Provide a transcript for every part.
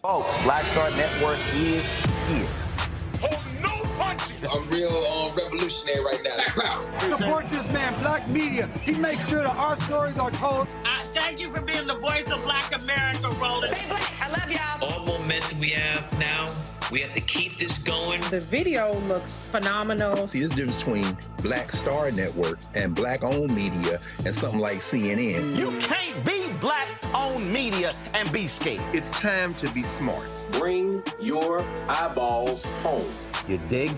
Folks, Black Star Network is here. Hold no punches! I'm real revolutionary right now. Black power. Support this man, Black Media. He makes sure that our stories are told. Thank you for being the voice of Black America, Roland. Stay black. I love y'all. All momentum we have now, we have to keep this going. The video looks phenomenal. See, there's a difference between Black Star Network and Black-owned media and something like CNN. You can't be Black-owned media and be scared. It's time to be smart. Bring your eyeballs home. You dig?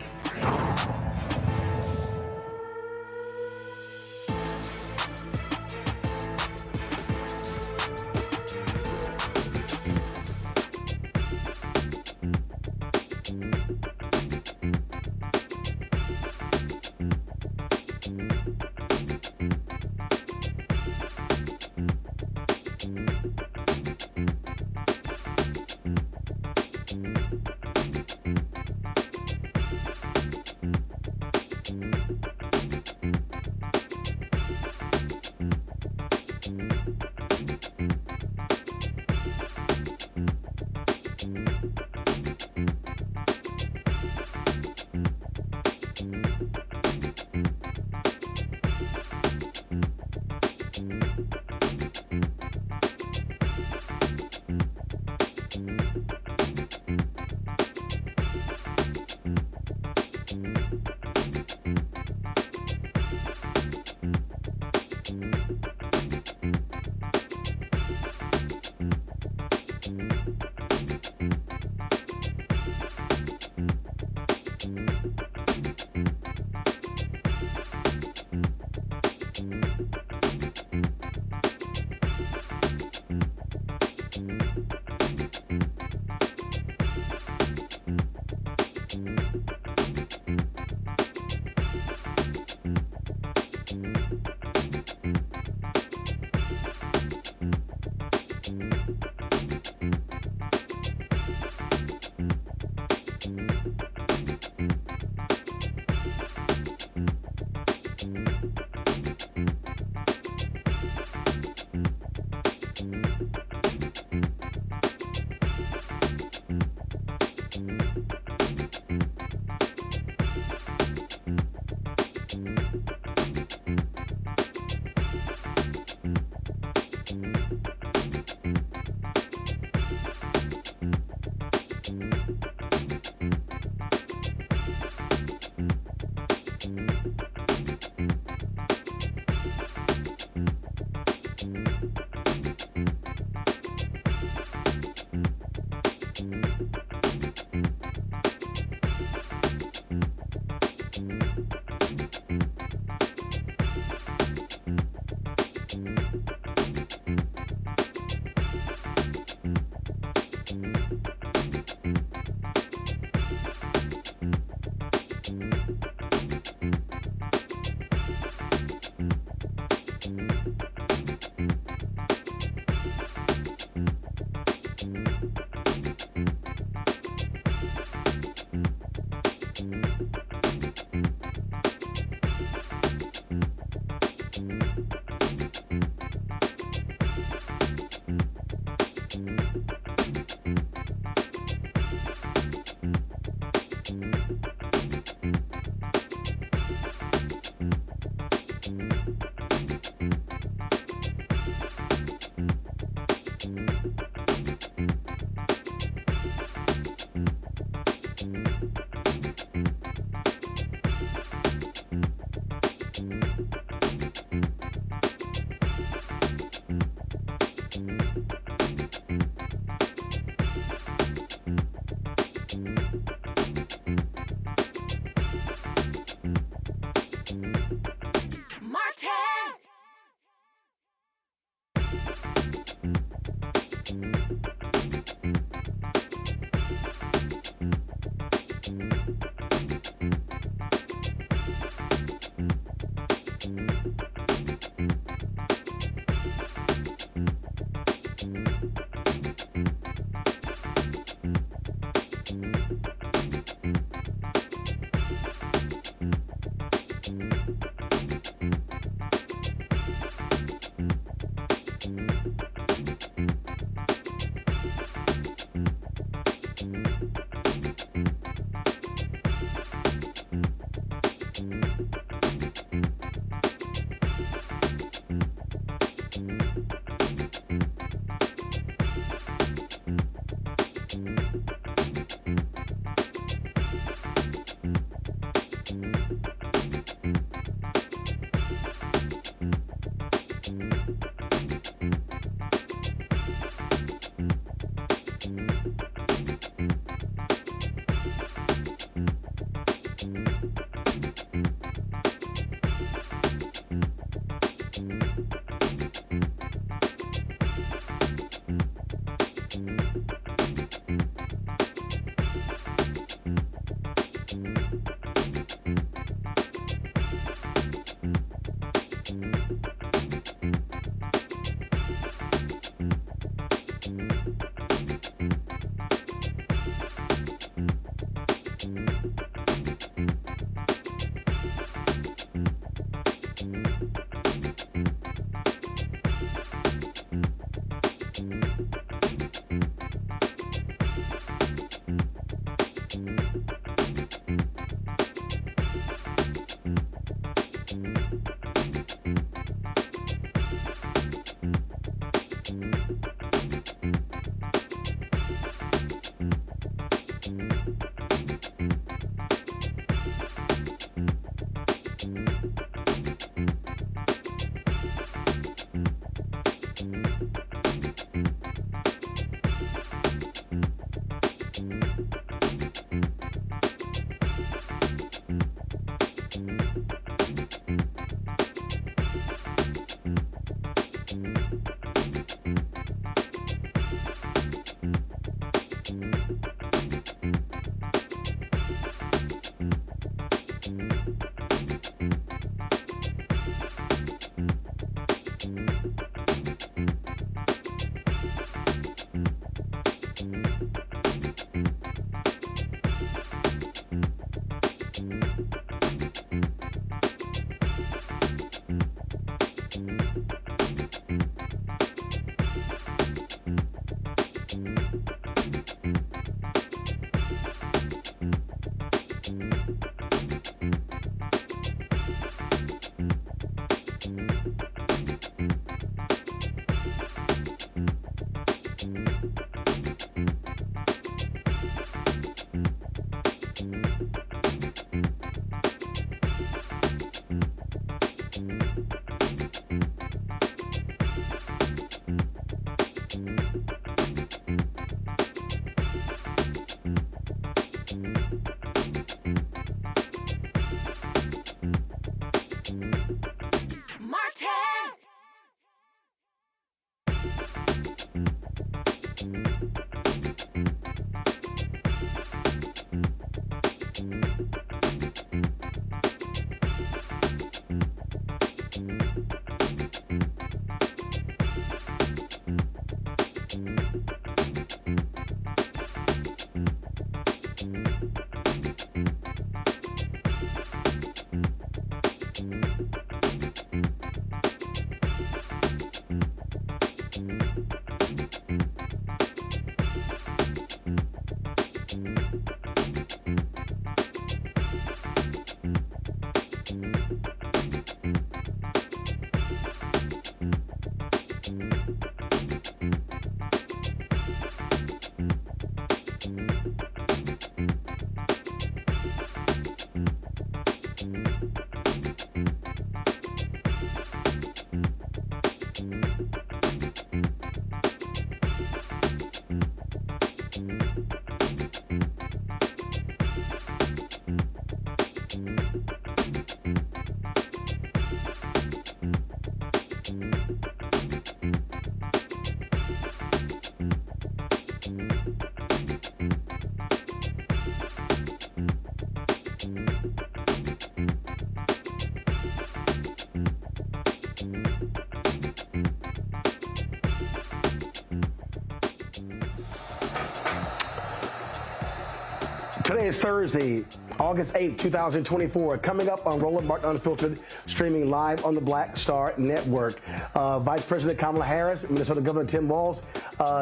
Today is Thursday, August 8th, 2024. Coming up on Roland Martin Unfiltered, streaming live on the Black Star Network. Vice President Kamala Harris, Minnesota Governor Tim Walz,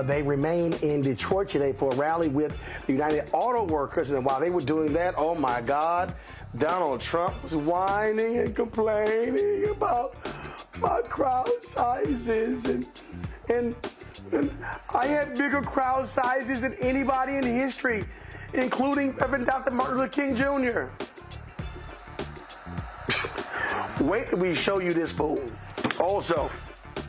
they remain in Detroit today for a rally with the United Auto Workers. And while they were doing that, oh my God, Donald Trump was whining and complaining about crowd sizes. And I had bigger crowd sizes than anybody in history, including Reverend Dr. Martin Luther King Jr. Wait till we show you this fool. Also,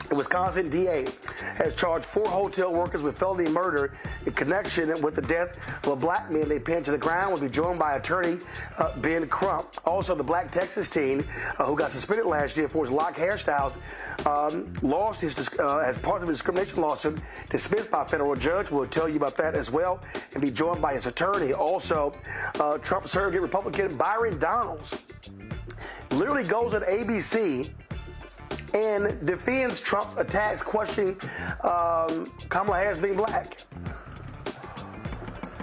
the Wisconsin DA has charged 4 hotel workers with felony murder in connection with the death of a black man they pinned to the ground. Will be joined by attorney Ben Crump. Also, the black Texas teen who got suspended last year for his lock hairstyles lost his as part of his discrimination lawsuit, dismissed by a federal judge. We'll tell you about that as well, and be joined by his attorney. Also, Trump surrogate Republican Byron Donalds literally goes on ABC and defends Trump's attacks, questioning Kamala Harris being black.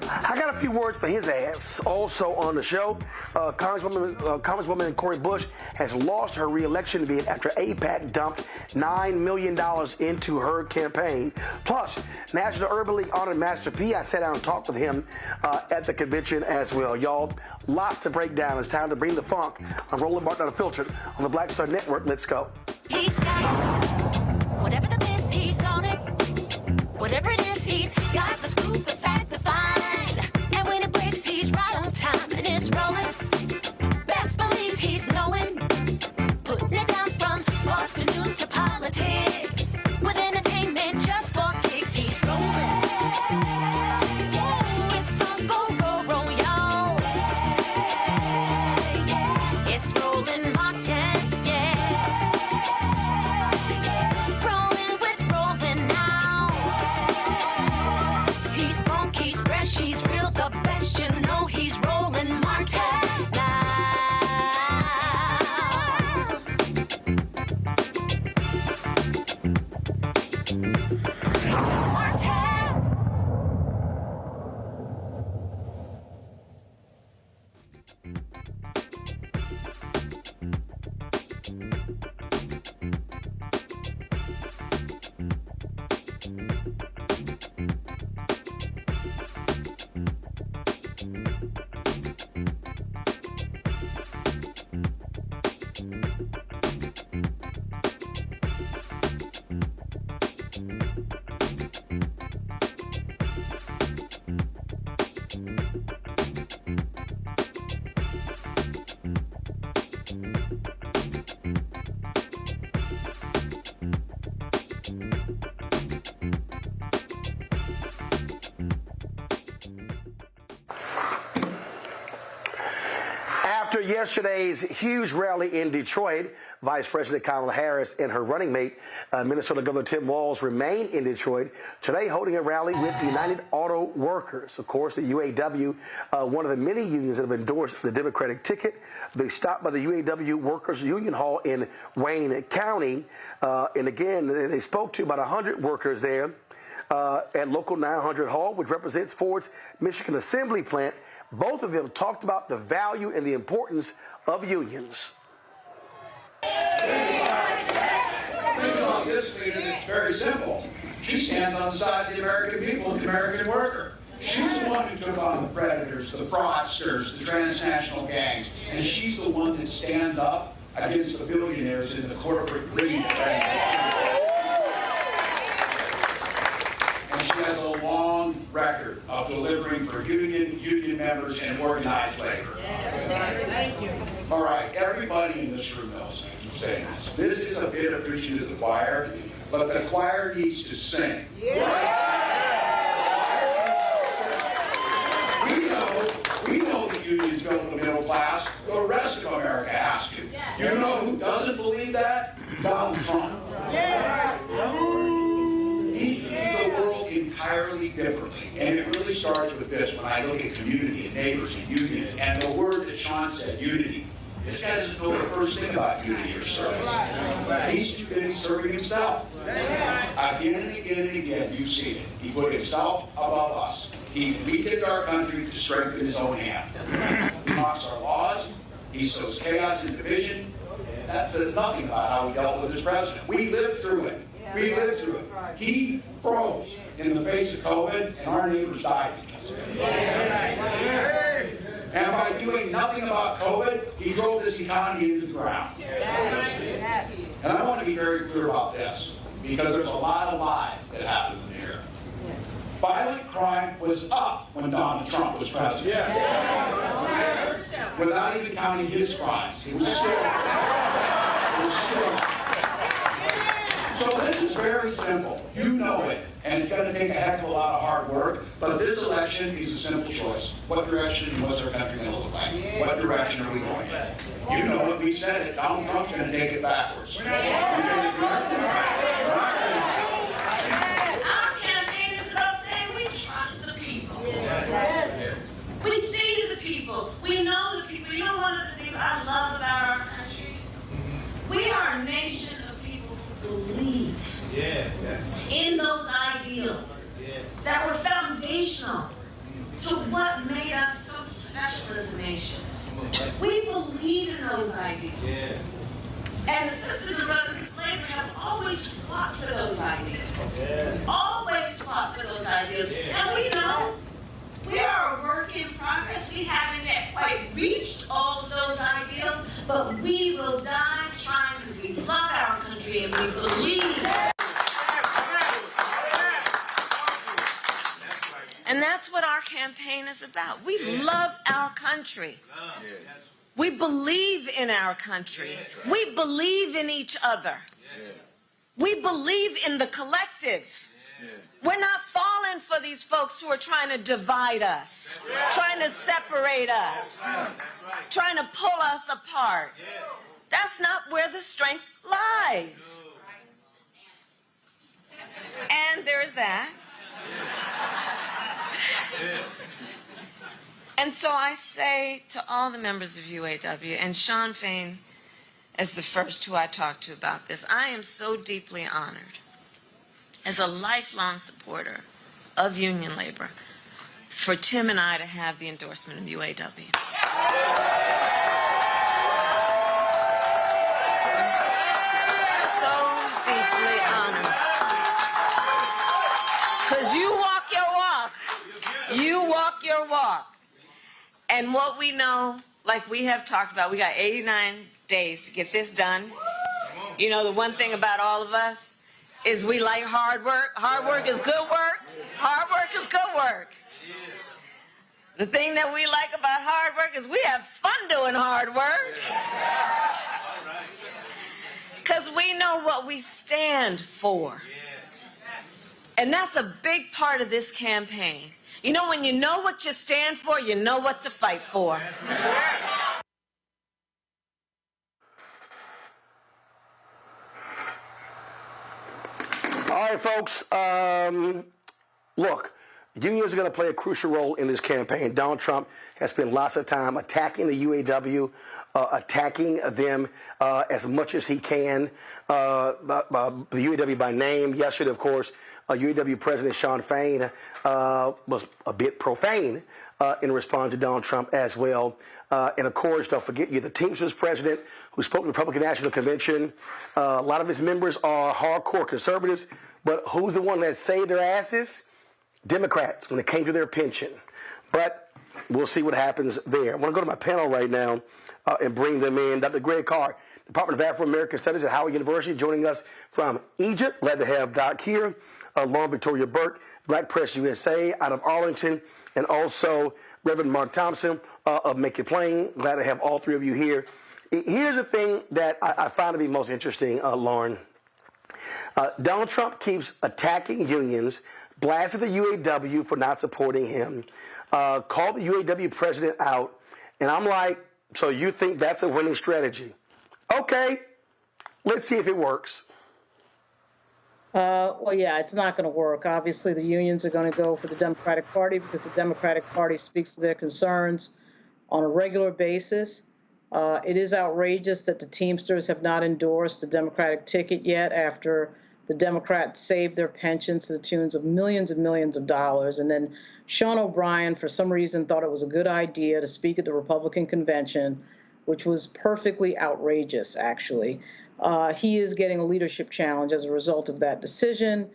I got a few words for his ass. Also on the show, Congresswoman Cori Bush has lost her re-election bid after AIPAC dumped $9 million into her campaign. Plus, National Urban League honored Master P. I sat down and talked with him at the convention as well. Y'all, lots to break down. It's time to bring the funk on Roland Martin Unfiltered on the Black Star Network. Let's go. He's got it. Whatever the biz, he's on it. Whatever it is, he's got the scoop, the fact, the find. And when it breaks, he's right on time and it's rolling. Best believe he's knowing. Putting it down from sports to news to politics. With entertainment just for kicks, he's rolling. It's on go, roll, y'all. It's Roland Martin, yeah. yesterday's huge rally in Detroit, Vice President Kamala Harris and her running mate, Minnesota Governor Tim Walz, remain in Detroit today, holding a rally with United Auto Workers. Of course, the UAW, one of the many unions that have endorsed the Democratic ticket. They stopped by the UAW Workers Union Hall in Wayne County. And again, they spoke to about 100 workers there at Local 900 Hall, which represents Ford's Michigan Assembly Plant. Both of them talked about the value and the importance of unions. Think about this leader. It's very simple. She stands on the side of the American people and the American worker. She's the one who took on the predators, the fraudsters, the transnational gangs, and she's the one that stands up against the billionaires in the corporate greed. And she has a long record of delivering for union members and organized labor. Thank you. All right, everybody in this room knows, I keep saying this. This is a bit of preaching to the choir, but the choir needs to sing. We know that unions built the middle class. The rest of America has to. You know who doesn't believe that? Donald Trump. He sees the world entirely differently. And it really starts with this. When I look at community and neighbors and unions, and the word that Sean said, unity. This guy doesn't know the first thing about unity or service. He's too busy serving himself. Again and again and again, you've seen it. He put himself above us. He weakened our country to strengthen his own hand. He mocks our laws. He sows chaos and division. That says nothing about how he dealt with his president. We lived through it. We lived through it. He froze in the face of COVID, and our neighbors died because of it. And by doing nothing about COVID, he drove this economy into the ground. And I want to be very clear about this, because there's a lot of lies that happen in here. Violent crime was up when Donald Trump was president. Without even counting his crimes. It was still. So this is very simple. You know it. And it's going to take a heck of a lot of hard work. But this election is a simple choice. What direction and what's our country going to look like? What direction are we going in? You know it. We said it. Donald Trump's going to take it backwards. He's going to do it. Our campaign is about saying we trust the people. We see the people. We know the people. You know one of the things I love about our country? We are a nation of people who believe in those ideals that were foundational to what made us so special as a nation. We believe in those ideals. And the sisters and brothers of labor have always fought for those ideals. Always fought for those ideals. And we know we are a work in progress. We haven't yet quite reached all of those ideals, but we will die trying because we love our country and we believe. And that's what our campaign is about. We love our country. We believe in our country. We believe in each other. We believe in the collective. We're not falling for these folks who are trying to divide us, trying to separate us, trying to pull us apart. That's not where the strength lies. And there is that. And so I say to all the members of UAW, and Sean Fain as the first who I talked to about this, I am so deeply honored as a lifelong supporter of union labor for Tim and I to have the endorsement of UAW. So deeply honored. Because you walk your walk. You walk your walk. And what we know, like we have talked about, we got 89 days to get this done. You know, the one thing about all of us is we like hard work. Hard work is good work. Hard work is good work. The thing that we like about hard work is we have fun doing hard work. Because we know what we stand for. And that's a big part of this campaign. You know, when you know what you stand for, you know what to fight for. right, folks. Look, unions are going to play a crucial role in this campaign. Donald Trump has spent lots of time attacking the UAW, attacking them as much as he can. The UAW by name. Yesterday, of course, UAW President Shawn Fain was a bit profane in response to Donald Trump as well. And of course, don't forget, you're the Teamsters president who spoke to the Republican National Convention. A lot of his members are hardcore conservatives, but who's the one that saved their asses? Democrats, when it came to their pension. But we'll see what happens there. I want to go to my panel right now and bring them in. Dr. Greg Carr, Department of Afro-American Studies at Howard University, joining us from Egypt. Glad to have Doc here. Lauren Victoria Burke, Black Press USA out of Arlington, and also Reverend Mark Thompson of Make It Plain. Glad to have all three of you here. Here's the thing that I find to be most interesting, Lauren. Donald Trump keeps attacking unions, blasted the UAW for not supporting him, called the UAW president out, and I'm like, so you think that's a winning strategy? Okay, let's see if it works. Well, yeah, it's not going to work. Obviously, the unions are going to go for the Democratic Party because the Democratic Party speaks to their concerns on a regular basis. It is outrageous that the Teamsters have not endorsed the Democratic ticket yet after the Democrats saved their pensions to the tunes of millions and millions of dollars. And then Sean O'Brien, for some reason, thought it was a good idea to speak at the Republican convention, which was perfectly outrageous, actually. He is getting a leadership challenge as a result of that decision.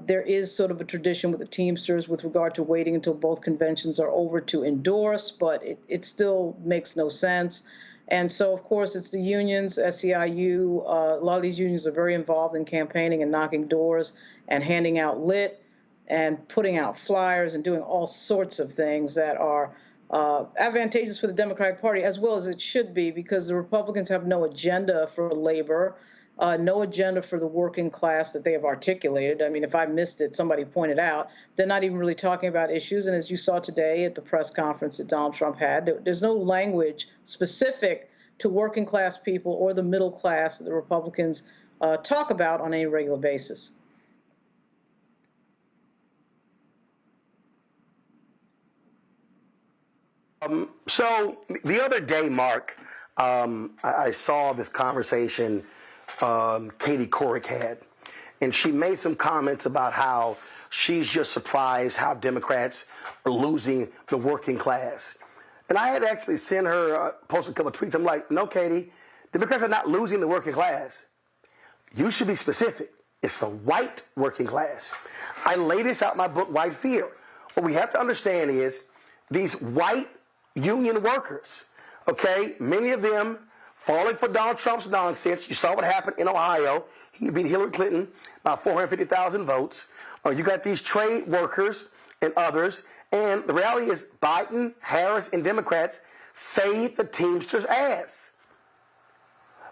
There is sort of a tradition with the Teamsters with regard to waiting until both conventions are over to endorse, but it still makes no sense. And so, of course, it's the unions, SEIU. A lot of these unions are very involved in campaigning and knocking doors and handing out lit and putting out flyers and doing all sorts of things that are advantageous for the Democratic Party, as well as it should be, because the Republicans have no agenda for labor, no agenda for the working class that they have articulated. I mean, if I missed it, somebody pointed out, they're not even really talking about issues. And as you saw today at the press conference that Donald Trump had, there's no language specific to working class people or the middle class that the Republicans talk about on any regular basis. So the other day, Mark, I saw this conversation Katie Couric had, and she made some comments about how she's just surprised how Democrats are losing the working class. And I had actually sent her, posted a couple of tweets. I'm like, no, Katie, Democrats are not losing the working class. You should be specific. It's the white working class. I lay this out in my book, White Fear. What we have to understand is these white union workers, okay, many of them falling for Donald Trump's nonsense. You saw what happened in Ohio. He beat Hillary Clinton by 450,000 votes. You got these trade workers and others. And the reality is Biden, Harris, and Democrats saved the Teamsters' ass.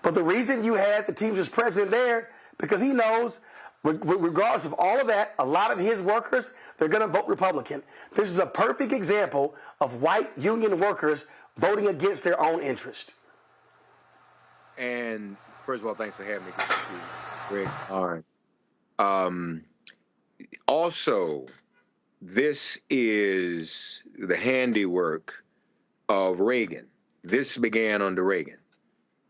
But the reason you had the Teamsters president there, because he knows, regardless of all of that, a lot of his workers, they're going to vote Republican. This is a perfect example of white union workers voting against their own interest. And first of all, thanks for having me, Greg. All right. Also, this is the handiwork of Reagan. This began under Reagan,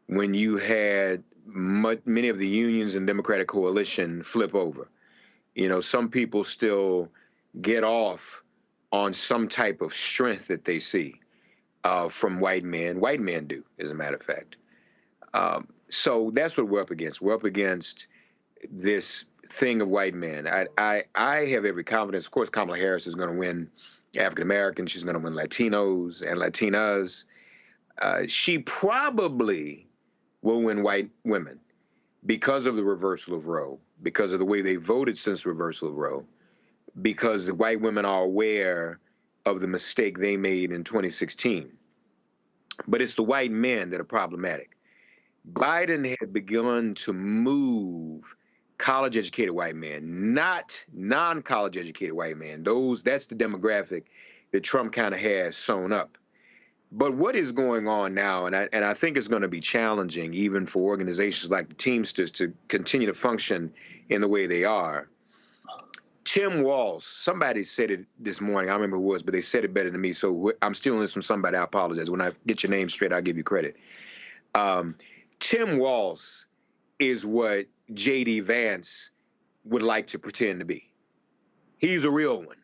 when you had many of the unions and Democratic coalition flip over. You know, some people still get off on some type of strength that they see from white men. White men do, as a matter of fact. So that's what we're up against. We're up against this thing of white men. I have every confidence. Of course, Kamala Harris is going to win African Americans. She's going to win Latinos and Latinas. She probably will win white women because of the reversal of Roe, because of the way they voted since the reversal of Roe, because the white women are aware of the mistake they made in 2016. But it's the white men that are problematic. Biden had begun to move college-educated white men, not non-college-educated white men. That's the demographic that Trump kind of has sewn up. But what is going on now, and I think it's going to be challenging even for organizations like the Teamsters to continue to function in the way they are. Tim Walz, somebody said it this morning. I don't remember who it was, but they said it better than me. So I'm stealing this from somebody. I apologize. When I get your name straight, I'll give you credit. Tim Walz is what J.D. Vance would like to pretend to be. He's a real one,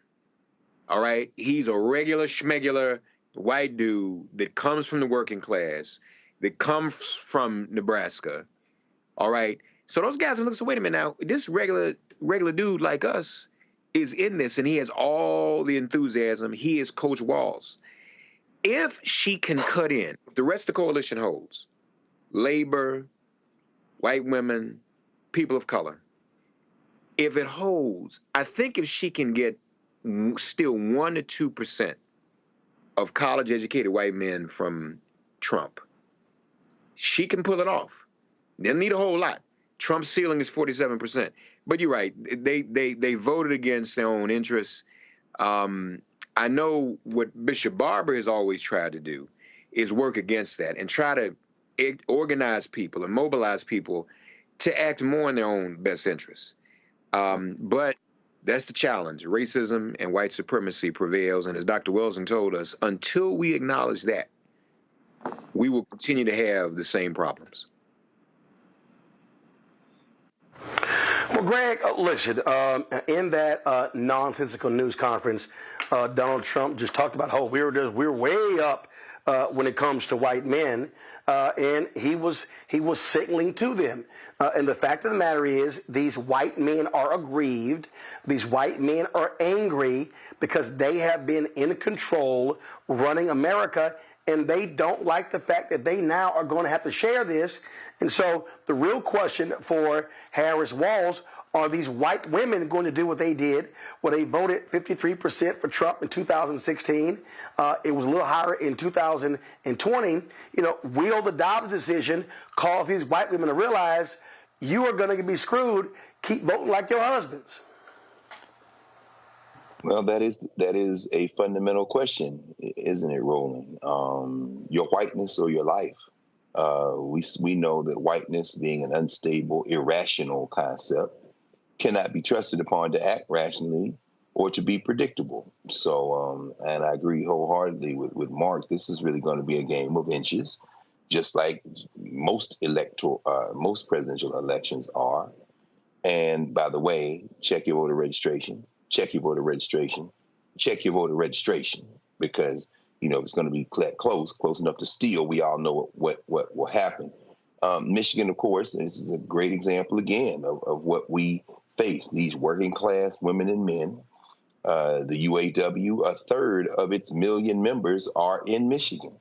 all right? He's a regular schmegular white dude that comes from the working class, that comes from Nebraska, all right? So those guys are looking, so wait a minute now, this regular dude like us is in this, and he has all the enthusiasm. He is Coach Walz. If she can cut in, if the rest of the coalition holds, labor, white women, people of color, if it holds, I think if she can get still 1 to 2% of college-educated white men from Trump, she can pull it off. Doesn't need a whole lot. Trump's ceiling is 47%. But you're right. They voted against their own interests. I know what Bishop Barber has always tried to do is work against that and try to organize people and mobilize people to act more in their own best interests. But that's the challenge. Racism and white supremacy prevails. And as Dr. Wilson told us, until we acknowledge that, we will continue to have the same problems. Well, Greg, listen, in that nonsensical news conference, Donald Trump just talked about how we're way up when it comes to white men, and he was signaling to them. And the fact of the matter is, these white men are aggrieved. These white men are angry because they have been in control running America, and they don't like the fact that they now are going to have to share this. And so the real question for Harris Walz, are these white women going to do what they did, where they voted 53% for Trump in 2016? It was a little higher in 2020. You know, will the Dobbs decision cause these white women to realize you are going to be screwed? Keep voting like your husbands. Well, that is a fundamental question, isn't it, Roland? Your whiteness or your life? We know that whiteness, being an unstable, irrational concept, cannot be trusted upon to act rationally or to be predictable. So, and I agree wholeheartedly with Mark. This is really going to be a game of inches, just like most presidential elections are. And by the way, check your voter registration. Check your voter registration. Check your voter registration, because if it's going to be close enough to steal, we all know what will happen. Michigan, of course, and this is a great example again of what we face. These working class women and men. The UAW, a third of its 1 million members are in Michigan.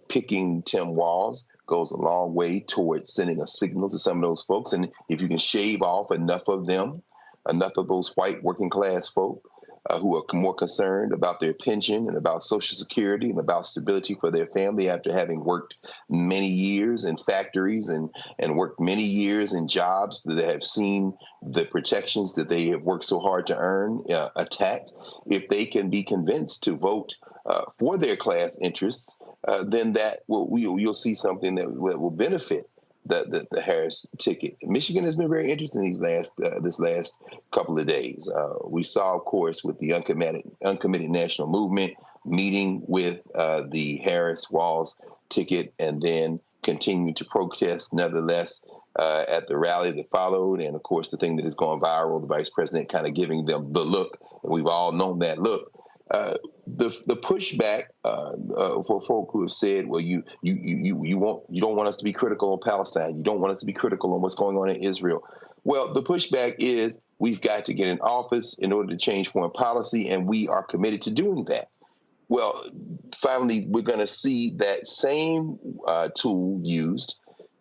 Picking Tim Walz goes a long way towards sending a signal to some of those folks. And if you can shave off enough of those white working class folk who are more concerned about their pension and about Social Security and about stability for their family after having worked many years in factories and worked many years in jobs that have seen the protections that they have worked so hard to earn attacked, if they can be convinced to vote for their class interests, then you'll see something that will benefit the Harris ticket. Michigan has been very interesting this last couple of days. We saw, of course, with the uncommitted national movement meeting with the Harris Walz ticket, and then continue to protest nevertheless at the rally that followed. And of course, the thing that has gone viral, the vice president kind of giving them the look, and we've all known that look. The pushback for folk who have said, well, you don't want us to be critical on Palestine. You don't want us to be critical on what's going on in Israel. Well, the pushback is we've got to get in office in order to change foreign policy, and we are committed to doing that. Well, finally, we're going to see that same tool used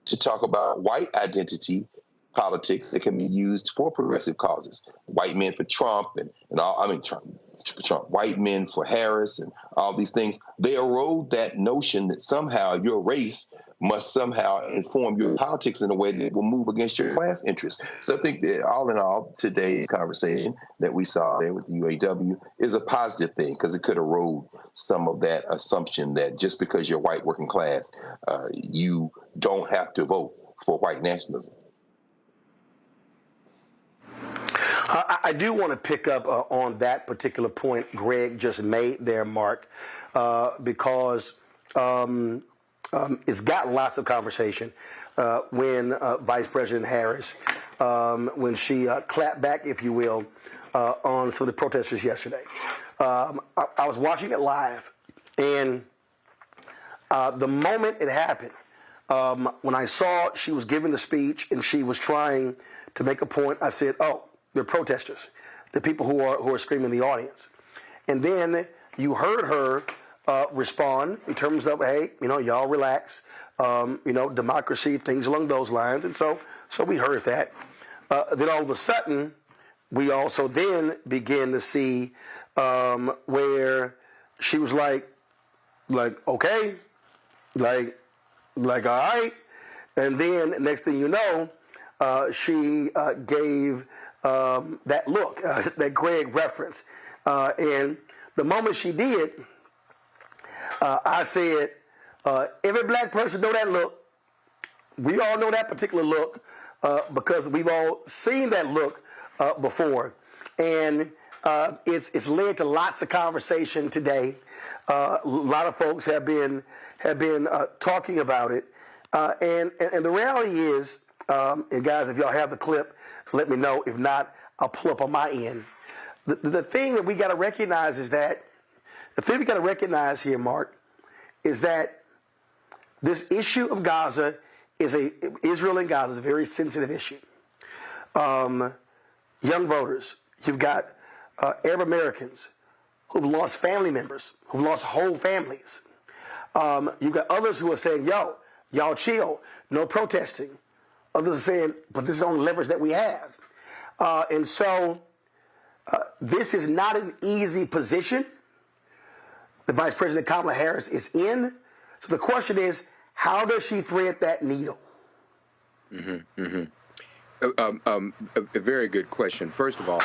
to talk about white identity politics that can be used for progressive causes. White men for Trump and all, Trump, white men for Harris and all these things. They erode that notion that somehow your race must somehow inform your politics in a way that will move against your class interests. So I think that all in all, today's conversation that we saw there with the UAW is a positive thing, because it could erode some of that assumption that just because you're white working class, you don't have to vote for white nationalism. I do want to pick up on that particular point Greg just made there, Mark, because it's got lots of conversation when Vice President Harris, when she clapped back, if you will, on some of the protesters yesterday. I was watching it live, and the moment it happened, when I saw she was giving the speech and she was trying to make a point, I said, oh, they're protesters, the people who are screaming in the audience. And then you heard her respond in terms of, hey, y'all relax, democracy, things along those lines. And so we heard that. Then all of a sudden, we also then began to see where she was like, okay, like all right. And then next thing you know, she gave that look that Greg referenced. And the moment she did, I said, every black person know that look. We all know that particular look because we've all seen that look before. And it's led to lots of conversation today. A lot of folks have been talking about it. And the reality is, and guys, if y'all have the clip, let me know. If not, I'll pull up on my end. The thing that we got to recognize is that, the thing we got to recognize here, Mark, is that this issue of Gaza Israel and Gaza is a very sensitive issue. Young voters, you've got Arab Americans who've lost family members, who've lost whole families. You've got others who are saying, y'all chill, no protesting. Others are saying, but this is the only leverage that we have. And so this is not an easy position the Vice President Kamala Harris is in. So the question is, how does she thread that needle? A very good question. First of all,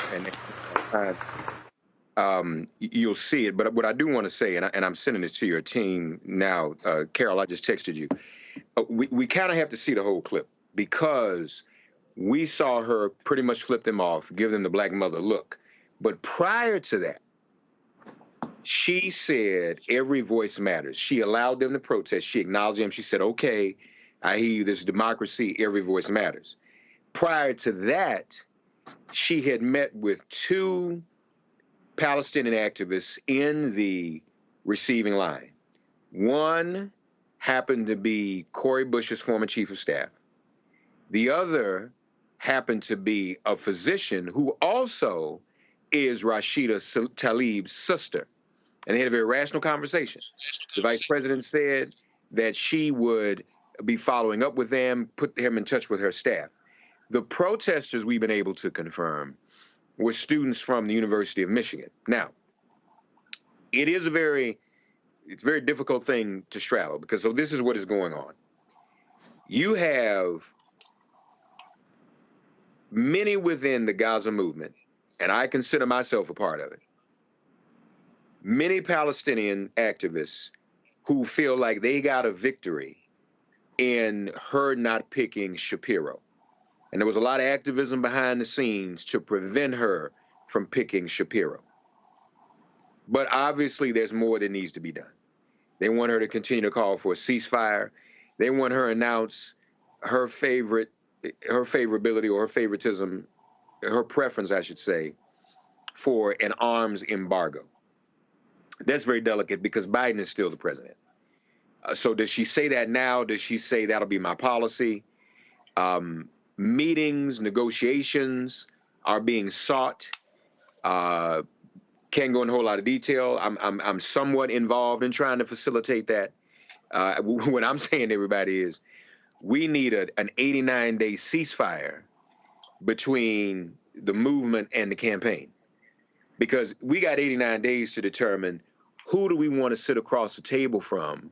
and you'll see it, but what I do want to say, and I'm sending this to your team now, Carol, I just texted you. We kind of have to see the whole clip, because we saw her pretty much flip them off, give them the black mother look. But prior to that, she said every voice matters. She allowed them to protest. She acknowledged them. She said, okay, I hear you, this is democracy, every voice matters. Prior to that, she had met with 2 Palestinian activists in the receiving line. One happened to be Cori Bush's former chief of staff. The other happened to be a physician who also is Rashida Tlaib's sister. And they had a very rational conversation. The vice president said that she would be following up with them, put him in touch with her staff. The protesters we've been able to confirm were students from the University of Michigan. Now, it's a very difficult thing to straddle, because so this is what is going on. You have many within the Gaza movement, and I consider myself a part of it, many Palestinian activists who feel like they got a victory in her not picking Shapiro. And there was a lot of activism behind the scenes to prevent her from picking Shapiro. But obviously there's more that needs to be done. They want her to continue to call for a ceasefire. They want her to announce her favorability or her favoritism, her preference, I should say, for an arms embargo. That's very delicate because Biden is still the president. So does she say that now? Does she say that'll be my policy? Meetings, negotiations are being sought. Can't go in a whole lot of detail. I'm somewhat involved in trying to facilitate that. What I'm saying to everybody is we need an 89-day ceasefire between the movement and the campaign, because we got 89 days to determine who do we want to sit across the table from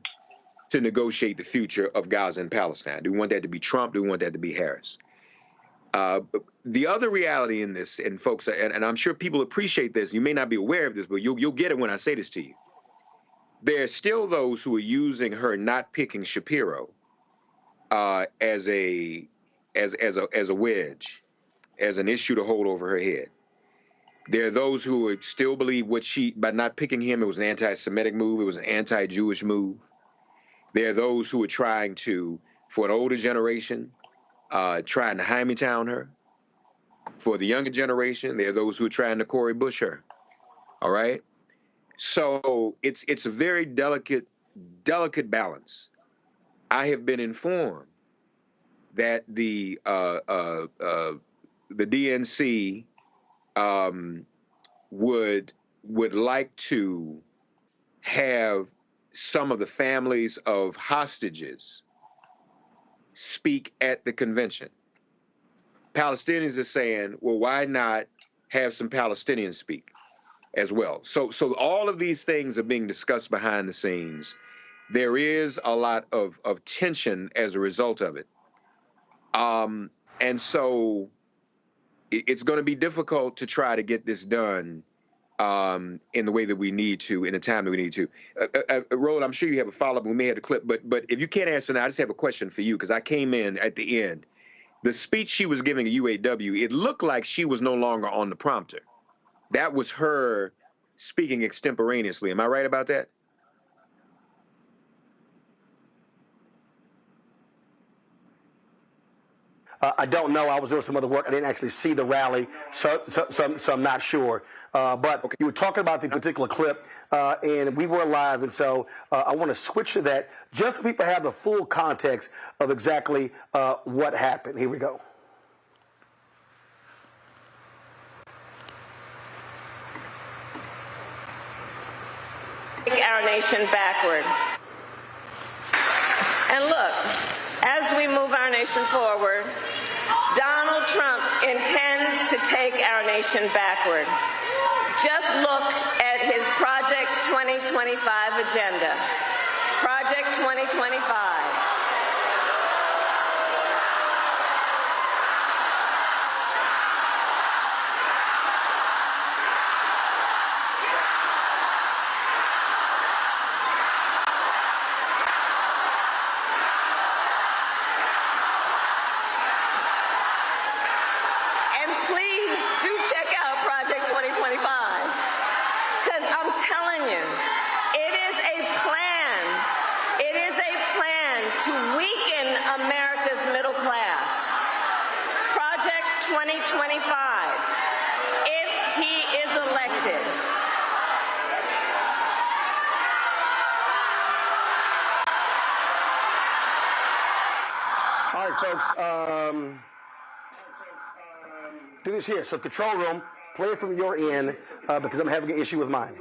to negotiate the future of Gaza and Palestine? Do we want that to be Trump? Do we want that to be Harris? The other reality in this, and folks, and I'm sure people appreciate this, you may not be aware of this, but you'll get it when I say this to you. There are still those who are using her not picking Shapiro as a wedge, as an issue to hold over her head. There are those who still believe by not picking him, it was an anti-Semitic move, it was an anti-Jewish move. There are those who are trying to, for an older generation, trying to Hymietown her. For the younger generation, there are those who are trying to Cori Bush her. All right? So it's a very delicate balance. I have been informed that the DNC would like to have some of the families of hostages speak at the convention. Palestinians are saying, well, why not have some Palestinians speak as well? So all of these things are being discussed behind the scenes. There is a lot of tension as a result of it. And so it's going to be difficult to try to get this done in the way that we need to, in the time that we need to. Roland, I'm sure you have a follow-up. We may have to clip, but if you can't answer now, I just have a question for you, because I came in at the end. The speech she was giving at UAW, it looked like she was no longer on the prompter. That was her speaking extemporaneously. Am I right about that? I don't know. I was doing some other work. I didn't actually see the rally, so I'm not sure. But okay. You were talking about the particular clip, and we were live, and so I want to switch to that just so people have the full context of exactly what happened. Here we go. Take our nation backward. And look, as we move our nation forward, Donald Trump intends to take our nation backward. Just look at his Project 2025 agenda. Project 2025. All right, folks. Do this here. So, control room, play it from your end because I'm having an issue with mine.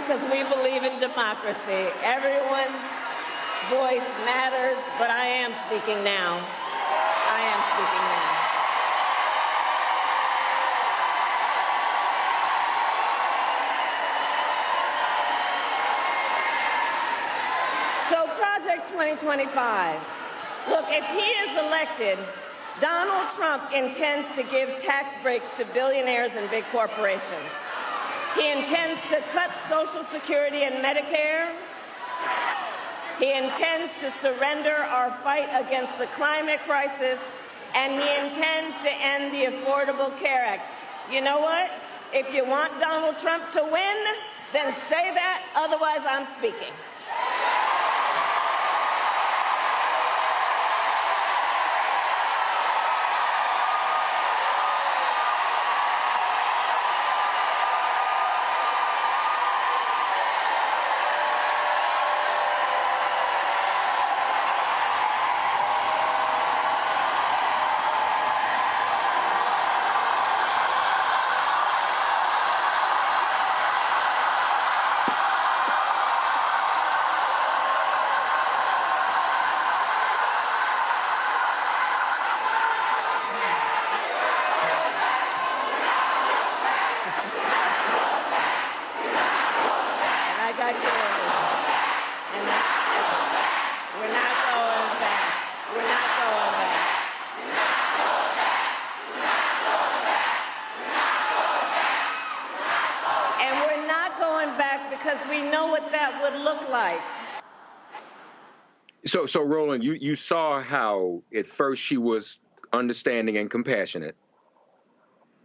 Because we believe in democracy. Everyone's voice matters, but I am speaking now. I am speaking now. So Project 2025. Look, if he is elected, Donald Trump intends to give tax breaks to billionaires and big corporations. He intends to cut Social Security and Medicare. He intends to surrender our fight against the climate crisis, and he intends to end the Affordable Care Act. You know what? If you want Donald Trump to win, then say that, otherwise I'm speaking. lights. So Roland, you saw how at first she was understanding and compassionate,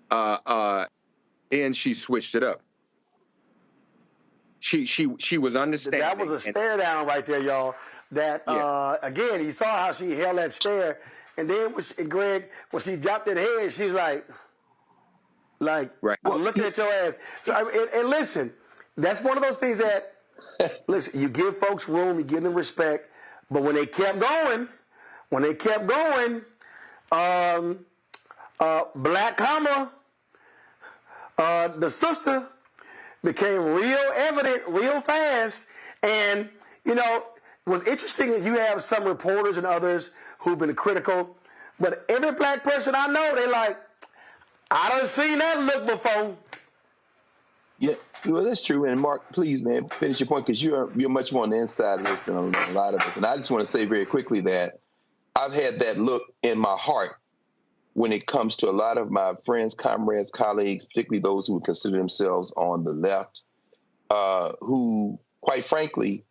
and she switched it up. She was understanding. That was a stare down right there, y'all. That again, you saw how she held that stare, and then Greg, when she dropped that head, she's like, right. I'm looking at your ass. So, and listen, that's one of those things that, listen, you give folks room, you give them respect, but when they kept going, Black Kamala, the sister, became real evident real fast. And, you know, what's interesting is you have some reporters and others who've been critical, but every black person I know, they like, I done seen that look before. Yeah, well, that's true. And Mark, please, man, finish your point, because you're much more on the inside of this than a lot of us. And I just want to say very quickly that I've had that look in my heart when it comes to a lot of my friends, comrades, colleagues, particularly those who would consider themselves on the left, who, quite frankly,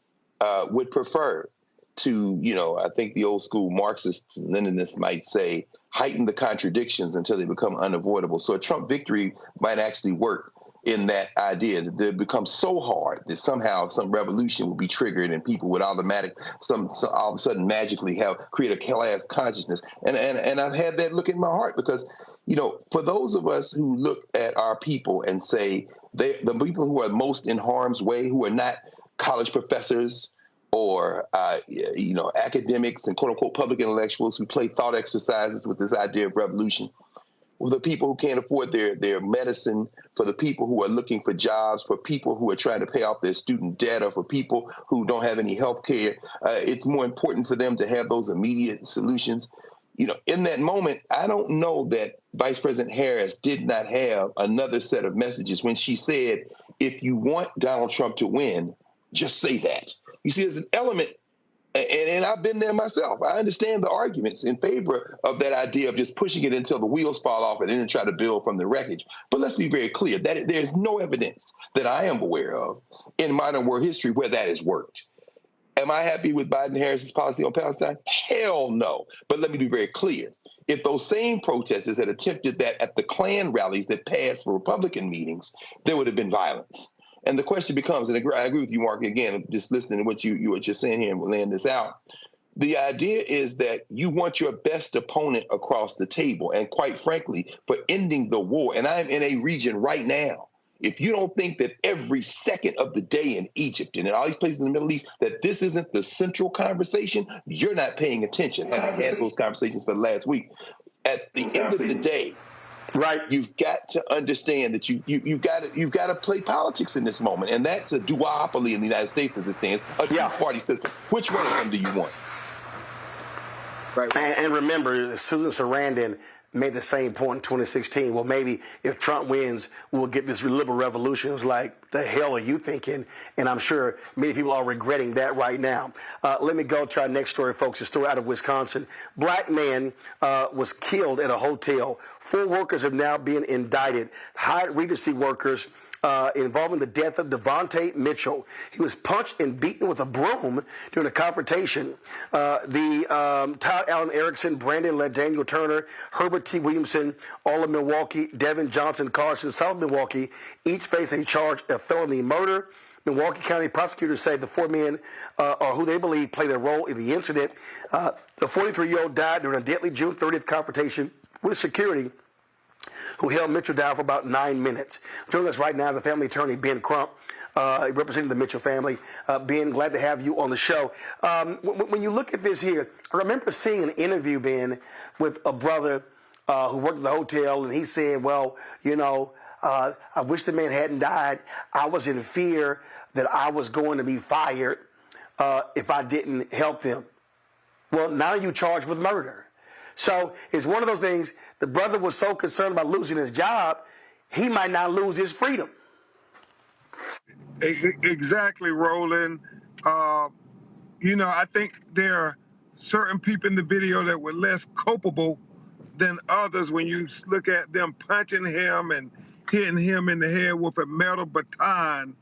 would prefer to, you know, I think the old school Marxists and Leninists might say, heighten the contradictions until they become unavoidable. So a Trump victory might actually work in that idea that it becomes so hard that somehow some revolution will be triggered and people would all of a sudden magically create a class consciousness. And I've had that look in my heart because, you know, for those of us who look at our people and say the people who are most in harm's way, who are not college professors or, you know, academics and quote unquote public intellectuals who play thought exercises with this idea of revolution, for the people who can't afford their medicine, for the people who are looking for jobs, for people who are trying to pay off their student debt, or for people who don't have any health care, it's more important for them to have those immediate solutions. You know, in that moment, I don't know that Vice President Harris did not have another set of messages when she said, if you want Donald Trump to win, just say that. You see, there's an element, and I've been there myself. I understand the arguments in favor of that idea of just pushing it until the wheels fall off and then try to build from the wreckage. But let's be very clear that there's no evidence that I am aware of in modern world history where that has worked. Am I happy with Biden-Harris's policy on Palestine? Hell no. But let me be very clear. If those same protesters had attempted that at the Klan rallies that passed for Republican meetings, there would have been violence. And the question becomes, and I agree with you, Mark, again, just listening to what you're saying here and we'll land this out. The idea is that you want your best opponent across the table. And quite frankly, for ending the war, and I'm in a region right now, if you don't think that every second of the day in Egypt and in all these places in the Middle East, that this isn't the central conversation, you're not paying attention. And I had those conversations for the last week. At the end of the day, right, you've got to understand that you've got to play politics in this moment, and that's a duopoly in the United States as it stands, a two-party system. Which one of them do you want? Right. And remember, Susan Sarandon made the same point in 2016. Well, maybe if Trump wins, we'll get this liberal revolution. It was like, the hell are you thinking? And I'm sure many people are regretting that right now. Let me go to our next story, folks. A story out of Wisconsin. Black man was killed at a hotel. 4 workers have now been indicted. Hyatt Regency workers involving the death of Devontae Mitchell. He was punched and beaten with a broom during a confrontation. Todd Allen Erickson, Brandon Daniel Turner, Herbert T. Williamson, all of Milwaukee, Devin Johnson Carson, South Milwaukee, each face a charge of felony murder. Milwaukee County prosecutors say the 4 men are who they believe played a role in the incident. The 43-year-old died during a deadly June 30th confrontation with security, who held Mitchell down for about 9 minutes. Joining us right now, the family attorney Ben Crump, representing the Mitchell family. Ben, glad to have you on the show. When you look at this here, I remember seeing an interview, Ben, with a brother who worked at the hotel, and he said, well, you know, I wish the man hadn't died. I was in fear that I was going to be fired if I didn't help them. Well, now you're charged with murder. So it's one of those things, the brother was so concerned about losing his job, he might not lose his freedom. Exactly, Roland. You know, I think there are certain people in the video that were less culpable than others when you look at them punching him and hitting him in the head with a metal baton.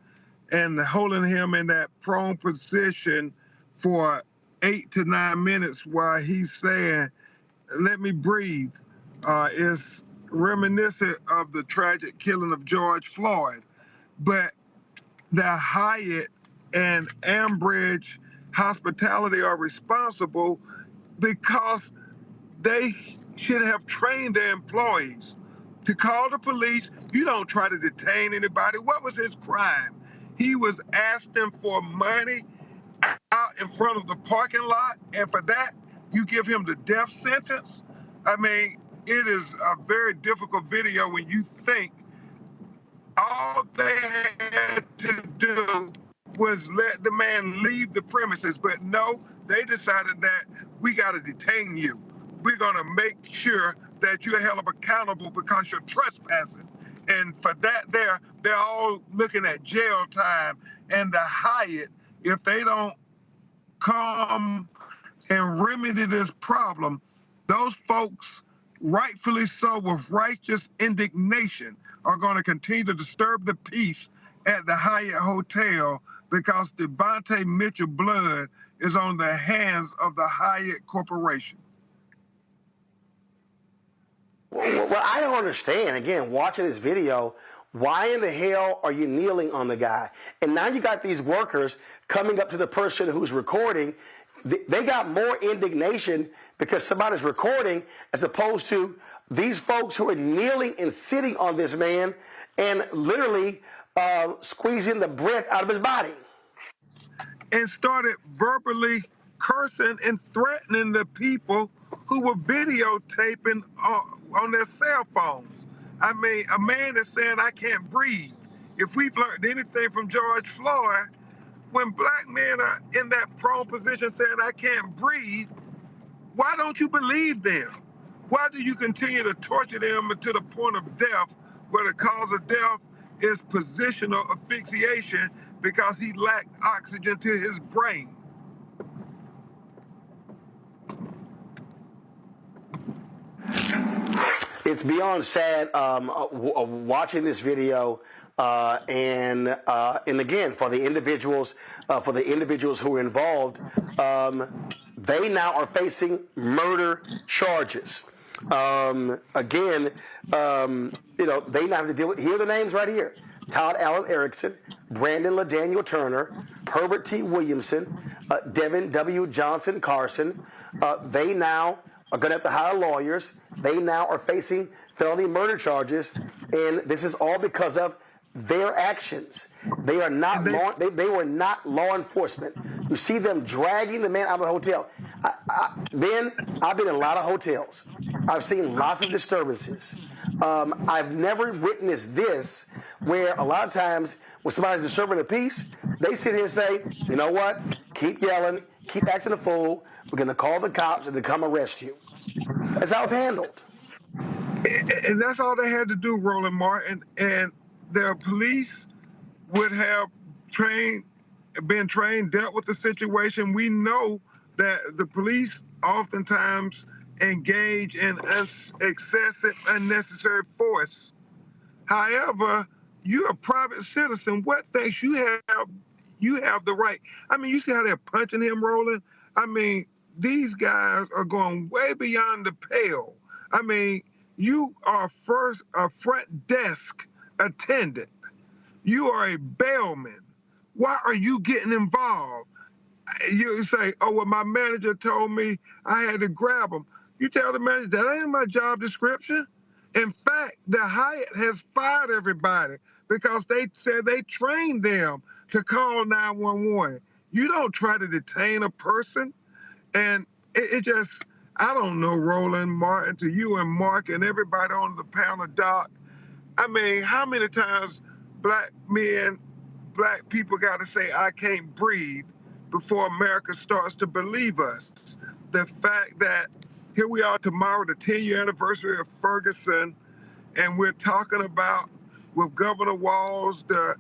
and holding him in that prone position for 8 to 9 minutes while he's saying, "Let me breathe," is reminiscent of the tragic killing of George Floyd. But the Hyatt and Ambridge Hospitality are responsible because they should have trained their employees to call the police. You don't try to detain anybody. What was his crime? He was asking for money out in front of the parking lot, and for that, you give him the death sentence? I mean, it is a very difficult video when you think all they had to do was let the man leave the premises, but no, they decided that we got to detain you. We're going to make sure that you're held accountable because you're trespassing. And for that they're all looking at jail time. And the Hyatt, if they don't come and remedy this problem, those folks, rightfully so, with righteous indignation, are going to continue to disturb the peace at the Hyatt Hotel because Devontae Mitchell blood is on the hands of the Hyatt Corporation. Well, I don't understand. Again, watching this video, why in the hell are you kneeling on the guy? And now you got these workers coming up to the person who's recording. They got more indignation because somebody's recording as opposed to these folks who are kneeling and sitting on this man and literally squeezing the breath out of his body. And started verbally cursing and threatening the people who were videotaping on their cell phones. I mean, a man is saying, "I can't breathe." If we've learned anything from George Floyd, when black men are in that prone position saying, "I can't breathe," why don't you believe them? Why do you continue to torture them to the point of death, where the cause of death is positional asphyxiation because he lacked oxygen to his brain? It's beyond sad watching this video, and again, for the individuals who are involved, they now are facing murder charges. Again, they now have to deal with. Here are the names right here: Todd Allen Erickson, Brandon LaDaniel Turner, Herbert T. Williamson, Devin W. Johnson Carson. They now are going to have to hire lawyers. They now are facing felony murder charges, and this is all because of their actions. They are not they were not law enforcement. You see them dragging the man out of the hotel. Ben, I've been in a lot of hotels. I've seen lots of disturbances. I've never witnessed this, where a lot of times when somebody's disturbing the peace, they sit here and say, "You know what? Keep yelling, keep acting a fool. We're going to call the cops and they come arrest you." That's how it's handled. And that's all they had to do, Roland Martin. And their police would have been trained, dealt with the situation. We know that the police oftentimes engage in excessive, unnecessary force. However, you're a private citizen. What thinks you have the right? I mean, you see how they're punching him, Roland? I mean, these guys are going way beyond the pale. I mean, you are a front desk attendant. You are a bailman. Why are you getting involved? You say, "Oh, well, my manager told me I had to grab him." You tell the manager, "That ain't my job description." In fact, the Hyatt has fired everybody because they said they trained them to call 911. You don't try to detain a person. And it just, I don't know, Roland Martin, to you and Mark and everybody on the panel, Doc. I mean, how many times black people got to say, "I can't breathe," before America starts to believe us? The fact that here we are tomorrow, the 10-year anniversary of Ferguson, and we're talking about, with Governor Walz, the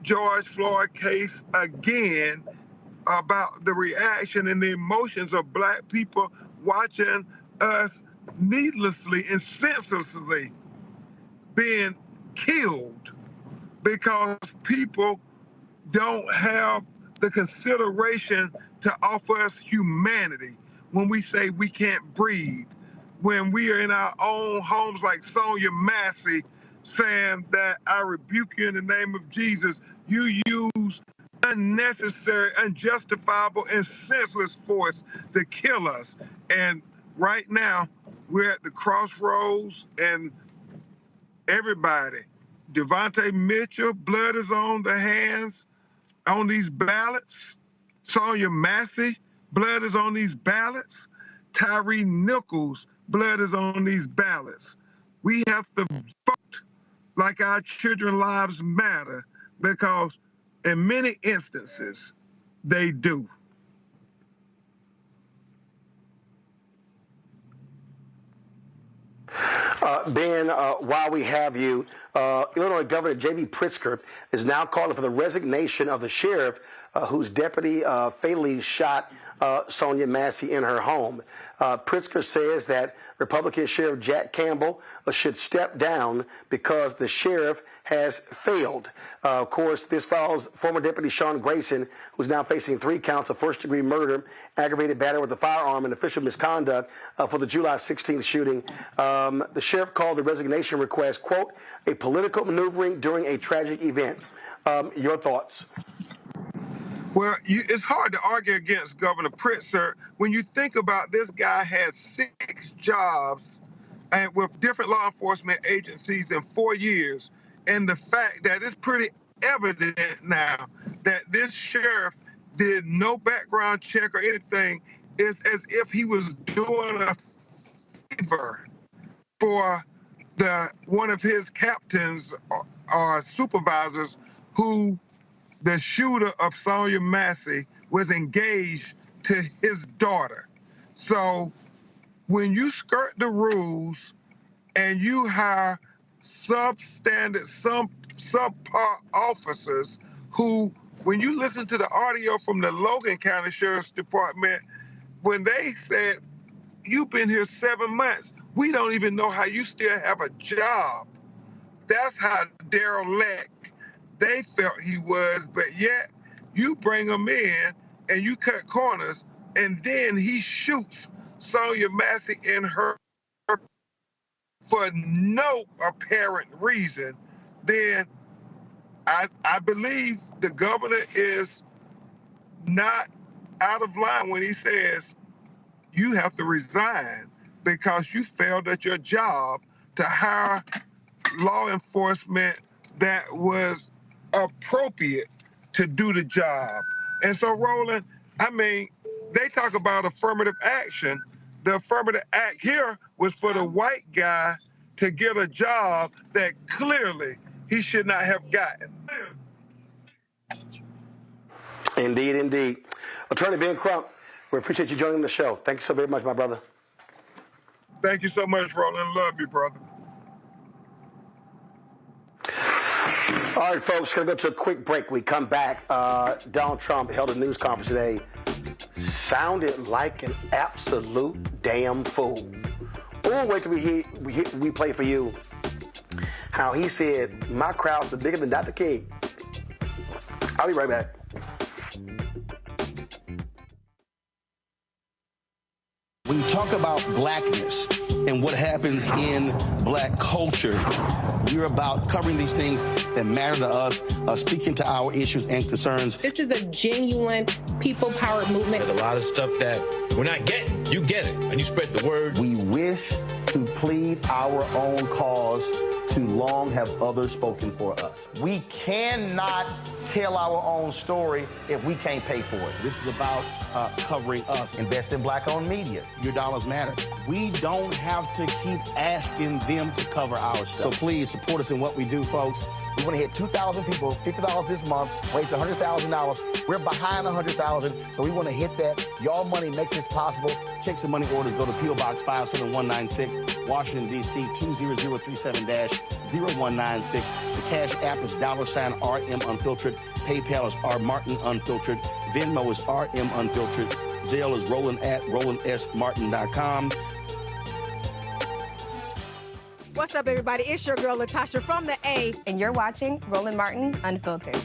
George Floyd case again, about the reaction and the emotions of black people watching us needlessly and senselessly being killed because people don't have the consideration to offer us humanity when we say we can't breathe, when we are in our own homes like Sonia Massey saying that I rebuke you in the name of Jesus. You use unnecessary, unjustifiable, and senseless force to kill us. And right now, we're at the crossroads, and everybody, Devontae Mitchell, blood is on the hands on these ballots. Sonia Massey, blood is on these ballots. Tyree Nichols, blood is on these ballots. We have to vote like our children's lives matter, because in many instances, they do. Ben, while we have you, Illinois Governor J.B. Pritzker is now calling for the resignation of the sheriff whose deputy fatally shot Sonia Massey in her home. Pritzker says that Republican Sheriff Jack Campbell should step down because the sheriff has failed. Of course, this follows former Deputy Sean Grayson, who's now facing 3 counts of first-degree murder, aggravated battery with a firearm, and official misconduct for the July 16th shooting. The sheriff called the resignation request, quote, a political maneuvering during a tragic event. Your thoughts? Well, it's hard to argue against Governor Pritzker when you think about this guy had 6 jobs and with different law enforcement agencies in 4 years. And the fact that it's pretty evident now that this sheriff did no background check or anything is as if he was doing a favor for one of his captains or supervisors who the shooter of Sonia Massey was engaged to his daughter. So when you skirt the rules and you hire substandard, subpar officers who, when you listen to the audio from the Logan County Sheriff's Department, when they said, you've been here 7 months, we don't even know how you still have a job. That's how derelict they felt he was, but yet you bring him in and you cut corners, and then he shoots Sonia Massey in her for no apparent reason. Then I believe the governor is not out of line when he says you have to resign because you failed at your job to hire law enforcement that was appropriate to do the job. And so, Roland, I mean, they talk about affirmative action. The affirmative act here was for the white guy to get a job that clearly he should not have gotten. Indeed, indeed. Attorney Ben Crump, we appreciate you joining the show. Thank you so very much, my brother. Thank you so much, Roland. Love you, brother. All right, folks, going to go to a quick break. We come back. Donald Trump held a news conference today. Sounded like an absolute damn fool. Oh, wait till we play for you how he said, my crowds are bigger than Dr. King. I'll be right back. When you talk about blackness and what happens in black culture, we're about covering these things that matter to us, speaking to our issues and concerns. This is a genuine people-powered movement. There's a lot of stuff that we're not getting. You get it, and you spread the word. We wish to plead our own cause. Too long have others spoken for us. We cannot tell our own story if we can't pay for it. This is about covering us. Invest in black-owned media. Your dollars matter. We don't have to keep asking them to cover our stuff. So please support us in what we do, folks. We want to hit 2,000 people, $50 this month, raise $100,000. We're behind $100,000, so we want to hit that. Y'all money makes this possible. Checks and money orders go to P.O. Box 57196, Washington, D.C. 20037-0196. The Cash App is $RM Unfiltered. PayPal is R Martin Unfiltered. Venmo is RM Unfiltered. Zelle is Roland at RolandSMartin.com. What's up, everybody? It's your girl, Latasha from the A. And you're watching Roland Martin Unfiltered.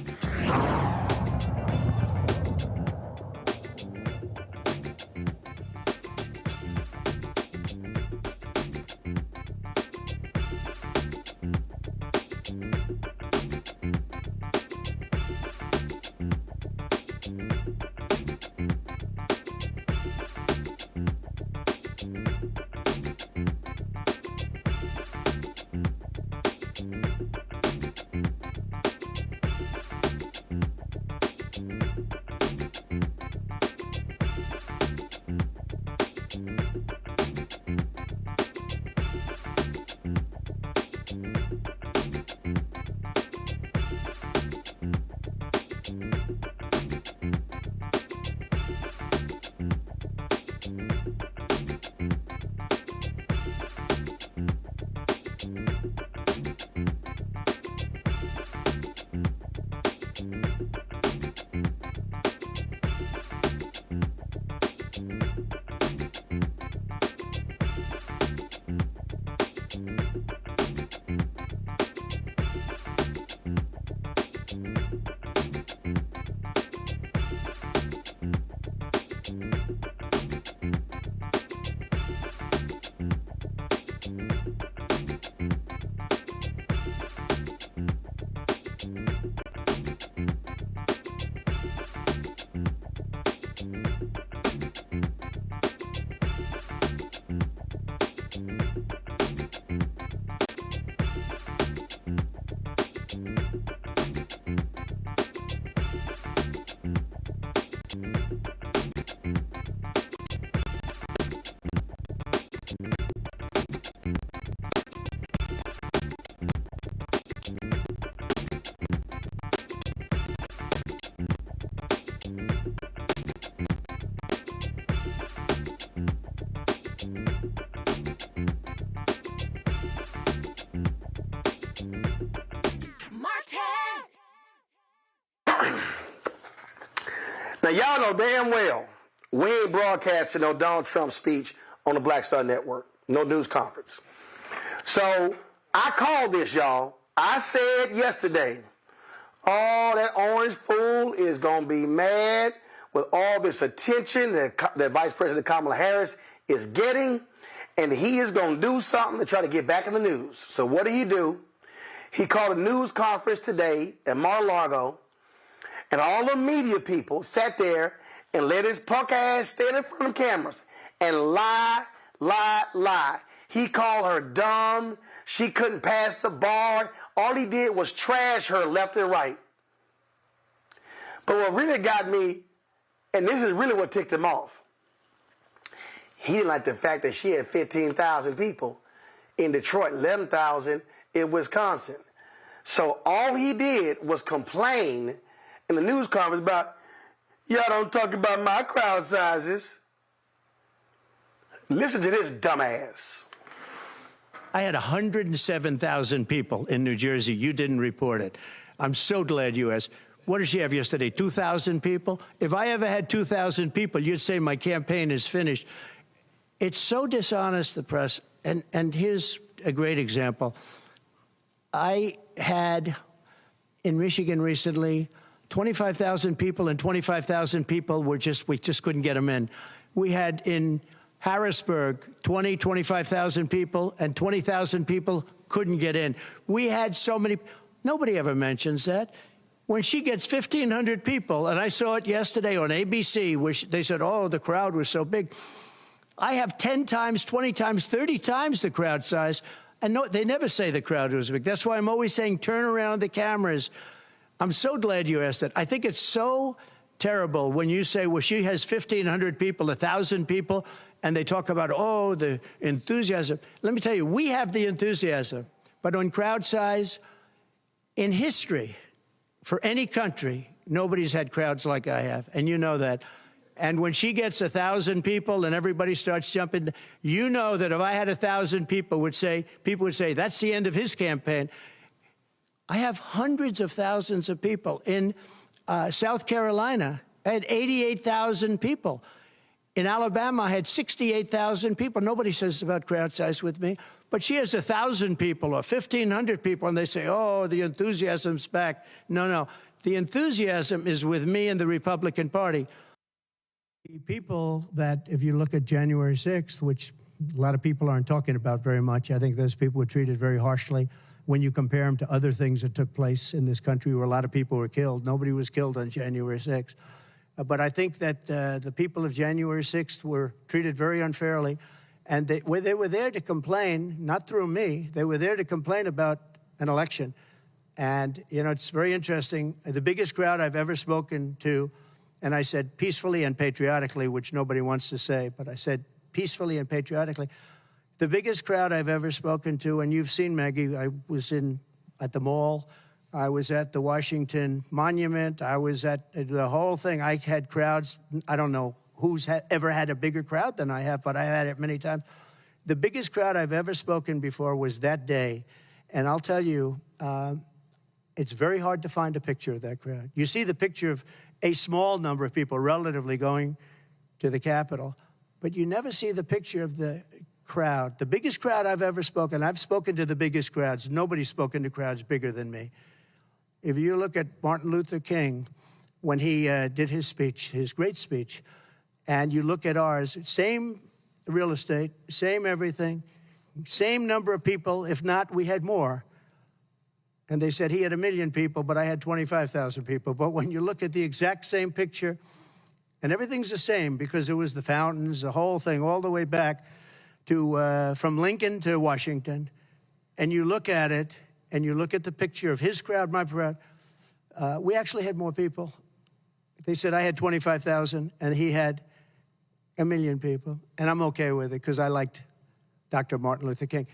Now, y'all know damn well we ain't broadcasting no Donald Trump speech on the Black Star Network, no news conference. So I called this, y'all. I said yesterday, oh, that orange fool is going to be mad with all this attention that Vice President Kamala Harris is getting, and he is going to do something to try to get back in the news. So what did he do? He called a news conference today at Mar-a-Lago, and all the media people sat there and let his punk ass stand in front of cameras and lie. He called her dumb. She couldn't pass the bar. All he did was trash her left and right. But what really got me, and this is really what ticked him off, he didn't like the fact that she had 15,000 people in Detroit, 11,000 in Wisconsin. So all he did was complain in the news conference about, y'all don't talk about my crowd sizes. Listen to this dumbass. I had 107,000 people in New Jersey. You didn't report it. I'm so glad you asked. What did she have yesterday? 2,000 people? If I ever had 2,000 people, you'd say my campaign is finished. It's so dishonest, the press. And here's a great example. I had in Michigan recently 25,000 people, and 25,000 people we just couldn't get them in. We had in Harrisburg 25,000 people, and 20,000 people couldn't get in. We had so many. Nobody ever mentions that. When she gets 1,500 people, and I saw it yesterday on ABC, where they said, oh, the crowd was so big. I have 10 times, 20 times, 30 times the crowd size. And no, they never say the crowd was big. That's why I'm always saying turn around the cameras. I'm so glad you asked that. I think it's so terrible when you say, well, she has 1,500 people, 1,000 people, and they talk about, oh, the enthusiasm. Let me tell you, we have the enthusiasm. But on crowd size, in history, for any country, nobody's had crowds like I have, and you know that. And when she gets 1,000 people and everybody starts jumping, you know that if I had 1,000 people would say, that's the end of his campaign. I have hundreds of thousands of people. In South Carolina, I had 88,000 people. In Alabama, I had 68,000 people. Nobody says about crowd size with me. But she has 1,000 people or 1,500 people, and they say, oh, the enthusiasm's back. No. The enthusiasm is with me and the Republican Party. The people that, if you look at January 6th, which a lot of people aren't talking about very much, I think those people were treated very harshly when you compare them to other things that took place in this country where a lot of people were killed. Nobody was killed on January 6th. But I think that the people of January 6th were treated very unfairly. And they were there to complain, not through me. They were there to complain about an election. And, you know, it's very interesting. The biggest crowd I've ever spoken to, and I said peacefully and patriotically, which nobody wants to say, but I said peacefully and patriotically. The biggest crowd I've ever spoken to, and you've seen, Maggie, I was at the mall. I was at the Washington Monument. I was at the whole thing. I had crowds. I don't know who's ever had a bigger crowd than I have, but I had it many times. The biggest crowd I've ever spoken before was that day. And I'll tell you, it's very hard to find a picture of that crowd. You see the picture of a small number of people relatively going to the Capitol. but you never see the picture of the crowd. The biggest crowd I've ever spoken, I've spoken to the biggest crowds. Nobody's spoken to crowds bigger than me. If you look at Martin Luther King, when he did his speech, his great speech, and you look at ours, same real estate, same everything, same number of people, if not, we had more. And they said he had 1 million people, but I had 25,000 people. But when you look at the exact same picture, and everything's the same because it was the fountains, the whole thing, all the way back to from Lincoln to Washington, and you look at it, and you look at the picture of his crowd, my crowd, we actually had more people. They said I had 25,000, and he had 1 million people, and I'm okay with it because I liked Dr. Martin Luther King.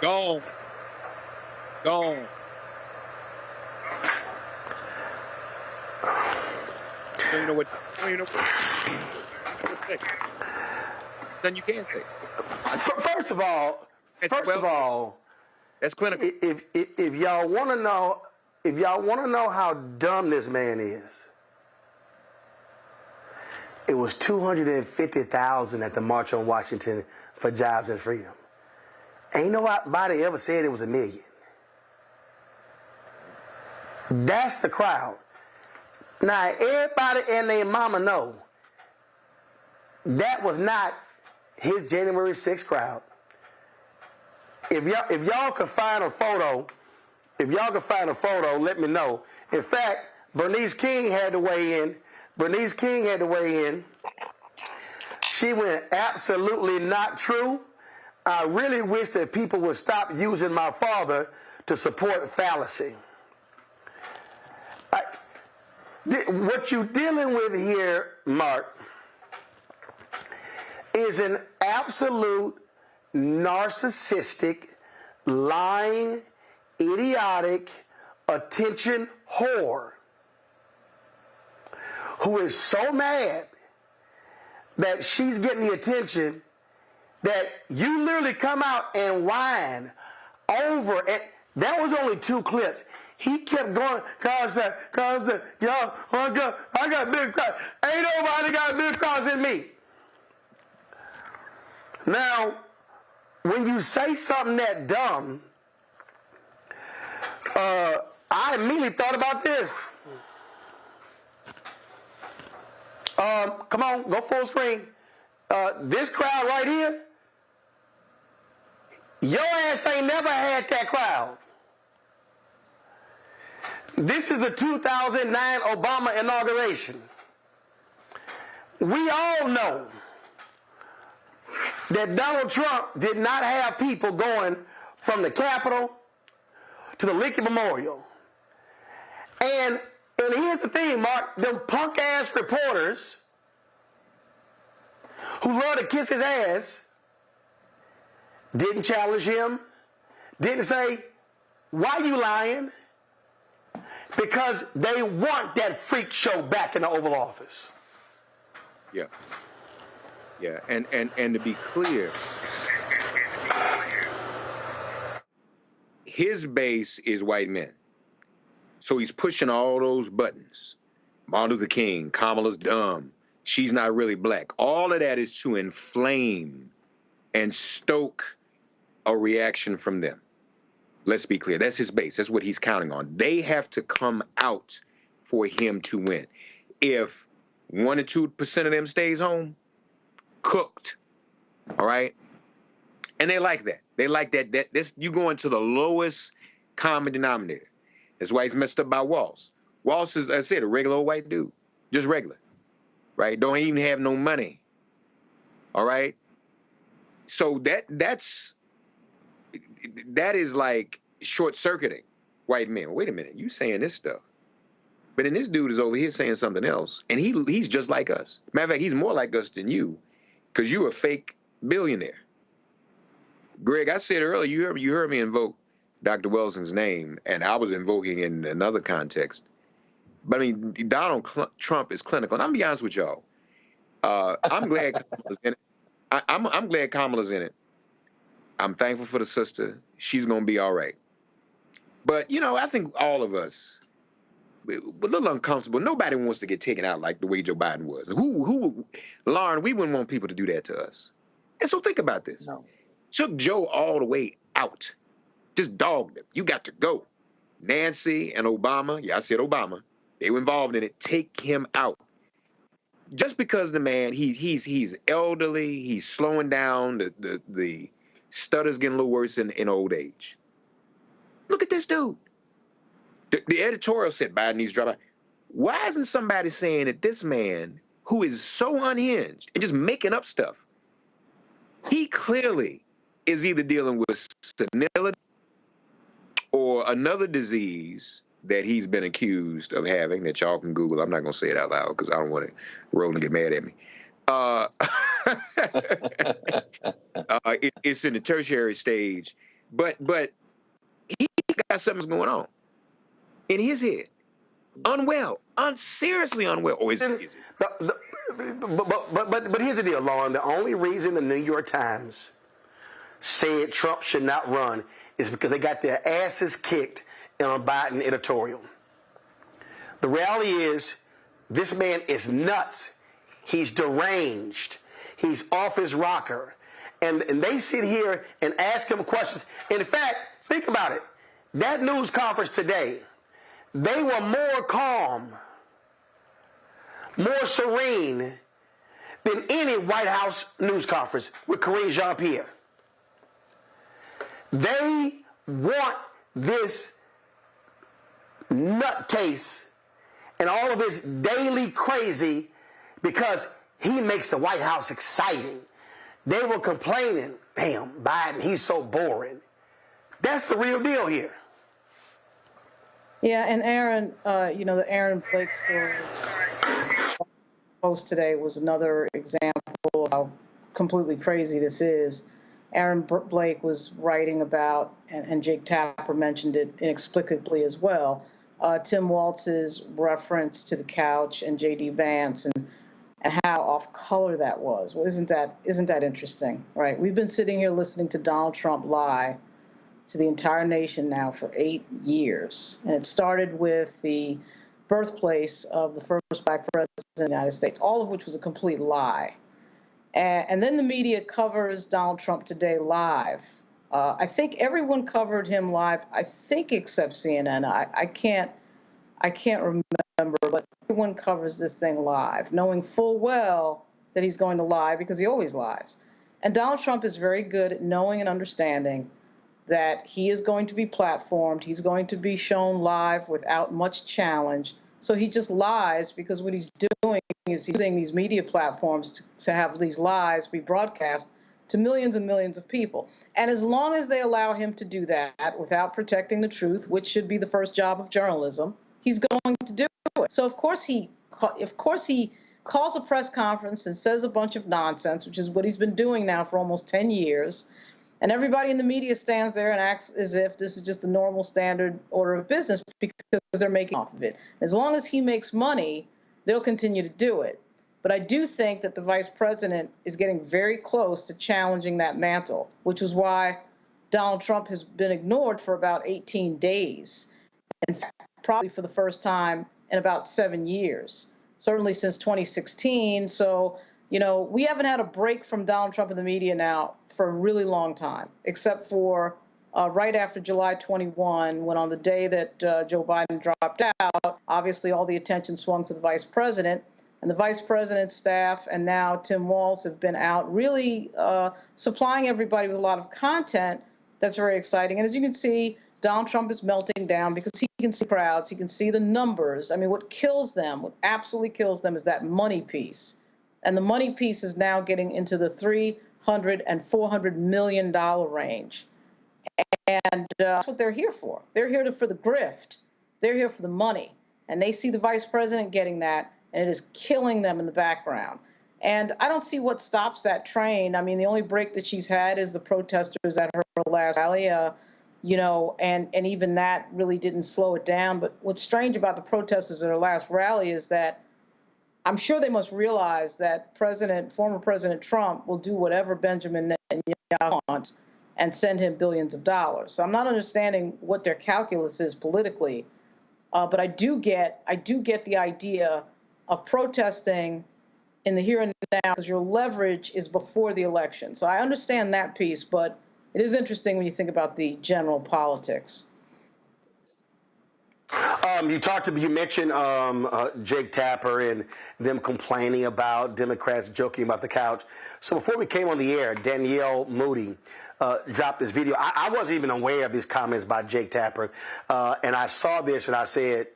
Gone. Gone. Don't even know what. Don't even know what to say. Nothing you can say. First of all, that's clinical. If y'all want to know how dumb this man is, it was 250,000 at the March on Washington for Jobs and Freedom. Ain't nobody ever said it was 1 million. That's the crowd. Now, everybody and their mama know that was not his January 6th crowd. If y'all could find a photo, let me know. In fact, Bernice King had to weigh in. She went absolutely not true. I really wish that people would stop using my father to support fallacy. What you're dealing with here, Mark, is an absolute narcissistic, lying, idiotic, attention whore who is so mad that she's getting the attention that you literally come out and whine over it. That was only 2 clips. He kept going, cause y'all, I got big crowds. Ain't nobody got big crowds than me. Now, when you say something that dumb, I immediately thought about this. Come on, go full screen. This crowd right here, your ass ain't never had that crowd. This is the 2009 Obama inauguration. We all know that Donald Trump did not have people going from the Capitol to the Lincoln Memorial. And here's the thing, Mark, them punk-ass reporters who love to kiss his ass didn't challenge him, didn't say, why you lying? Because they want that freak show back in the Oval Office. Yeah. Yeah, and to be clear, his base is white men. So he's pushing all those buttons. Martin Luther King, Kamala's dumb, she's not really black. All of that is to inflame and stoke a reaction from them. Let's be clear. That's his base. That's what he's counting on. They have to come out for him to win. If 1 or 2% of them stays home, cooked, all right? And they like that. They like that. You go into the lowest common denominator. That's why he's messed up by Walz. Walz is, as I said, a regular old white dude. Just regular, right? Don't even have no money, all right? So that is like short-circuiting white men. Wait a minute, you saying this stuff. But then this dude is over here saying something else. And he's just like us. Matter of fact, he's more like us than you, because you're a fake billionaire. Greg, I said earlier, you heard me invoke Dr. Welson's name, and I was invoking in another context. But I mean, Donald Trump is clinical. And I'm gonna be honest with y'all. I'm glad Kamala's in it. I'm glad Kamala's in it. I'm thankful for the sister. She's gonna be all right. But you know, I think all of us, we're a little uncomfortable. Nobody wants to get taken out like the way Joe Biden was. Lauren, we wouldn't want people to do that to us. And so think about this. No. Took Joe all the way out. Just dogged him. You got to go. Nancy and Obama, yeah, I said Obama, they were involved in it. Take him out. Just because the man, he's elderly, he's slowing down, the stutter's getting a little worse in old age. Look at this dude. The editorial said Biden needs to drop out. Why isn't somebody saying that this man, who is so unhinged and just making up stuff, he clearly is either dealing with senility or another disease that he's been accused of having that y'all can Google. I'm not going to say it out loud because I don't want Roland to get mad at me. It's in the tertiary stage, but he got something going on in his head. Unwell, seriously unwell. Or is it? But here's the deal, Lauren. The only reason the New York Times said Trump should not run is because they got their asses kicked in a Biden editorial. The reality is, this man is nuts. He's deranged. He's off his rocker. And they sit here and ask him questions. In fact, think about it. That news conference today, they were more calm, more serene than any White House news conference with Karine Jean-Pierre. They want this nutcase and all of this daily crazy because he makes the White House exciting. They were complaining, damn, Biden, he's so boring. That's the real deal here. Yeah, and Aaron, the Aaron Blake story post today was another example of how completely crazy this is. Aaron Blake was writing about, and Jake Tapper mentioned it inexplicably as well, Tim Walz's reference to the couch and J.D. Vance and how off color that was. Well, isn't that interesting, right? We've been sitting here listening to Donald Trump lie to the entire nation now for 8 years. And it started with the birthplace of the first black president of the United States, all of which was a complete lie. And then the media covers Donald Trump today live. I think everyone covered him live, I think except CNN. I can't remember, but everyone covers this thing live, knowing full well that he's going to lie because he always lies. And Donald Trump is very good at knowing and understanding that he is going to be platformed, he's going to be shown live without much challenge. So he just lies because what he's doing is he's using these media platforms to have these lies be broadcast to millions and millions of people. And as long as they allow him to do that without protecting the truth, which should be the first job of journalism, he's going to do it. So of course he calls a press conference and says a bunch of nonsense, which is what he's been doing now for almost 10 years. And everybody in the media stands there and acts as if this is just the normal standard order of business because they're making off of it. As long as he makes money, they'll continue to do it. But I do think that the vice president is getting very close to challenging that mantle, which is why Donald Trump has been ignored for about 18 days. In fact, probably for the first time in about 7 years, certainly since 2016. So, we haven't had a break from Donald Trump in the media now for a really long time, except for right after July 21, when on the day that Joe Biden dropped out, obviously all the attention swung to the vice president. And the vice president's staff and now Tim Walz have been out really supplying everybody with a lot of content that's very exciting. And as you can see, Donald Trump is melting down because he can see crowds, he can see the numbers. I mean, what absolutely kills them is that money piece. And the money piece is now getting into the $300 and $400 million range. And that's what they're here for. They're here for the grift. They're here for the money. And they see the vice president getting that, and it is killing them in the background. And I don't see what stops that train. I mean, the only break that she's had is the protesters at her last rally. you know, and even that really didn't slow it down. But what's strange about the protesters at our last rally is that I'm sure they must realize that former President Trump will do whatever Benjamin Netanyahu wants and send him billions of dollars. So I'm not understanding what their calculus is politically, but I do get the idea of protesting in the here and now because your leverage is before the election. So I understand that piece, but it is interesting when you think about the general politics. You mentioned Jake Tapper and them complaining about Democrats joking about the couch. So before we came on the air, Danielle Moody dropped this video. I wasn't even aware of these comments by Jake Tapper, and I saw this and I said,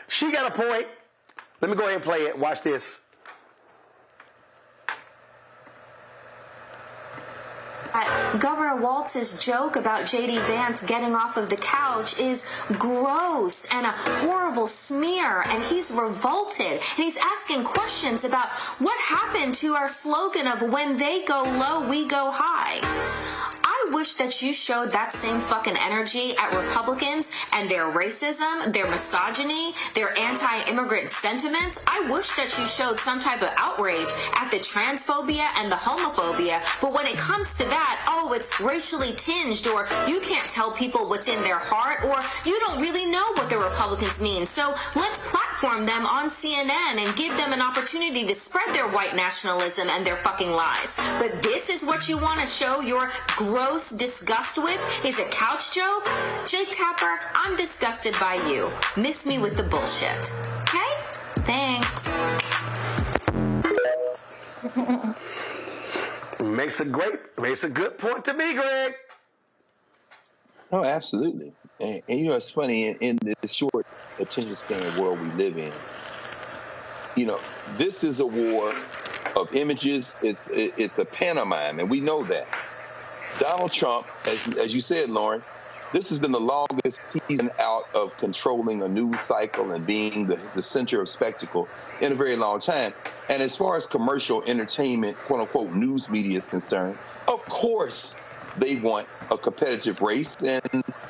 she got a point. Let me go ahead and play it. Watch this. Governor Walz's joke about J.D. Vance getting off of the couch is gross and a horrible smear, and he's revolted, and he's asking questions about what happened to our slogan of when they go low, we go high. I wish that you showed that same fucking energy at Republicans and their racism, their misogyny, their anti-immigrant sentiments. I wish that you showed some type of outrage at the transphobia and the homophobia, but when it comes to that, oh, it's racially tinged, or you can't tell people what's in their heart, or you don't really know what the Republicans mean. So let's platform them on CNN and give them an opportunity to spread their white nationalism and their fucking lies. But this is what you want to show your gross disgust with, is a couch joke? Jake Tapper, I'm disgusted by you. Miss me with the bullshit. Okay? Thanks. Makes a good point to me, Greg. Oh, absolutely. And you know, it's funny, in this short attention span world we live in, you know, this is a war of images. It's a pantomime, and we know that. Donald Trump, as you said, Lauren, this has been the longest season out of controlling a news cycle and being the center of spectacle in a very long time. And as far as commercial entertainment, quote unquote, news media is concerned, of course they want a competitive race and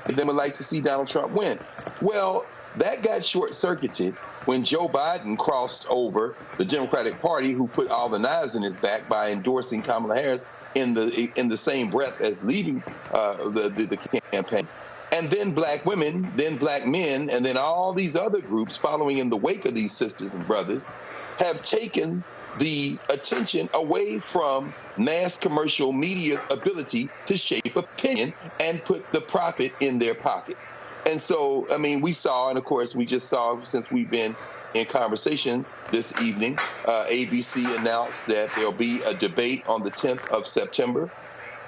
they would like to see Donald Trump win. Well, that got short-circuited when Joe Biden crossed over the Democratic Party, who put all the knives in his back by endorsing Kamala Harris in the same breath as leaving the campaign. And then black women, then black men, and then all these other groups following in the wake of these sisters and brothers have taken the attention away from mass commercial media's ability to shape opinion and put the profit in their pockets. And so, I mean, we saw, and of course, we just saw, since we've been in conversation this evening, ABC announced that there'll be a debate on the 10th of September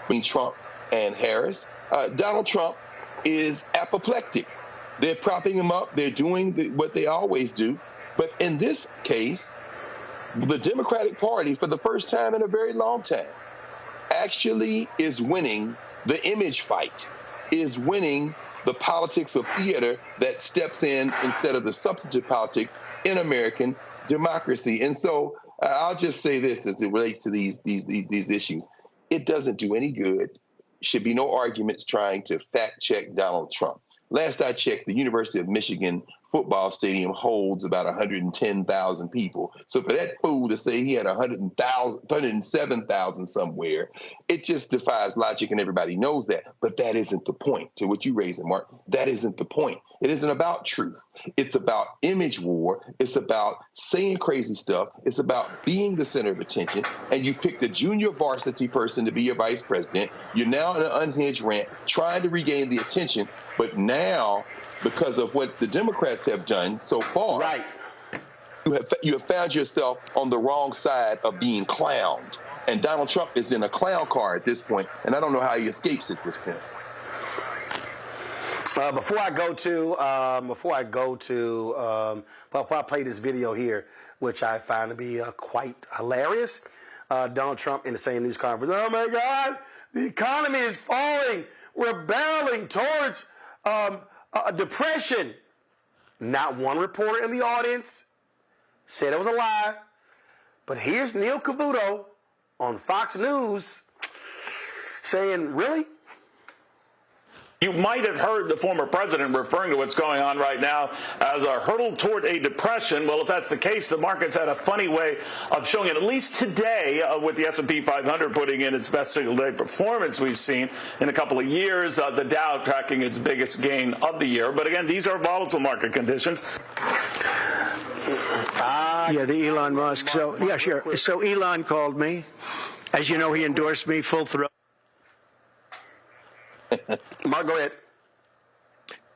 between Trump and Harris. Donald Trump is apoplectic. They're propping him up. They're doing what they always do. But in this case, the Democratic Party, for the first time in a very long time, actually is winning the image fight, is winning the politics of theater that steps in instead of the substantive politics in American democracy. And so I'll just say this as it relates to these issues. It doesn't do any good. Should be no arguments trying to fact check Donald Trump. Last I checked, the University of Michigan football stadium holds about 110,000 people. So for that fool to say he had 107,000 somewhere, it just defies logic, and everybody knows that. But that isn't the point. To what you raised, Mark, that isn't the point. It isn't about truth. It's about image war. It's about saying crazy stuff. It's about being the center of attention. And you picked a junior varsity person to be your vice president. You're now in an unhinged rant, trying to regain the attention. But now, because of what the Democrats have done so far, right, you have found yourself on the wrong side of being clowned. And Donald Trump is in a clown car at this point, and I don't know how he escapes at this point. Before I play this video here, which I find to be quite hilarious. Donald Trump in the same news conference. Oh my God, the economy is falling. We're barreling towards depression. Not one reporter in the audience said it was a lie. But here's Neil Cavuto on Fox News saying, really? You might have heard the former president referring to what's going on right now as a hurdle toward a depression. Well, if that's the case, the market's had a funny way of showing it, at least today, with the S&P 500 putting in its best single-day performance we've seen in a couple of years, the Dow tracking its biggest gain of the year. But again, these are volatile market conditions. Yeah, the Elon Musk. So, yeah, sure. So Elon called me. As you know, he endorsed me full throat. Mark, go ahead.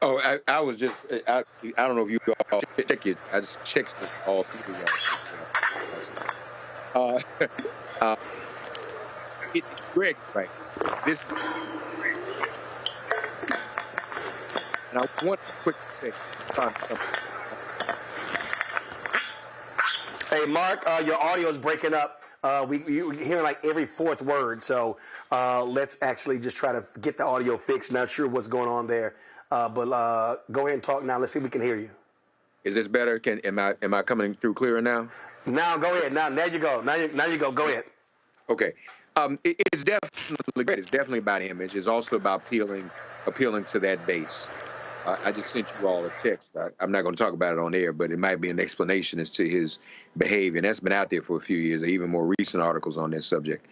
Oh, I was just, I don't know if you all check it. I just checked it all through it's Greg, right? This, and I want to quickly say, hey, Mark, your audio is breaking up. You're hearing like every fourth word, so let's actually just try to get the audio fixed. Not sure what's going on there, but go ahead and talk now. Let's see if we can hear you. Is this better? Am I coming through clearer now? Now go ahead. Now you go. Now you go. Go ahead. Okay. It's definitely great. It's definitely about image. It's also about appealing to that base. I just sent you all a text. I'm not going to talk about it on air, but it might be an explanation as to his behavior. And that's been out there for a few years, or even more recent articles on this subject.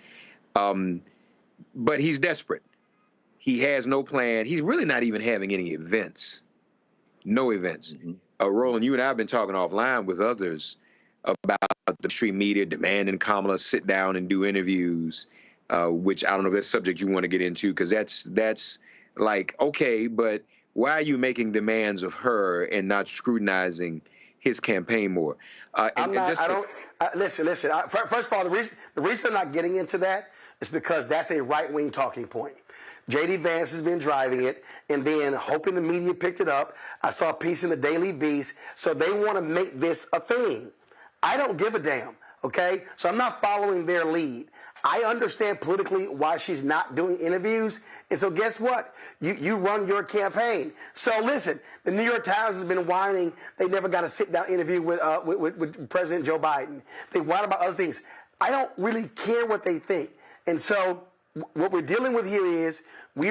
But he's desperate. He has no plan. He's really not even having any events. No events. Mm-hmm. Roland, you and I have been talking offline with others about the mainstream media demanding Kamala sit down and do interviews, which I don't know if that's a subject you want to get into, because that's like, okay, but why are you making demands of her and not scrutinizing his campaign more? Listen. First of all, the reason I'm not getting into that is because that's a right-wing talking point. J.D. Vance has been driving it and then hoping the media picked it up. I saw a piece in the Daily Beast, so they want to make this a thing. I don't give a damn, okay? So I'm not following their lead. I understand politically why she's not doing interviews, and so guess what? You run your campaign. So listen, the New York Times has been whining they never got a sit-down interview with President Joe Biden. They whine about other things. I don't really care what they think. And so what we're dealing with here is they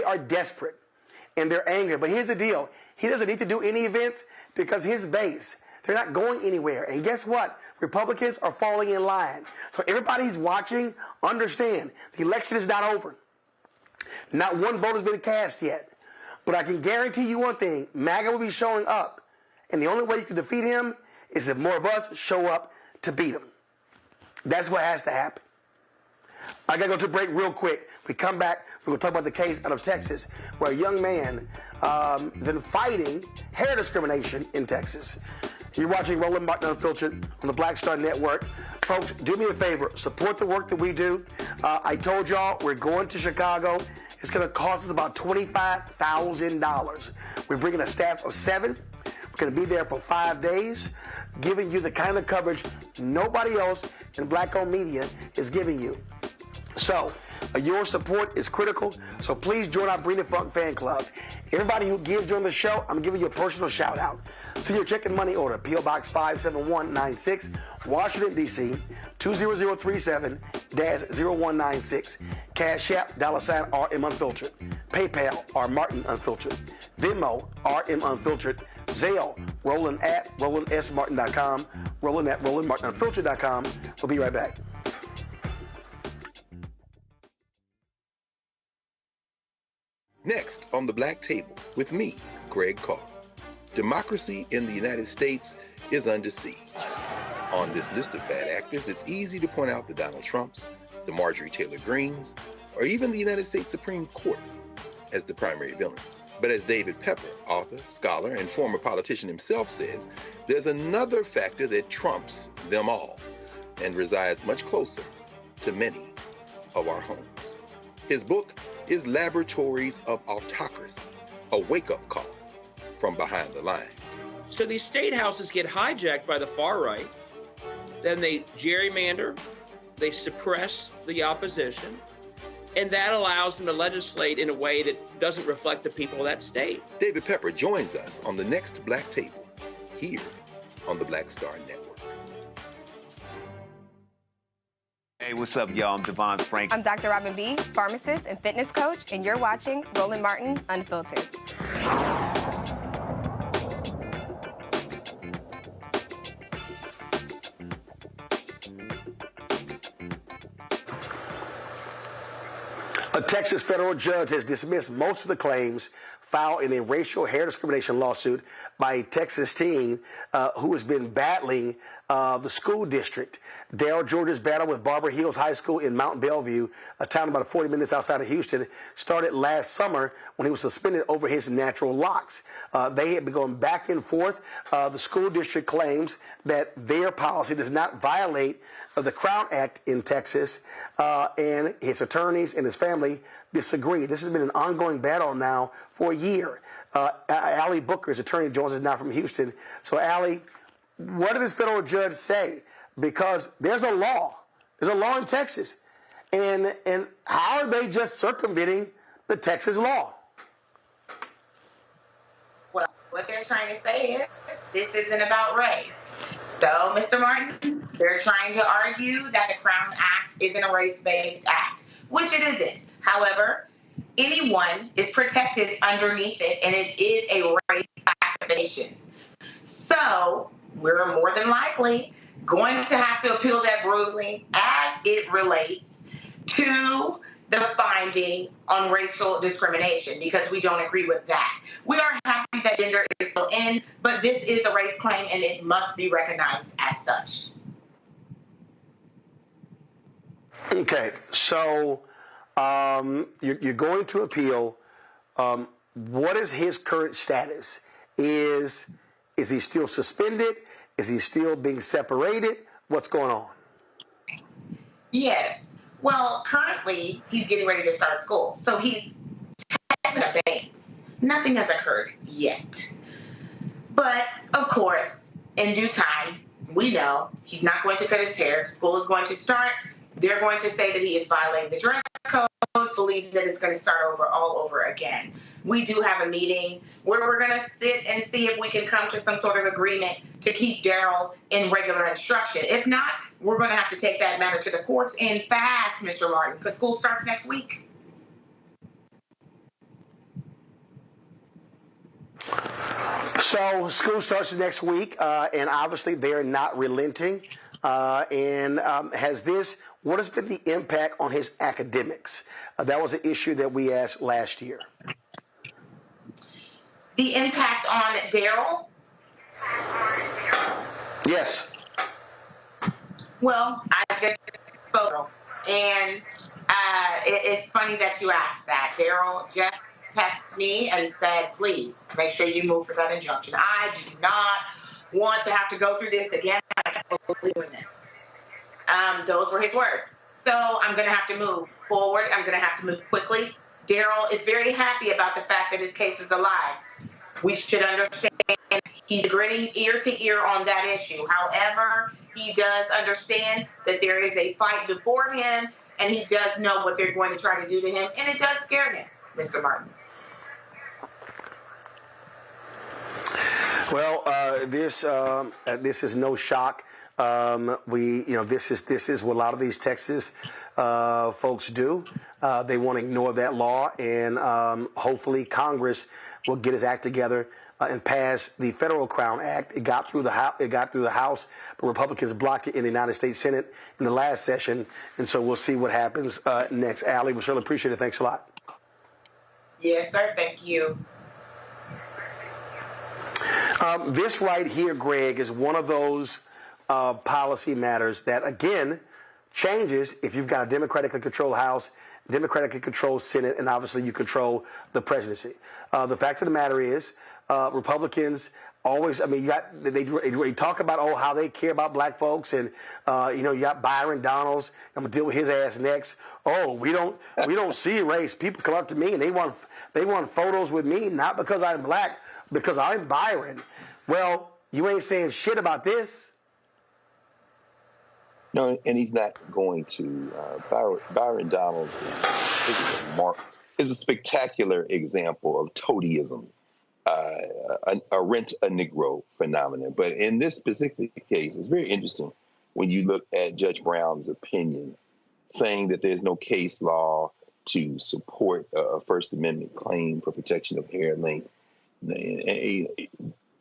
are desperate, and they're angry. But here's the deal. He doesn't need to do any events because his base, they're not going anywhere. And guess what? Republicans are falling in line. So everybody who's watching, understand, the election is not over. Not one vote has been cast yet. But I can guarantee you one thing, MAGA will be showing up. And the only way you can defeat him is if more of us show up to beat him. That's what has to happen. I got to go to a break real quick. We come back, we're going to talk about the case out of Texas where a young man been fighting hair discrimination in Texas. You're watching Roland Martin Unfiltered on the Black Star Network. Folks, do me a favor. Support the work that we do. I told y'all we're going to Chicago. It's going to cost us about $25,000. We're bringing a staff of 7. We're going to be there for 5 days, giving you the kind of coverage nobody else in black-owned media is giving you. So, your support is critical, so please join our Bring the Funk fan club. Everybody who gives during the show, I'm giving you a personal shout-out. Send your check and money order, P.O. Box 57196, Washington, D.C., 20037-0196. Cash App, $RM Unfiltered. PayPal, R Martin Unfiltered. Venmo, RM Unfiltered. Zelle, Roland at RolandSMartin.com. Roland at RolandMartinUnfiltered.com. We'll be right back. Next on the Black Table with me, Greg Carr. Democracy in the United States is under siege. On this list of bad actors, it's easy to point out the Donald Trumps, the Marjorie Taylor Greens, or even the United States Supreme Court as the primary villains. But as David Pepper, author, scholar, and former politician himself says, there's another factor that trumps them all and resides much closer to many of our homes. His book is Laboratories of Autocracy, a wake-up call from behind the lines. So these state houses get hijacked by the far right, then they gerrymander, they suppress the opposition, and that allows them to legislate in a way that doesn't reflect the people of that state. David Pepper joins us on the next Black Table, here on the Black Star Network. Hey, what's up, y'all? I'm Devon Frank. I'm Dr. Robin B., pharmacist and fitness coach, and you're watching Roland Martin Unfiltered. A Texas federal judge has dismissed most of the claims filed in a racial hair discrimination lawsuit by a Texas teen who has been battling the school district. Darrell George's battle with Barber Hills High School in Mount Bellevue, a town about 40 minutes outside of Houston, started last summer when he was suspended over his natural locks. They had been going back and forth. The school district claims that their policy does not violate the Crown Act in Texas, and his attorneys and his family disagree. This has been an ongoing battle now for a year. Allie Booker, his attorney, joins us now from Houston. So, Allie, what did this federal judge say? Because there's a law. There's a law in Texas. And how are they just circumventing the Texas law? Well, what they're trying to say is this isn't about race. So, Mr. Martin, they're trying to argue that the Crown Act isn't a race-based act, which it isn't. However, anyone is protected underneath it, and it is a race classification. So, we're more than likely going to have to appeal that ruling as it relates to the finding on racial discrimination, because we don't agree with that. We are happy that gender is still in, but this is a race claim and it must be recognized as such. Okay, so you're going to appeal. What is his current status? Is he still suspended? Is he still being separated? What's going on? Yes. Well, currently, he's getting ready to start school. So he's taking a base. Nothing has occurred yet. But, of course, in due time, we know he's not going to cut his hair. School is going to start. They're going to say that he is violating the dress code, believe that it's going to start over all over again. We do have a meeting where we're going to sit and see if we can come to some sort of agreement to keep Darrell in regular instruction. If not, we're going to have to take that matter to the courts and fast, Mr. Martin, because school starts next week. So school starts next week, and obviously they're not relenting. What has been the impact on his academics? That was an issue that we asked last year. The impact on Darrell? Yes. Well, I just spoke, and it's funny that you asked that. Darrell just texted me and said, please, make sure you move for that injunction. I do not want to have to go through this again. I can't believe in this. Those were his words. So I'm going to have to move forward. I'm going to have to move quickly. Darrell is very happy about the fact that his case is alive. We should understand he's grinning ear to ear on that issue. However, he does understand that there is a fight before him, and he does know what they're going to try to do to him, and it does scare him, Mr. Martin. Well, this is no shock. This is what a lot of these Texas folks do. They want to ignore that law, and hopefully Congress will get his act together and pass the federal Crown Act. It got through the House, but Republicans blocked it in the United States Senate in the last session, and so we'll see what happens next. Allie, we certainly appreciate it. Thanks a lot. Yes, sir. Thank you. This right here, Greg, is one of those policy matters that, again, changes if you've got a democratically controlled House, democratically controlled Senate, and obviously you control the presidency. The fact of the matter is, Republicans always, they talk about, how they care about black folks, and, you got Byron Donalds, I'm going to deal with his ass next. Oh, we don't see race. People come up to me and they want photos with me, not because I'm black, because I'm Byron. Well, you ain't saying shit about this. No, and he's not going to. Byron Donalds is a spectacular example of toadyism, a rent-a-Negro phenomenon. But in this specific case, it's very interesting when you look at Judge Brown's opinion saying that there's no case law to support a First Amendment claim for protection of hair length.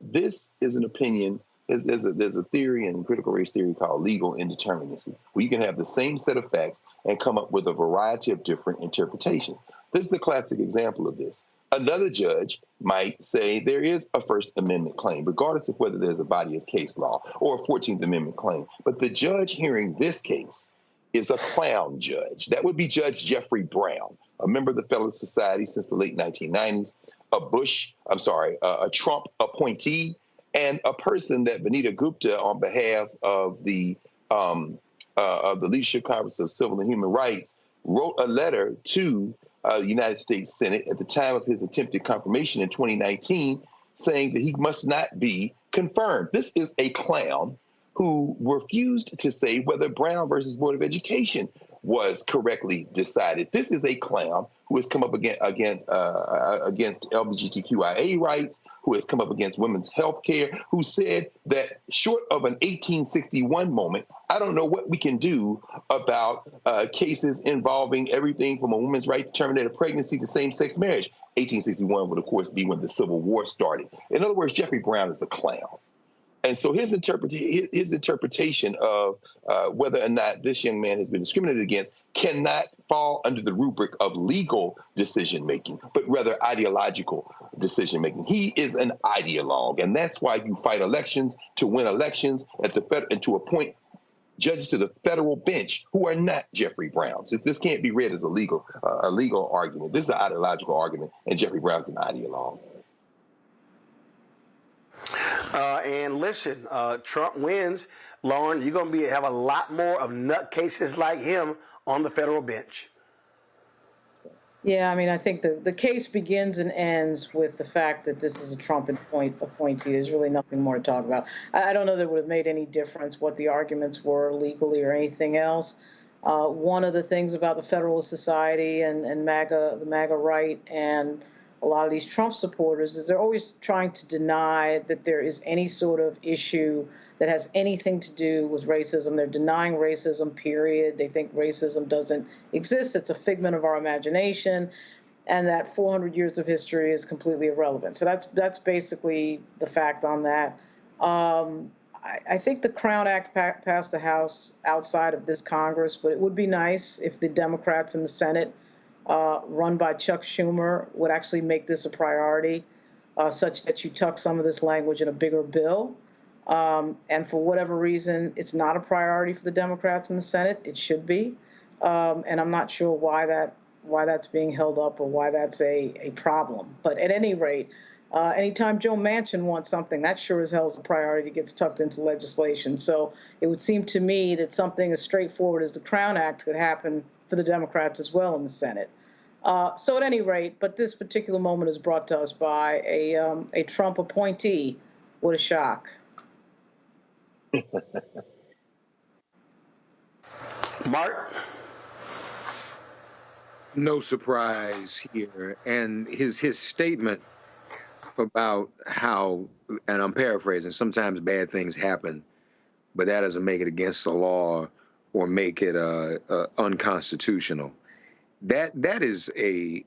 This is an opinion. There's a theory in critical race theory called legal indeterminacy, where you can have the same set of facts and come up with a variety of different interpretations. This is a classic example of this. Another judge might say there is a First Amendment claim, regardless of whether there's a body of case law or a 14th Amendment claim. But the judge hearing this case is a clown judge. That would be Judge Jeffrey Brown, a member of the Fellow Society since the late 1990s, a Trump appointee, and a person that Vanita Gupta, on behalf of the Leadership Conference of Civil and Human Rights, wrote a letter to the United States Senate at the time of his attempted confirmation in 2019, saying that he must not be confirmed. This is a clown who refused to say whether Brown versus Board of Education was correctly decided. This is a clown who has come up against LGBTQIA rights, who has come up against women's health care, who said that short of an 1861 moment, I don't know what we can do about cases involving everything from a woman's right to terminate a pregnancy to same-sex marriage. 1861 would, of course, be when the Civil War started. In other words, Jeffrey Brown is a clown. And so his interpretation of whether or not this young man has been discriminated against cannot fall under the rubric of legal decision-making, but rather ideological decision-making. He is an ideologue, and that's why you fight elections to win elections and to appoint judges to the federal bench who are not Jeffrey Brown. So this can't be read as a legal argument. This is an ideological argument, and Jeffrey Brown's an ideologue. And listen, Trump wins, Lauren, you're going to have a lot more of nutcases like him on the federal bench. Yeah, I mean, I think the case begins and ends with the fact that this is a Trump appointee. There's really nothing more to talk about. I don't know that it would have made any difference what the arguments were legally or anything else. One of the things about the Federalist Society and the MAGA right and a lot of these Trump supporters is they're always trying to deny that there is any sort of issue that has anything to do with racism. They're denying racism, period. They think racism doesn't exist. It's a figment of our imagination, and that 400 years of history is completely irrelevant. So that's basically the fact on that. I think the Crown Act passed the House outside of this Congress, but it would be nice if the Democrats in the Senate run by Chuck Schumer would actually make this a priority, such that you tuck some of this language in a bigger bill. And for whatever reason, it's not a priority for the Democrats in the Senate. It should be. And I'm not sure why that's being held up or why that's a problem. But at any rate, anytime Joe Manchin wants something, that sure as hell is a priority that gets tucked into legislation. So it would seem to me that something as straightforward as the Crown Act could happen for the Democrats as well in the Senate. So at any rate, but this particular moment is brought to us by a Trump appointee. What a shock. Mark? No surprise here. And his statement about how, and I'm paraphrasing, sometimes bad things happen, but that doesn't make it against the law or make it unconstitutional. That is a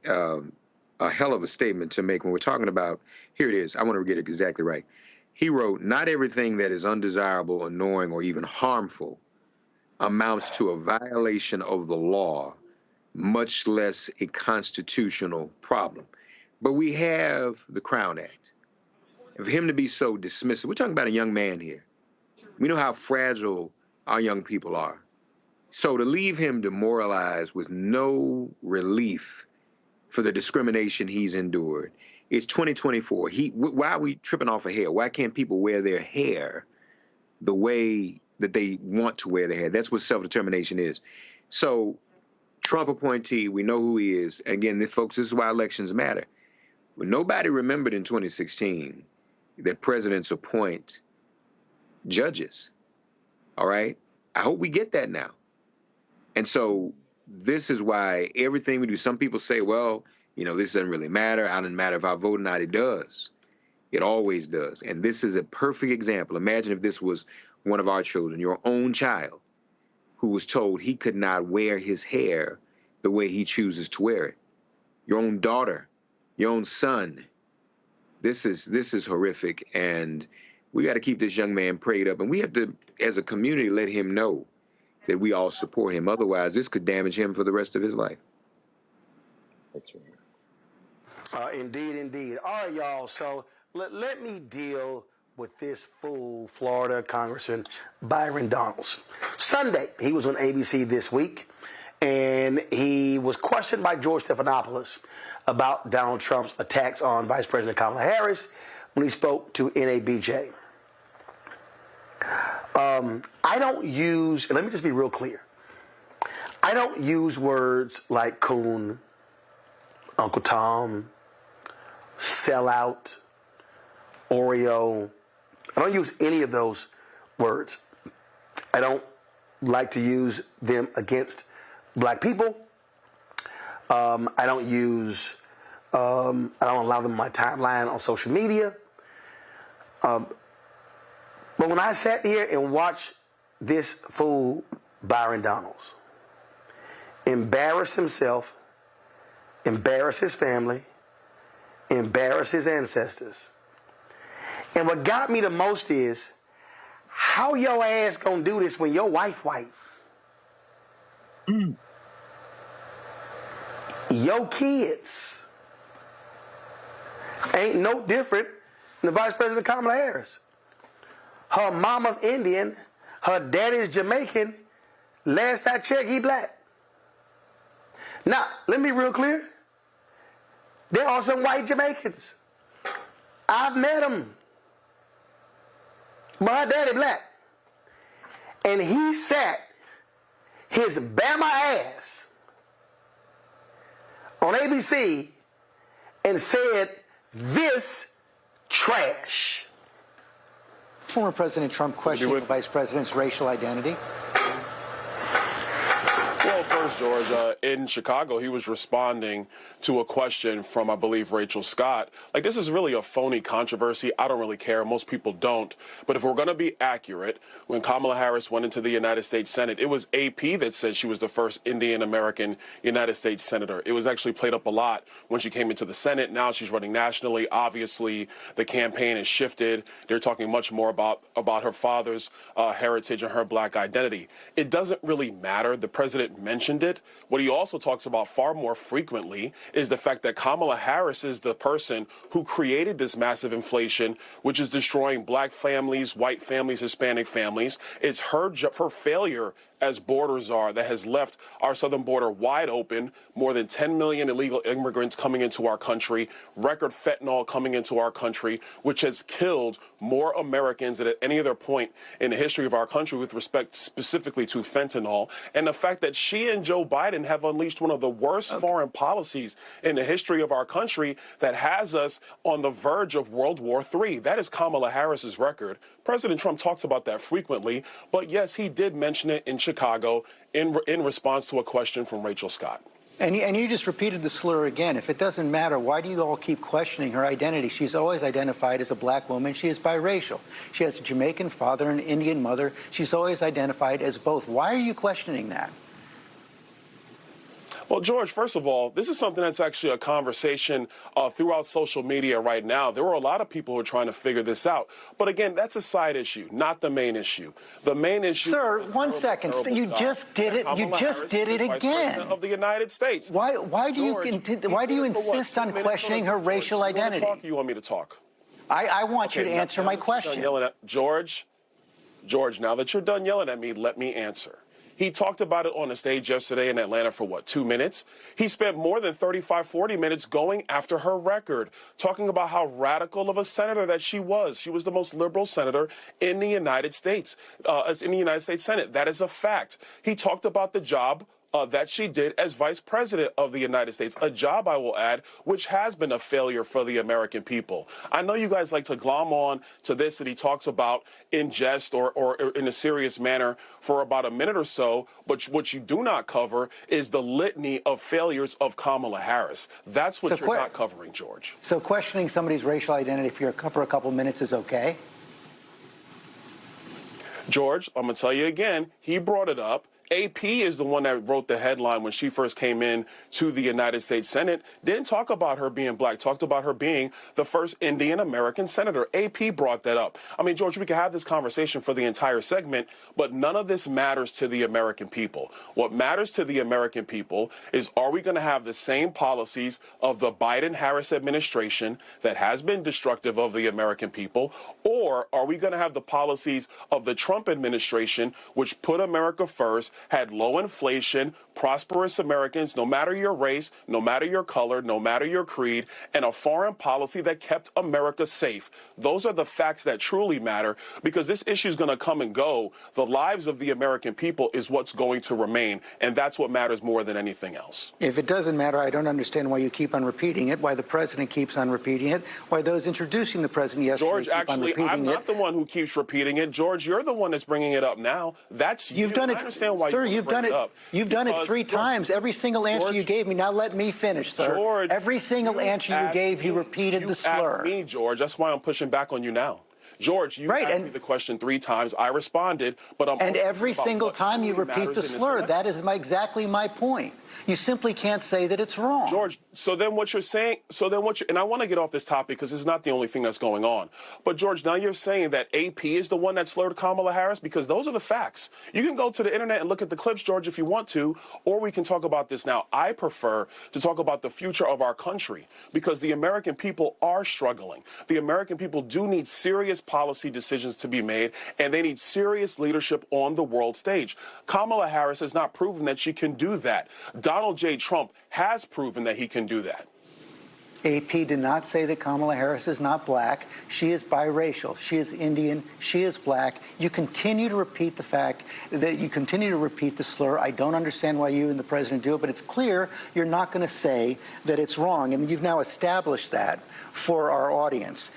hell of a statement to make when we're talking about, here it is, I want to get it exactly right. He wrote, not everything that is undesirable, annoying, or even harmful amounts to a violation of the law, much less a constitutional problem. But we have the Crown Act. And for him to be so dismissive, we're talking about a young man here. We know how fragile our young people are. So to leave him demoralized with no relief for the discrimination he's endured, it's 2024. Why are we tripping off of hair? Why can't people wear their hair the way that they want to wear their hair? That's what self-determination is. So Trump appointee, we know who he is. Again, folks, this is why elections matter. When nobody remembered in 2016 that presidents appoint judges, all right? I hope we get that now. And so this is why everything we do, some people say, well, you know, this doesn't really matter. It doesn't matter if I vote or not. It does. It always does. And this is a perfect example. Imagine if this was one of our children, your own child, who was told he could not wear his hair the way he chooses to wear it. Your own daughter, your own son. This is horrific, and we got to keep this young man prayed up, and we have to, as a community, let him know that we all support him. Otherwise, this could damage him for the rest of his life. That's right. Indeed, indeed. All right, y'all. So let me deal with this fool, Florida Congressman Byron Donalds. Sunday, he was on ABC This Week, and he was questioned by George Stephanopoulos about Donald Trump's attacks on Vice President Kamala Harris when he spoke to NABJ. I don't use, and let me just be real clear, I don't use words like coon, Uncle Tom, sellout, Oreo. I don't use any of those words. I don't like to use them against black people. I don't allow them on my timeline on social media. But when I sat here and watched this fool, Byron Donalds, embarrass himself, embarrass his family, embarrass his ancestors, and what got me the most is, how your ass gonna do this when your wife white? Your kids ain't no different than the Vice President Kamala Harris. Her mama's Indian, her daddy's Jamaican. Last I checked, he black. Now, let me be real clear. There are some white Jamaicans. I've met them. But her daddy black. And he sat his Bama ass on ABC and said, this trash. Former President Trump questioning the Vice President's racial identity. Well, first, George, in Chicago, he was responding to a question from, I believe, Rachel Scott. Like, this is really a phony controversy. I don't really care. Most people don't. But if we're going to be accurate, when Kamala Harris went into the United States Senate, it was AP that said she was the first Indian-American United States Senator. It was actually played up a lot when she came into the Senate. Now she's running nationally. Obviously, the campaign has shifted. They're talking much more about her father's heritage and her black identity. It doesn't really matter. The president mentioned it. What he also talks about far more frequently is the fact that Kamala Harris is the person who created this massive inflation, which is destroying black families, white families, Hispanic families. It's her failure as border czar that has left our southern border wide open, more than 10 million illegal immigrants coming into our country, record fentanyl coming into our country, which has killed more Americans than at any other point in the history of our country with respect specifically to fentanyl, and the fact that she and Joe Biden have unleashed one of the worst foreign policies in the history of our country that has us on the verge of World War III. That is Kamala Harris's record. President Trump talks about that frequently, but yes, he did mention it in Chicago in response to a question from Rachel Scott. And you just repeated the slur again. If it doesn't matter, why do you all keep questioning her identity? She's always identified as a black woman. She is biracial. She has a Jamaican father and an Indian mother. She's always identified as both. Why are you questioning that? Well, George, first of all, this is something that's actually a conversation throughout social media right now. There were a lot of people who are trying to figure this out. But again, that's a side issue, not the main issue. The main issue. Sir, one second. You just did it. You just did it again. Of the United States. Why do you insist on questioning her rational identity? You want me to talk? I want you to answer my question. George, now that you're done yelling at me, let me answer. He talked about it on the stage yesterday in Atlanta for, 2 minutes? He spent more than 35, 40 minutes going after her record, talking about how radical of a senator that she was. She was the most liberal senator in the United States, in the United States Senate. That is a fact. He talked about the job that she did as vice president of the United States, a job, I will add, which has been a failure for the American people. I know you guys like to glom on to this that he talks about in jest or in a serious manner for about a minute or so, but what you do not cover is the litany of failures of Kamala Harris. That's what you're not covering, George. So questioning somebody's racial identity for a couple minutes is okay? George, I'm going to tell you again, he brought it up. AP is the one that wrote the headline when she first came in to the United States Senate. Didn't talk about her being black, talked about her being the first Indian American senator. AP brought that up. I mean, George, we could have this conversation for the entire segment, but none of this matters to the American people. What matters to the American people is, are we going to have the same policies of the Biden-Harris administration that has been destructive of the American people, or are we going to have the policies of the Trump administration, which put America first, had low inflation, prosperous Americans, no matter your race, no matter your color, no matter your creed, and a foreign policy that kept America safe? Those are the facts that truly matter, because this issue is going to come and go. The lives of the American people is what's going to remain, and that's what matters more than anything else. If it doesn't matter, I don't understand why you keep on repeating it, why the president keeps on repeating it, why those introducing the president yesterday George, keep on actually, repeating I'm not the one who keeps repeating it. George, you're the one that's bringing it up now. That's you. You've done it, I understand why sir. you've done it. You've done it 3 times. Every single answer you gave me. Now let me finish, sir. George, every single answer you gave, you repeated the slur. Asked me, George. That's why I'm pushing back on you now. George, you asked me the question 3 times. I responded, but I'm. And every single time you repeat the slur. That is exactly my point. You simply can't say that it's wrong. George, so then what you're saying, and I want to get off this topic because it's not the only thing that's going on. But George, now you're saying that AP is the one that slurred Kamala Harris, because those are the facts. You can go to the internet and look at the clips, George, if you want to, or we can talk about this now. I prefer to talk about the future of our country, because the American people are struggling. The American people do need serious policy decisions to be made, and they need serious leadership on the world stage. Kamala Harris has not proven that she can do that. Donald J. Trump has proven that he can do that. AP did not say that Kamala Harris is not black. She is biracial. She is Indian. She is black. You continue to repeat the fact that you continue to repeat the slur. I don't understand why you and the president do it, but it's clear you're not going to say that it's wrong. And you've now established that for our audience.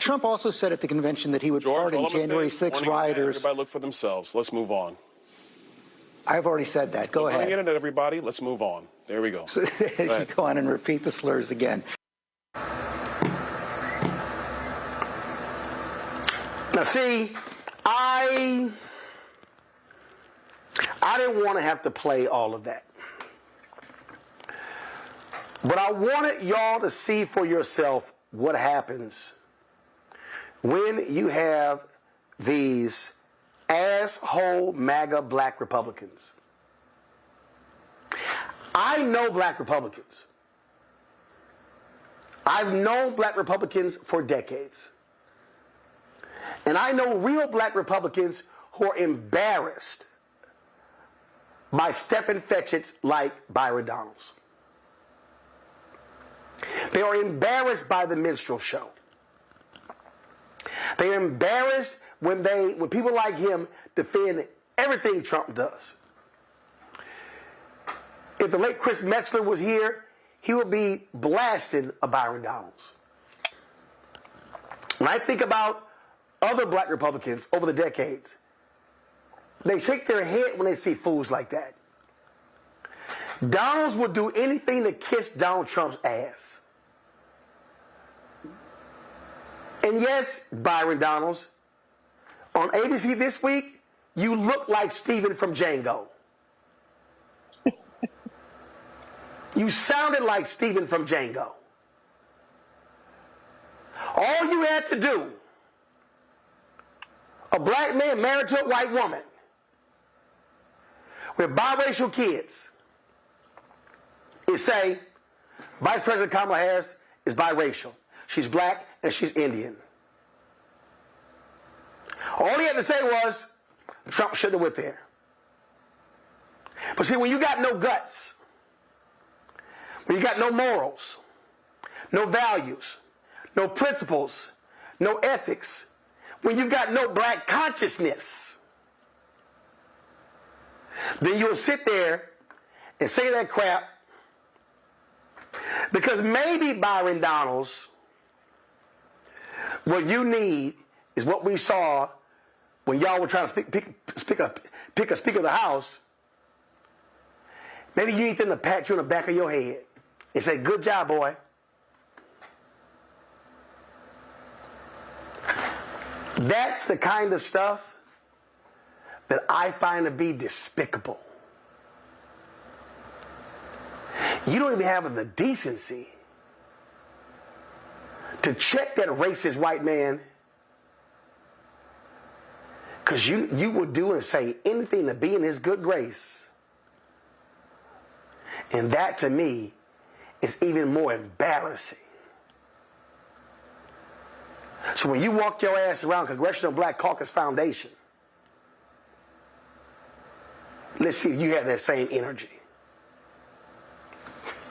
Trump also said at the convention that he would pardon January 6 rioters. Everybody look for themselves. Let's move on. I've already said that. Go ahead. On the internet, everybody. Let's move on. There we go. So, you go on and repeat the slurs again. Now, see, I didn't want to have to play all of that. But I wanted y'all to see for yourself what happens when you have these asshole MAGA black Republicans. I know black Republicans. I've known black Republicans for decades. And I know real black Republicans who are embarrassed by stepping fetchits like Byron Donalds. They are embarrassed by the minstrel show. They are embarrassed when people like him defend everything Trump does. If the late Chris Metzler was here, he would be blasting a Byron Donalds. When I think about other black Republicans over the decades, they shake their head when they see fools like that. Donalds would do anything to kiss Donald Trump's ass. And yes, Byron Donalds, on ABC this week, you look like Stephen from Django. You sounded like Stephen from Django. All you had to do, a black man married to a white woman with biracial kids, is say, Vice President Kamala Harris is biracial. She's black and she's Indian. All he had to say was, Trump shouldn't have went there. But see, when you got no guts, when you got no morals, no values, no principles, no ethics, when you've got no black consciousness, then you'll sit there and say that crap because maybe Byron Donalds, what you need is what we saw when y'all were trying to pick a Speaker of the House. Maybe you need them to pat you on the back of your head and say, good job, boy. That's the kind of stuff that I find to be despicable. You don't even have the decency to check that racist white man, because you would do and say anything to be in his good grace. And that, to me, is even more embarrassing. So when you walk your ass around Congressional Black Caucus Foundation, let's see if you have that same energy.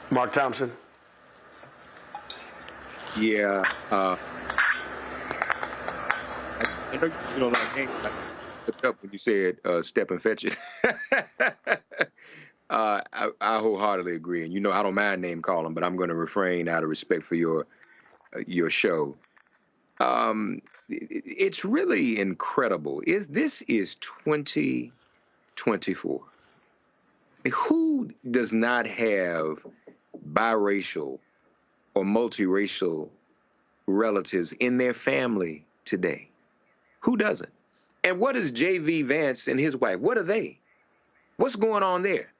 Mark Thompson? Yeah. I know you don't like names. I looked up when you said step and fetch it. I wholeheartedly agree. And you know I don't mind name calling, but I'm going to refrain out of respect for your show. It's really incredible. This is 2024. Who does not have biracial or multiracial relatives in their family today? Who doesn't? And what is J.V. Vance and his wife? What are they? What's going on there?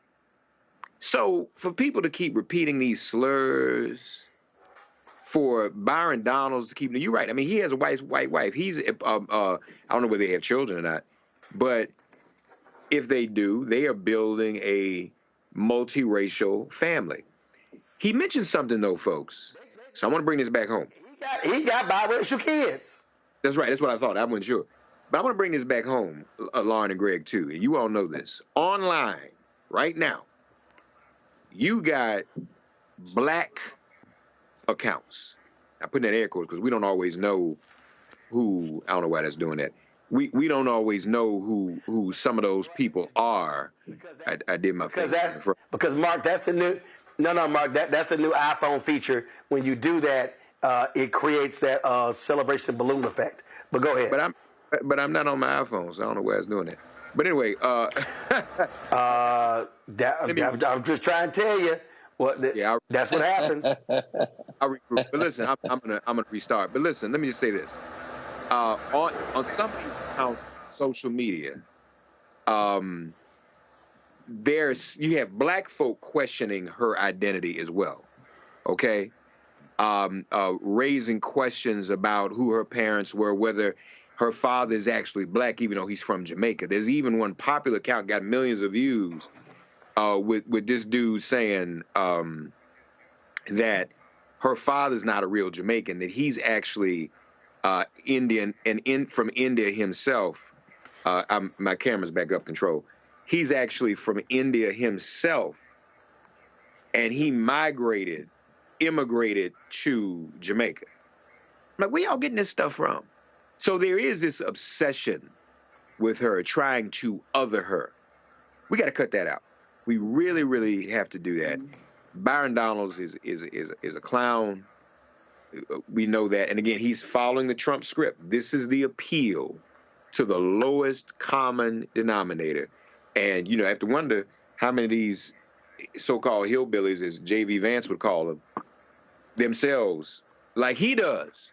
So for people to keep repeating these slurs, for Byron Donalds to keep, you're right. I mean, he has a white wife. He's, I don't know whether they have children or not, but if they do, they are building a multiracial family. He mentioned something though, folks. So I want to bring this back home. He got biracial kids. That's right. That's what I thought. I wasn't sure. But I want to bring this back home, Lauren and Greg, too. And you all know this. Online, right now, you got black accounts. I put in air quotes because we don't always know who, I don't know why that's doing that. We don't always know who some of those people are. I did my favorite. Because Mark, that's the new, Mark, that's the new iPhone feature. When you do that, it creates that celebration balloon effect. But go ahead. But I'm not on my iPhone, so I don't know why it's doing that. But anyway, I'm just trying to tell you that's what happens. I'll regroup. But listen, I'm gonna restart. But listen, let me just say this: on some of these accounts, social media, you have black folk questioning her identity as well. Okay, raising questions about who her parents were, whether her father is actually black, even though he's from Jamaica. There's even one popular account got millions of views with this dude saying that her father's not a real Jamaican, that he's actually Indian and from India himself. My camera's back up control. He's actually from India himself, and he immigrated to Jamaica. I'm like, where y'all getting this stuff from? So there is this obsession with her, trying to other her. We got to cut that out. We really, really have to do that. Byron Donalds is a clown. We know that. And again, he's following the Trump script. This is the appeal to the lowest common denominator. And, I have to wonder how many of these so-called hillbillies, as J.V. Vance would call them, themselves, like he does,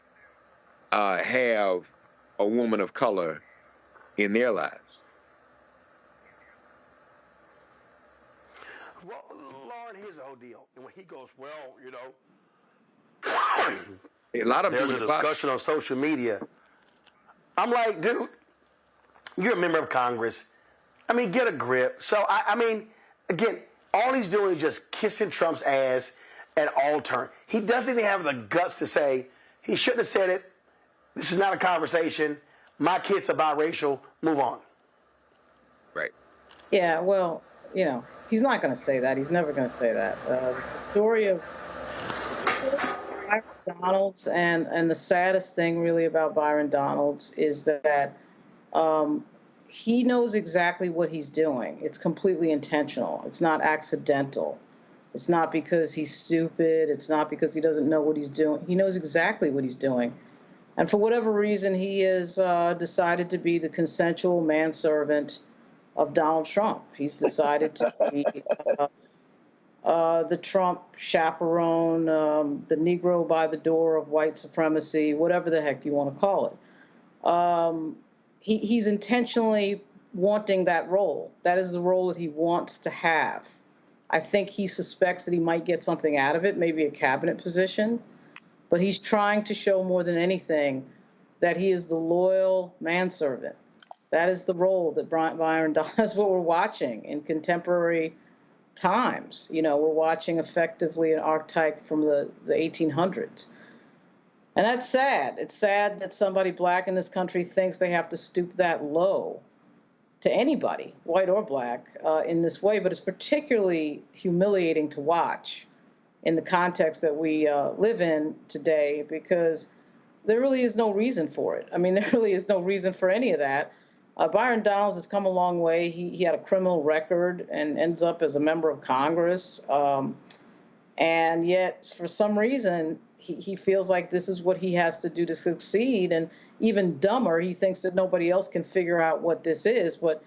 have a woman of color in their lives. Well, Lauren, here's the whole deal. And when he goes, a lot of there's a discussion on social media. I'm like, dude, you're a member of Congress. I mean, get a grip. So, I mean, again, all he's doing is just kissing Trump's ass at all turns. He doesn't even have the guts to say, he shouldn't have said it. This is not a conversation. My kids are biracial. Move on. Right. Yeah, well, he's not going to say that. He's never going to say that. The story of Byron Donalds and the saddest thing really about Byron Donalds is that he knows exactly what he's doing. It's completely intentional. It's not accidental. It's not because he's stupid. It's not because he doesn't know what he's doing. He knows exactly what he's doing. And for whatever reason, he has decided to be the consensual manservant of Donald Trump. He's decided to be the Trump chaperone, the Negro by the door of white supremacy, whatever the heck you want to call it. He's intentionally wanting that role. That is the role that he wants to have. I think he suspects that he might get something out of it, maybe a cabinet position. But he's trying to show more than anything that he is the loyal manservant. That is the role that Byron Donalds, that's what we're watching in contemporary times. You know, we're watching effectively an archetype from the 1800s. And that's sad. It's sad that somebody black in this country thinks they have to stoop that low to anybody, white or black, in this way. But it's particularly humiliating to watch in the context that we live in today, because there really is no reason for it. I mean, there really is no reason for any of that. Byron Donalds has come a long way. He had a criminal record and ends up as a member of Congress. And yet, for some reason, he feels like this is what he has to do to succeed. And even dumber, he thinks that nobody else can figure out what this is. But,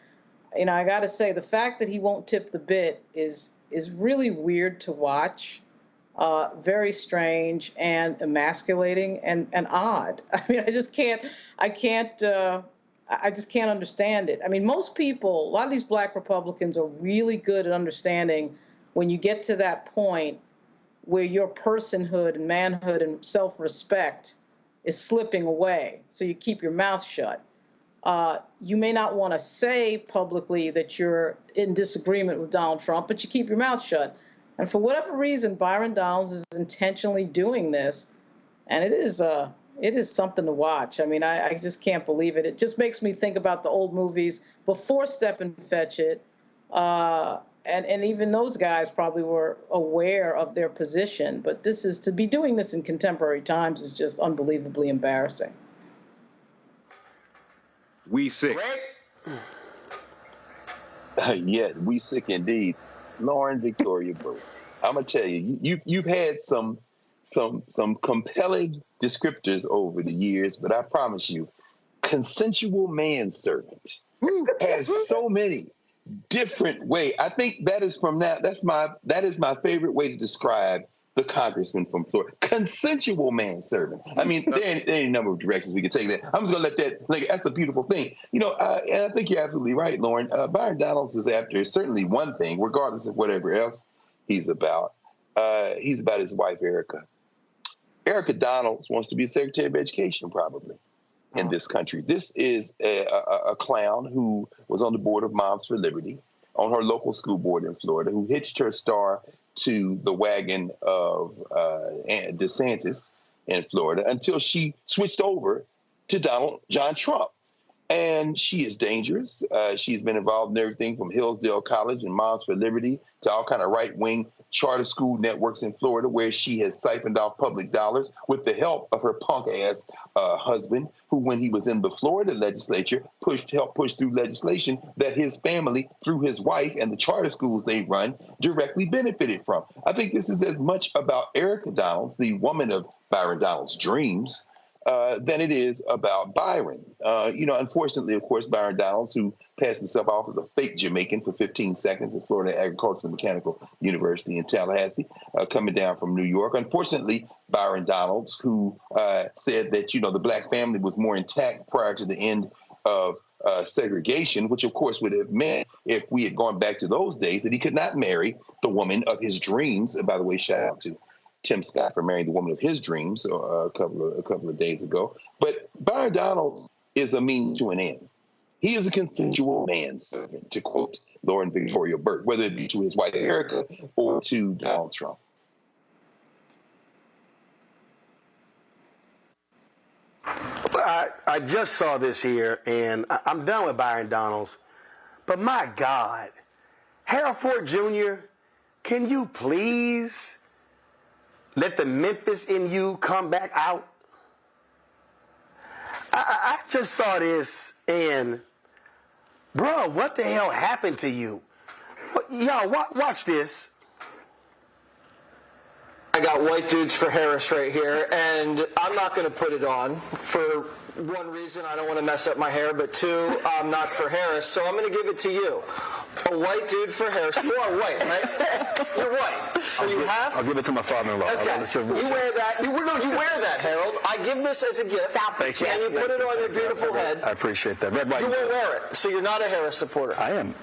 you know, I got to say, the fact that he won't tip the bit is really weird to watch. Very strange and emasculating and odd. I mean, I just can't understand it. I mean, most people, a lot of these black Republicans are really good at understanding when you get to that point where your personhood and manhood and self-respect is slipping away. So you keep your mouth shut. You may not want to say publicly that you're in disagreement with Donald Trump, but you keep your mouth shut. And for whatever reason, Byron Donalds is intentionally doing this, and it is something to watch. I mean, I just can't believe it. It just makes me think about the old movies before Step and Fetch It, and even those guys probably were aware of their position. But to be doing this in contemporary times is just unbelievably embarrassing. We sick. Yeah, we sick indeed. Lauren Victoria Burke, I'm gonna tell you, you've had some compelling descriptors over the years, but I promise you, consensual manservant has so many different ways. I think that is my favorite way to describe the congressman from Florida. Consensual manservant. I mean, there ain't a number of directions we could take that. I'm just gonna let that. Like, that's a beautiful thing. You know, and I think you're absolutely right, Lauren. Byron Donalds is after certainly one thing, regardless of whatever else he's about. He's about his wife, Erica. Erica Donalds wants to be Secretary of Education, probably, in this country. This is a clown who was on the board of Moms for Liberty, on her local school board in Florida, who hitched her star to the wagon of DeSantis in Florida until she switched over to John Trump. And she is dangerous. She's been involved in everything from Hillsdale College and Moms for Liberty to all kind of right-wing charter school networks in Florida, where she has siphoned off public dollars with the help of her punk-ass husband, who, when he was in the Florida legislature, helped push through legislation that his family, through his wife and the charter schools they run, directly benefited from. I think this is as much about Erica Donalds, the woman of Byron Donalds' dreams, than it is about Byron. You know, unfortunately, of course, Byron Donalds, who passed himself off as a fake Jamaican for 15 seconds at Florida Agricultural and Mechanical University in Tallahassee, coming down from New York. Unfortunately, Byron Donalds, who said that, you know, the black family was more intact prior to the end of segregation, which, of course, would have meant, if we had gone back to those days, that he could not marry the woman of his dreams. And by the way, shout out to Tim Scott for marrying the woman of his dreams a couple of days ago. But Byron Donalds is a means to an end. He is a consensual manservant, to quote Lauren Victoria Burke, whether it be to his wife Erica or to Donald Trump. I just saw this here, and I'm done with Byron Donalds. But my God, Harold Ford Jr., can you please let the Memphis in you come back out? I just saw this, and, bro, what the hell happened to you? Y'all, watch this. I got White Dudes for Harris right here, and I'm not going to put it on for one reason, I don't want to mess up my hair, but two, I'm not for Harris, so I'm going to give it to you. A white dude for Harris. You are white, right? You're white. So you have? I'll give it to my father-in-law. Okay. You wear that. You wear that, Harold. I give this as a gift. Thank you. And you put it on your beautiful head. I appreciate that. Red, white. You won't wear it, so you're not a Harris supporter. I am.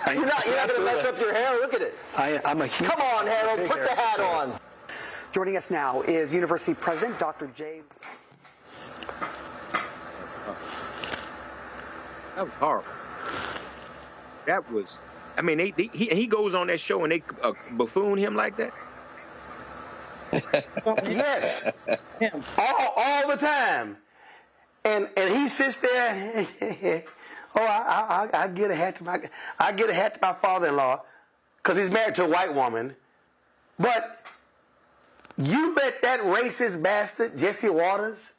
You're not going to mess up your hair. Look at it. I'm a huge... Come on, Harold, put the hat on. Joining us now is University President Dr. J. That was horrible. That was, I mean, he goes on that show and they buffoon him like that. Yes, all the time, and he sits there. I get a hat to my father-in-law because he's married to a white woman, but you let that racist bastard Jesse Waters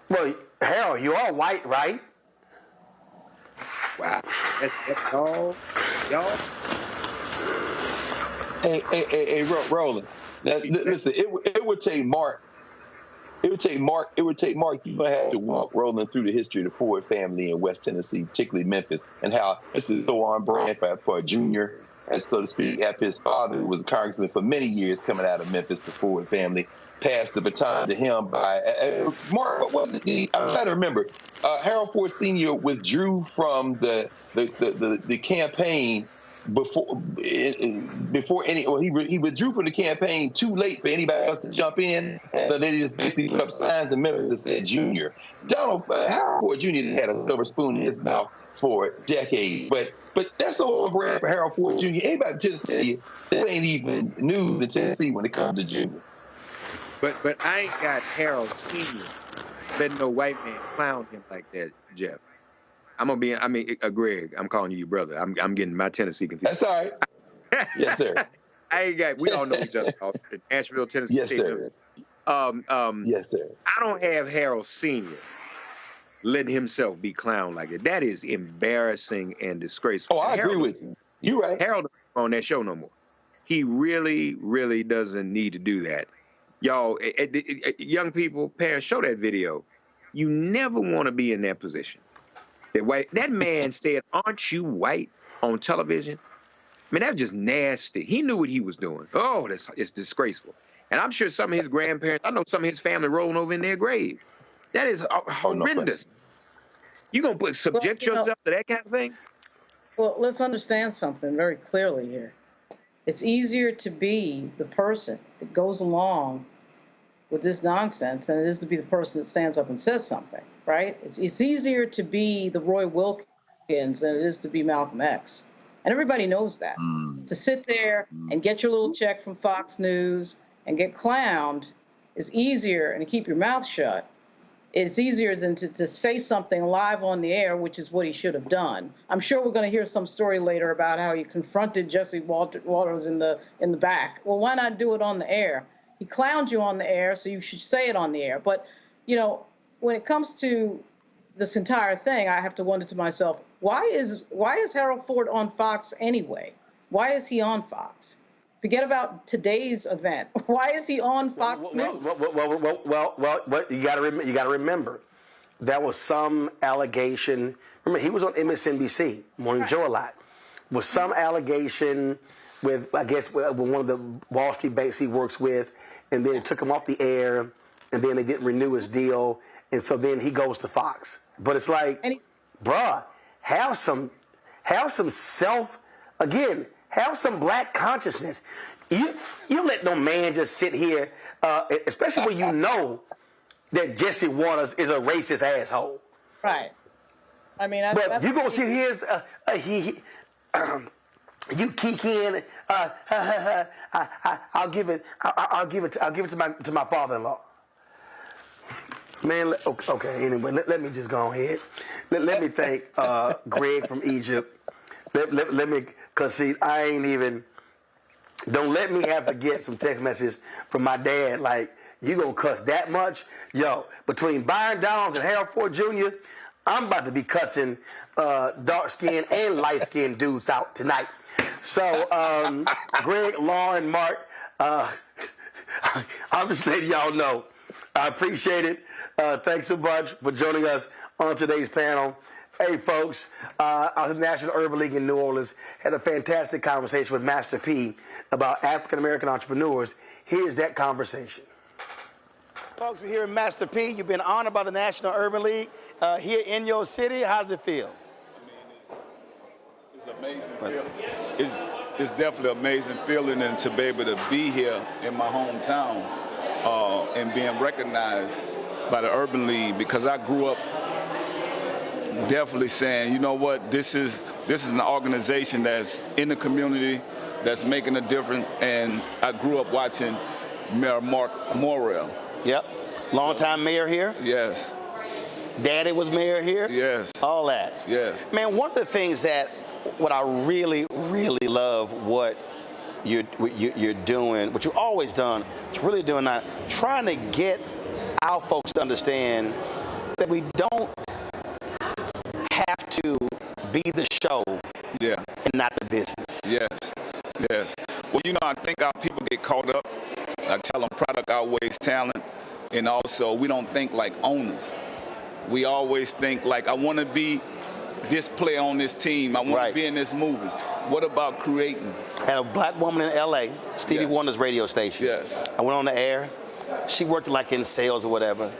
well, Harold, you are white, right? Wow, that's all, y'all. Hey, Roland. Now, listen, it would take Mark. You might have to walk Roland through the history of the Ford family in West Tennessee, particularly Memphis, and how this is so on brand for a junior, and so to speak, after his father, who was a congressman for many years coming out of Memphis, the Ford family, passed the baton to him by Mark. What was it? I'm trying to remember. Harold Ford Sr. withdrew from the campaign before any. Well, he withdrew from the campaign too late for anybody else to jump in. So they just basically put up signs in Memphis that said Junior. Harold Ford Jr. had a silver spoon in his mouth for decades, but that's all brand for Harold Ford Jr. Anybody in Tennessee, that ain't even news in Tennessee when it comes to Junior. But I ain't got Harold Sr. letting no white man clown him like that, Jeff. Greg, I'm calling you brother. I'm getting my Tennessee confused. That's all right. Yes, sir. We all know each other. In Asheville, Tennessee. Yes, sir. Yes, sir. I don't have Harold Sr. letting himself be clowned like that. That is embarrassing and disgraceful. Oh, I agree with you. You're right. Harold on that show no more. He really, really doesn't need to do that. Y'all, young people, parents, show that video. You never want to be in that position. That man said, "Aren't you white?" on television. I mean, that was just nasty. He knew what he was doing. Oh, it's disgraceful. And I'm sure some of his grandparents, I know some of his family rolling over in their grave. That is horrendous. You going to subject yourself to that kind of thing? Well, let's understand something very clearly here. It's easier to be the person that goes along with this nonsense than it is to be the person that stands up and says something, right? It's easier to be the Roy Wilkins than it is to be Malcolm X. And everybody knows that. To sit there and get your little check from Fox News and get clowned is easier, and to keep your mouth shut, it's easier than to say something live on the air, which is what he should have done. I'm sure we're going to hear some story later about how he confronted Jesse Waters in the back. Well, why not do it on the air? He clowned you on the air, so you should say it on the air. But, you know, when it comes to this entire thing, I have to wonder to myself, why is Harold Ford on Fox anyway? Why is he on Fox? Forget about today's event. Why is he on Fox News? Well, you got to remember, there was some allegation. Remember, he was on MSNBC, Morning Joe a lot. Was some allegation with, I guess, with one of the Wall Street banks he works with, and then it took him off the air, and then they didn't renew his deal, and so then he goes to Fox. But it's like, bruh, have some black consciousness. You don't let no man just sit here, especially when you know that Jesse Waters is a racist asshole. Right. I mean, but you gonna sit here you kikiing. I'll give it to my father-in-law. Man, okay. Anyway, let me just go ahead. Let me thank Greg from Egypt. Let me, cause see, I ain't even. Don't let me have to get some text messages from my dad like, you gonna cuss that much? Yo, between Byron Downs and Harold Ford Jr., I'm about to be cussing dark-skinned and light-skinned dudes out tonight. So, Greg, Lauren, Mark, I'm just letting y'all know. I appreciate it. Thanks so much for joining us on today's panel. Hey, folks, I was at the National Urban League in New Orleans, had a fantastic conversation with Master P about African-American entrepreneurs. Here's that conversation. Folks, we're here in Master P. You've been honored by the National Urban League here in your city. How's it feel? I mean, amazing feeling. It's definitely an amazing feeling, and to be able to be here in my hometown and being recognized by the Urban League, because I grew up definitely saying, you know what, this is an organization that's in the community, that's making a difference, and I grew up watching Mayor Mark Morrell. Yep. Longtime mayor here? Yes. Daddy was mayor here? Yes. All that? Yes. Man, one of the things that what I really, really love what you're doing, what you've always done, what you're really doing now, trying to get our folks to understand that we don't have to be the show and not the business. Yes, yes. Well, you know, I think our people get caught up. I tell them product outweighs talent, and also we don't think like owners. We always think like, I want to be this player on this team. I want to be in this movie. What about creating? I had a black woman in L.A., Stevie Wonder's radio station. Yes. I went on the air. She worked like in sales or whatever.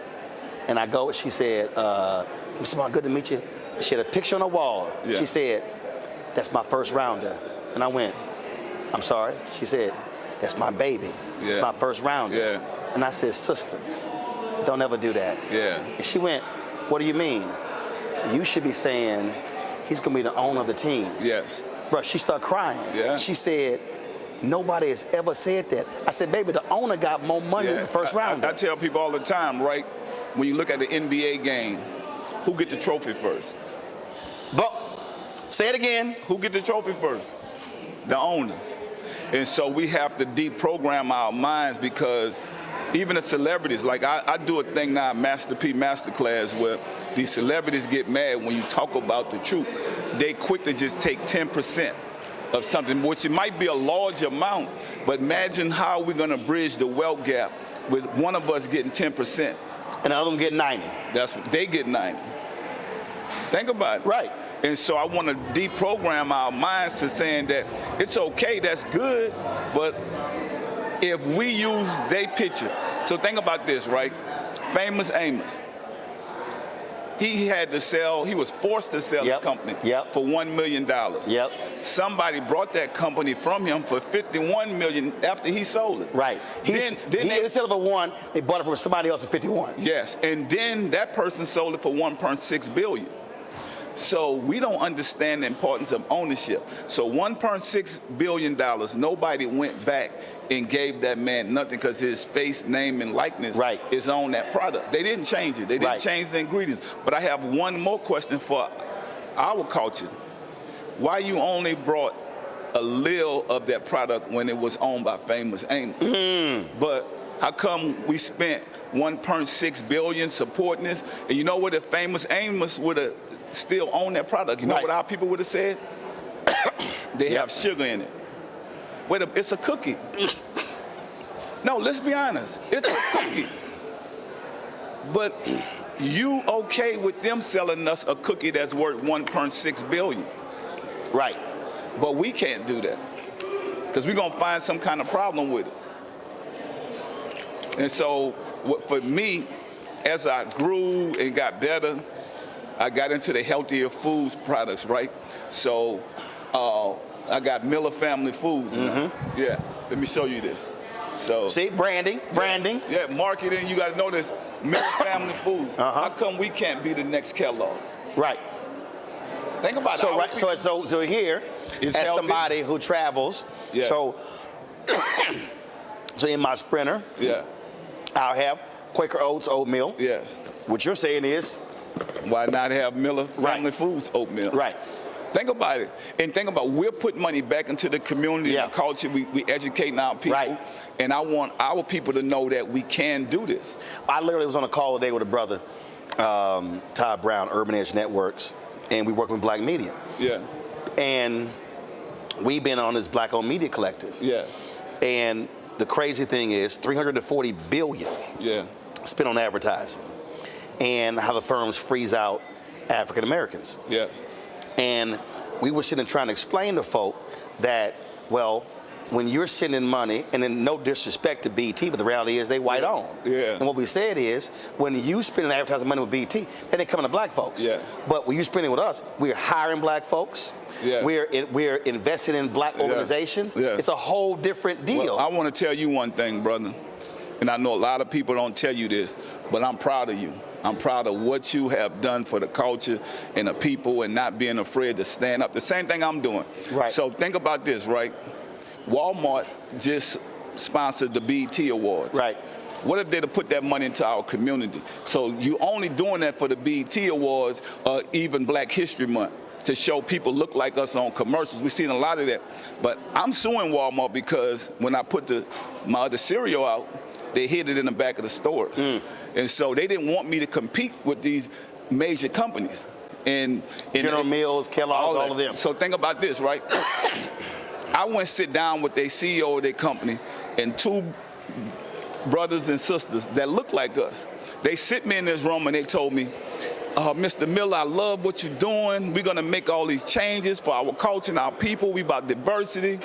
And I go, she said, Mr. Mark, good to meet you. She had a picture on the wall. Yeah. She said, that's my first rounder. And I went, I'm sorry. She said, that's my baby. It's my first rounder. Yeah. And I said, sister, don't ever do that. Yeah. And she went, what do you mean? You should be saying he's going to be the owner of the team. Yes. Bro, she started crying. Yeah. She said, nobody has ever said that. I said, baby, the owner got more money than the first rounder. I tell people all the time, right? When you look at the NBA game, who get the trophy first? But say it again. Who get the trophy first? The owner. And so we have to deprogram our minds, because even the celebrities, like I do a thing now, Master P Masterclass, where these celebrities get mad when you talk about the truth. They quick to just take 10% of something, which it might be a large amount, but imagine how we're going to bridge the wealth gap with one of us getting 10%. And the other one get 90. That's what they get 90. Think about it. Right. And so I want to deprogram our minds to saying that it's okay, that's good, but if we use their picture. So think about this, right? Famous Amos. He had to sell, he was forced to sell his company for $1 million. Yep. Somebody brought that company from him for $51 million after he sold it. Right. He didn't sell it for $1, they bought it from somebody else for $51. Yes, and then that person sold it for $1.6 billion. So we don't understand the importance of ownership. So $1.6 billion, nobody went back and gave that man nothing, because his face, name, and likeness is on that product. They didn't change it. They didn't change the ingredients. But I have one more question for our culture. Why you only brought a little of that product when it was owned by Famous Amos? But how come we spent $1.6 billion supporting this? And you know what? If Famous Amos would have still owned that product, you know what our people would have said? They have sugar in it. Wait, it's a cookie. No, let's be honest. It's a cookie. But you okay with them selling us a cookie that's worth $1.6 billion? Right. But we can't do that, because we're going to find some kind of problem with it. And so for me, as I grew and got better, I got into the healthier foods products, right? So I got Miller Family Foods now. Yeah, let me show you this. So see, branding. Yeah, marketing, you gotta know this. Miller Family Foods. How come we can't be the next Kellogg's? Right. Think about it. So here, as healthy. somebody who travels, so in my Sprinter, I'll have Quaker Oats oatmeal. Yes. What you're saying is, why not have Miller Family Foods oatmeal? Right. Think about it. And think about, we're putting money back into the community and culture. We educating our people. Right. And I want our people to know that we can do this. I literally was on a call today with a brother, Todd Brown, Urban Edge Networks, and we work with Black Media. Yeah. And we've been on this Black-owned media collective. Yes. And the crazy thing is, $340 billion spent on advertising, and how the firms freeze out African Americans. Yes. And we were sitting trying to explain to folk that, well, when you're sending money, and then no disrespect to BT, but the reality is they white owned. Yeah. And what we said is, when you spending advertising money with BT, then they coming to black folks. Yeah. But when you spending with us, we're hiring black folks. Yeah. We're investing in black organizations. Yeah. It's a whole different deal. Well, I want to tell you one thing, brother, and I know a lot of people don't tell you this, but I'm proud of you. I'm proud of what you have done for the culture and the people and not being afraid to stand up. The same thing I'm doing. Right. So think about this, right? Walmart just sponsored the BET Awards. Right. What if they'd have put that money into our community? So you only doing that for the BET Awards or even Black History Month to show people look like us on commercials. We've seen a lot of that. But I'm suing Walmart because when I put my other cereal out, they hid it in the back of the stores. And so they didn't want me to compete with these major companies. And General Mills, Kellogg's, all of them. So think about this, right? I went sit down with their CEO of their company and two brothers and sisters that look like us. They sit me in this room and they told me, Mr. Miller, I love what you're doing. We're going to make all these changes for our culture and our people. We about diversity.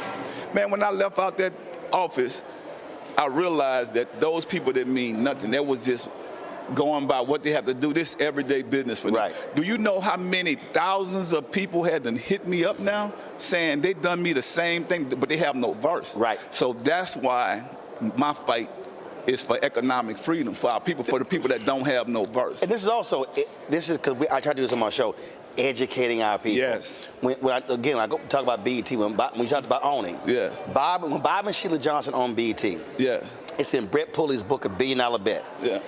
Man, when I left out that office, I realized that those people didn't mean nothing. That was just going by what they have to do. This everyday business for them. Right. Do you know how many thousands of people had to hit me up now saying they done me the same thing, but they have no verse? Right. So that's why my fight is for economic freedom for our people, for the people that don't have no verse. And this is also, this is because I try to do this on my show, educating our people. Yes. When I go talk about BET, when we talked about owning. Yes. When Bob and Sheila Johnson owned BET. Yes. It's in Brett Pulley's book, A $1 Billion Bet. Yeah.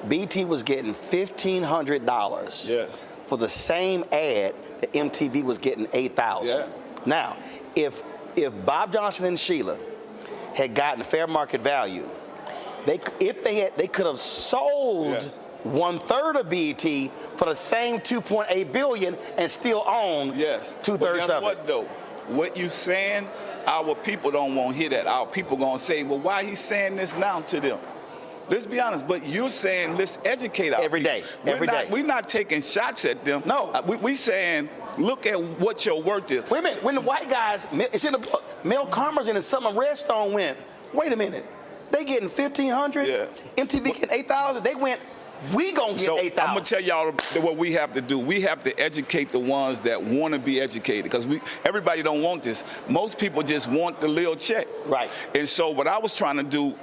BET was getting $1,500 yes. for the same ad that MTV was getting $8,000. Yeah. Now, if Bob Johnson and Sheila had gotten fair market value, they could have sold yes. 1/3 of BET for the same $2.8 billion and still own yes. 2/3 of it. Guess what though? What you saying? Our people don't want to hear that. Our people gonna say, well, why he saying this now to them? Let's be honest, but you're saying let's educate our every day. Every day. We're not taking shots at them. No. We saying look at what your worth is. Wait a minute. When the white guys, it's in the book, Mel Karmazin and Summer Redstone went, wait a minute, they getting $1,500, yeah. MTV getting $8,000, they went, we gonna get $8,000. I'm gonna tell y'all what we have to do. We have to educate the ones that want to be educated, because everybody don't want this. Most people just want the little check. Right. And so what I was trying to do,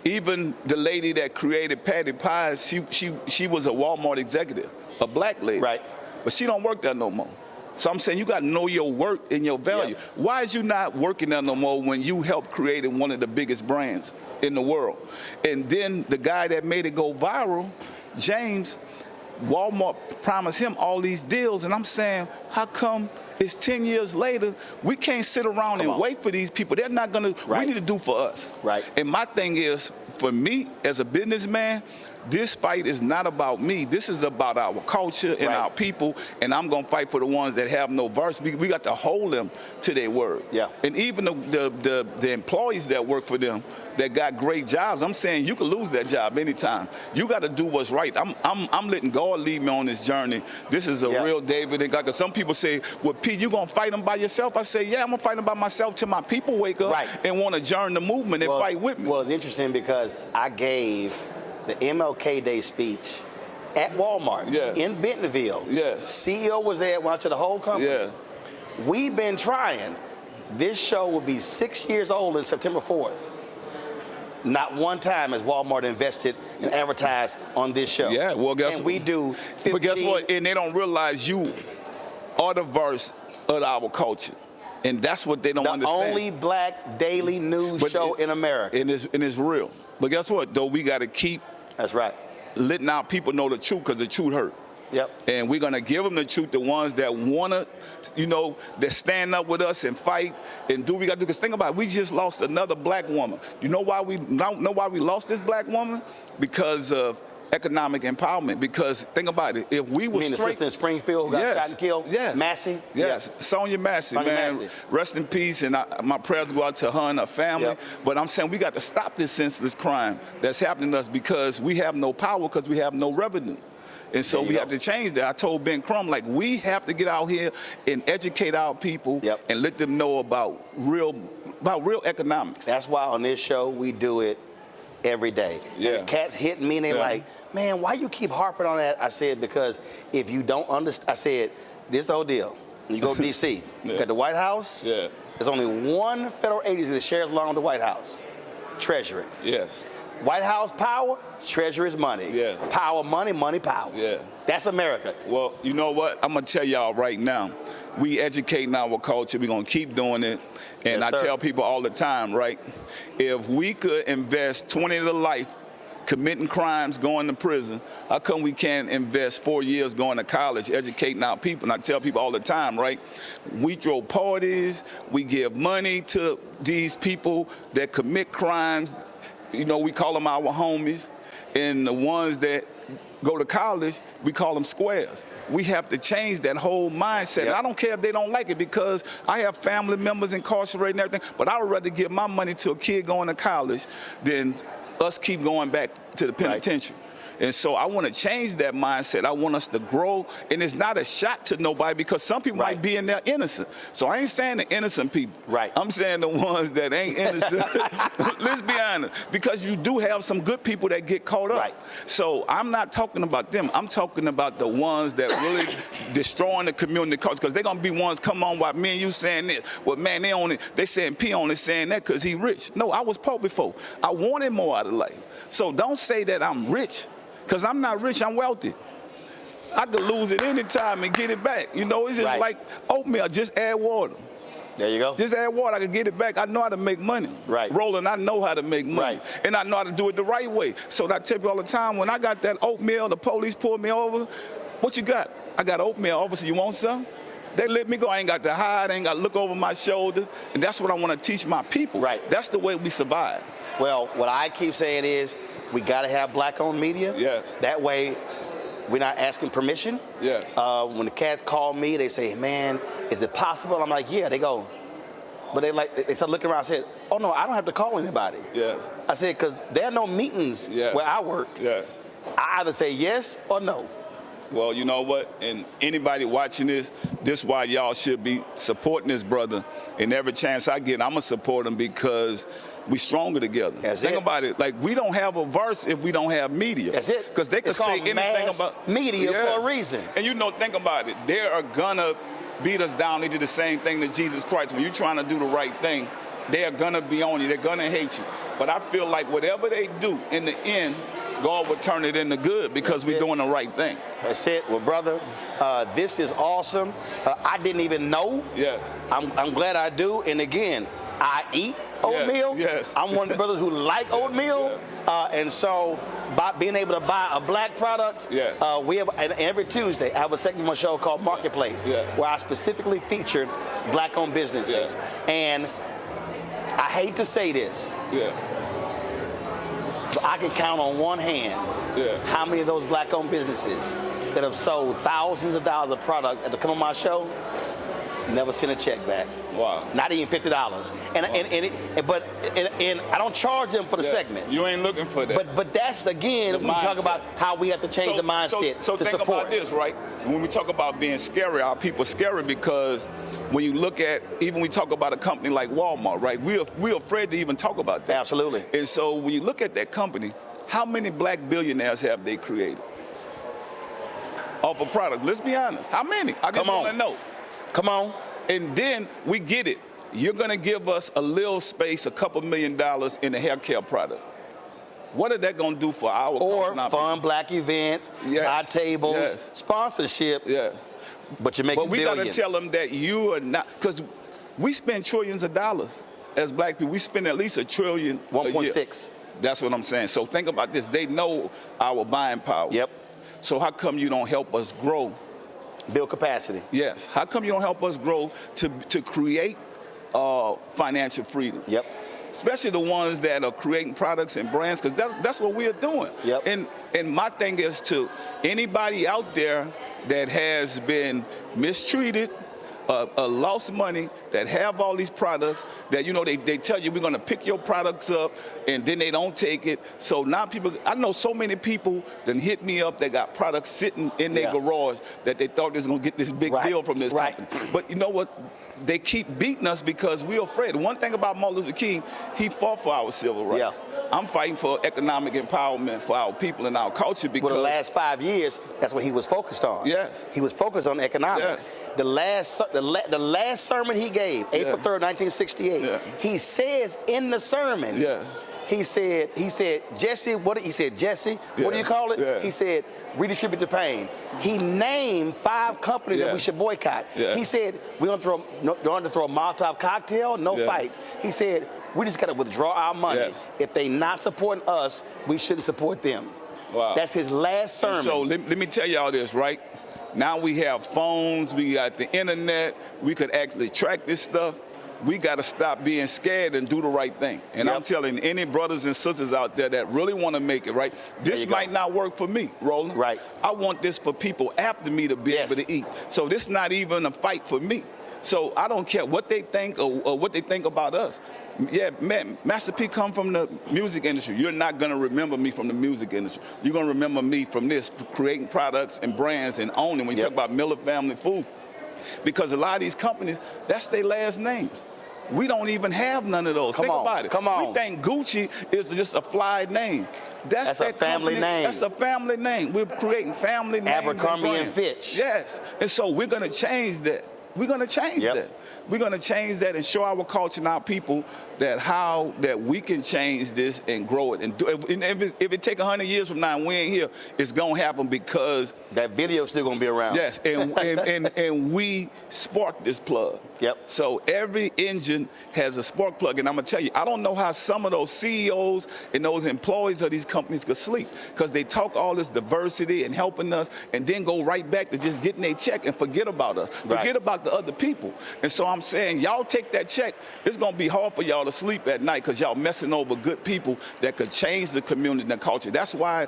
even the lady that created Patty Pies, she was a Walmart executive, a black lady. Right. But she don't work there no more. So I'm saying you got to know your worth and your value. Yep. Why is you not working there no more when you helped create one of the biggest brands in the world? And then the guy that made it go viral, James, Walmart promised him all these deals, and I'm saying, how come it's 10 years later, we can't sit around and wait for these people? They're not gonna, we need to do for us. Right. And my thing is, for me, as a businessman, this fight is not about me. This is about our culture and our people, and I'm gonna fight for the ones that have no verse. We got to hold them to their word. Yeah. And even the employees that work for them that got great jobs, I'm saying you can lose that job anytime. You got to do what's right. I'm letting God lead me on this journey. This is a real David and God. Because some people say, well, Pete, you gonna fight them by yourself? I say, yeah, I'm gonna fight them by myself till my people wake up and want to join the movement and fight with me. Well, it's interesting because I gave the MLK Day speech at Walmart in Bentonville. Yes. CEO was there, went to the whole company. Yes. We've been trying. This show will be 6 years old on September 4th. Not one time has Walmart invested and advertised on this show. Yeah, well, guess and we do 15. But guess what? And they don't realize you are the verse of our culture. And that's what they don't understand. The only black daily news show in America. And it's real. But guess what, though? We got to keep letting our people know the truth, because the truth hurt. Yep. And we're going to give them the truth, the ones that want to, that stand up with us and fight and do what we got to do. Because think about it, we just lost another black woman. You know why we lost this black woman? Because of economic empowerment. Because think about it, if we were straight, the sister in Springfield who got shot and killed? Yes. Massey? Yes. Sonia Massey, man. Massey. Rest in peace, and my prayers go out to her and her family. Yep. But I'm saying we got to stop this senseless crime that's happening to us, because we have no power, because we have no revenue. And so we have to change that. I told Ben Crump, like, we have to get out here and educate our people and let them know about real economics. That's why on this show we do it every day. Yeah. And cats hit me and they like, man, why you keep harping on that? I said, because if you don't understand, I said, this is the whole deal. When you go to D.C., you got the White House. Yeah. There's only one federal agency that shares along with the White House, Treasury. Yes. White House power, Treasury's money. Yes. Power, money, money, power. Yeah. That's America. Well, you know what? I'm going to tell y'all right now. We educating our culture. We're going to keep doing it. And Yes, I sir. tell people all the time, right? If we could invest 20 to life committing crimes, going to prison, how come we can't invest 4 years going to college, educating our people? And I tell people all the time, right? We throw parties, we give money to these people that commit crimes. You know, we call them our homies. And the ones that go to college, we call them squares. We have to change that whole mindset. And I don't care if they don't like it, because I have family members incarcerated and everything, but I would rather give my money to a kid going to college than us keep going back to the penitentiary. And so I want to change that mindset. I want us to grow. And it's not a shot to nobody, because some people might be in there innocent. So I ain't saying the innocent people. Right. I'm saying the ones that ain't innocent. Let's be honest. Because you do have some good people that get caught up. Right. So I'm not talking about them. I'm talking about the ones that really destroying the community culture. Because they're going to be ones, come on, why me and you saying this? Well, man, they saying P only saying that because he rich. No, I was poor before. I wanted more out of life. So don't say that I'm rich. Because I'm not rich, I'm wealthy. I could lose it any time and get it back. You know, it's just like oatmeal, just add water. There you go. Just add water, I can get it back. I know how to make money. Right. Roland, I know how to make money. Right. And I know how to do it the right way. So I tell you all the time, when I got that oatmeal, the police pulled me over. What you got? I got oatmeal. Officer, you want some? They let me go. I ain't got to hide. I ain't got to look over my shoulder. And that's what I want to teach my people. Right. That's the way we survive. Well, what I keep saying is, we got to have black-owned media. Yes. That way, we're not asking permission. Yes. When the cats call me, they say, man, is it possible? I'm like, yeah. They go, but they start looking around and said, oh, no, I don't have to call anybody. Yes. I said, because there are no meetings where I work. Yes. I either say yes or no. Well, you know what? And anybody watching this is why y'all should be supporting this brother. And every chance I get, I'm going to support him, because we stronger together. Think about it. Like, we don't have a verse if we don't have media. That's it. Because they could say anything about media for a reason. And you know, think about it. They are gonna beat us down. They did the same thing to Jesus Christ. When you're trying to do the right thing, they are gonna be on you. They're gonna hate you. But I feel like whatever they do, in the end, God will turn it into good, because we're doing the right thing. That's it. Well, brother, this is awesome. I didn't even know. Yes. I'm glad I do. And again, I eat oatmeal. Yes. I'm one of the brothers who like oatmeal. And so by being able to buy a black product, we have, and every Tuesday, I have a segment on my show called Marketplace, where I specifically featured black-owned businesses. And I hate to say this, but I can count on one hand how many of those black-owned businesses that have sold thousands of dollars of products and to come on my show, never sent a check back. Wow. Not even $50. And I don't charge them for the segment. You ain't looking for that. But that's, again, when we talk about how we have to change the mindset so to think support. about this, right? When we talk about being scary, our people scary because when you look at, even we talk about a company like Walmart, right? We're afraid to even talk about that. Absolutely. And so when you look at that company, how many black billionaires have they created off a product? Let's be honest. How many? I just want to know. Come on. And then we get it. You're going to give us a little space, a couple $1 million in a hair care product. What are that going to do for our or fun black events, high tables, sponsorship? Yes. But you're making billions. But we got to tell them that you are not, because we spend trillions of dollars as black people. We spend at least $1 trillion. 1.6. That's what I'm saying. So think about this. They know our buying power. Yep. So how come you don't help us grow? Build capacity. Yes. How come you don't help us grow to create financial freedom? Yep. Especially the ones that are creating products and brands, because that's what we are doing. Yep. And my thing is to anybody out there that has been mistreated, lost money that have all these products that, you know, they tell you we're going to pick your products up and then they don't take it. So now people, I know so many people that hit me up that got products sitting in their garage that they thought they was going to get this big deal from this company. But you know what? They keep beating us because we're afraid. One thing about Martin Luther King, he fought for our civil rights. I'm fighting for economic empowerment for our people and our culture because... Well, the last 5 years, that's what he was focused on. Yes. He was focused on economics. The last sermon he gave, April 3rd, 1968, he says in the sermon, he said, Jesse, what do you call it? He said, redistribute the pain. He named 5 companies that we should boycott. He said, we don't want to throw a Molotov cocktail, no fights. He said, we just got to withdraw our money. If they not supporting us, we shouldn't support them. Wow. That's his last sermon. And so let me tell y'all this, right? Now we have phones, we got the internet, we could actually track this stuff. We got to stop being scared and do the right thing. And I'm telling any brothers and sisters out there that really want to make it, right? This might not work for me, Roland. Right. I want this for people after me to be able to eat. So this not even a fight for me. So I don't care what they think or what they think about us. Yeah, man, Master P come from the music industry. You're not going to remember me from the music industry. You're going to remember me from this, for creating products and brands and owning. When you talk about Miller Family Food, because a lot of these companies, that's their last names. We don't even have none of those. Think about it. We think Gucci is just a fly name. That's a family name. That's a family name. We're creating family names. Abercrombie and Fitch. Yes. And so we're going to change that. We're going to change that. We're going to change that and show our culture and our people that we can change this and grow it. And if it take 100 years from now and we ain't here, it's going to happen because that video's still going to be around. Yes, and we sparked this plug. So every engine has a spark plug, and I'm going to tell you, I don't know how some of those CEOs and those employees of these companies could sleep, because they talk all this diversity and helping us and then go right back to just getting their check and forget about us, forget about the other people. And so I'm saying, y'all take that check. It's going to be hard for y'all to sleep at night because y'all messing over good people that could change the community and the culture. That's why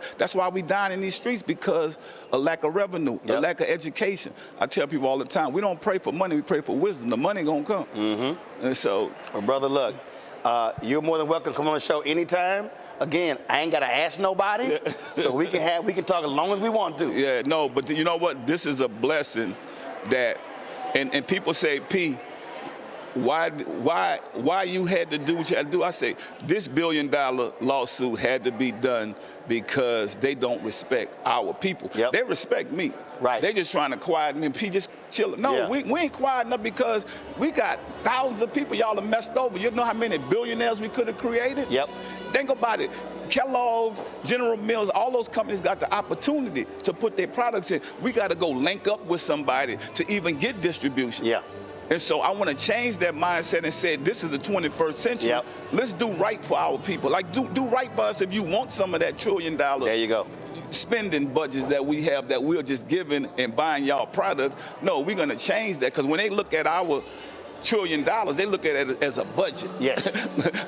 we dying in these streets, because a lack of revenue, a lack of education. I tell people all the time, we don't pray for money, we pray for wisdom. The money gonna come. And so, well, brother, look, you're more than welcome to come on the show anytime. Again, I ain't gotta ask nobody, so we can talk as long as we want to. Yeah, no, but you know what? This is a blessing that, and people say, P, why you had to do what you had to do? I say, this $1 billion lawsuit had to be done because they don't respect our people. They respect me. They just trying to quiet me and P just chilling. No, we ain't quiet enough, because we got thousands of people y'all have messed over. You know how many billionaires we could have created? Think about it. Kellogg's, General Mills, all those companies got the opportunity to put their products in. We got to go link up with somebody to even get distribution. And so I want to change that mindset and say, this is the 21st century. Let's do right for our people. Like, do right by us if you want some of that $1 trillion. There you go. Spending budgets that we have that we're just giving and buying y'all products. No, we're going to change that, because when they look at our $1 trillion, they look at it as a budget.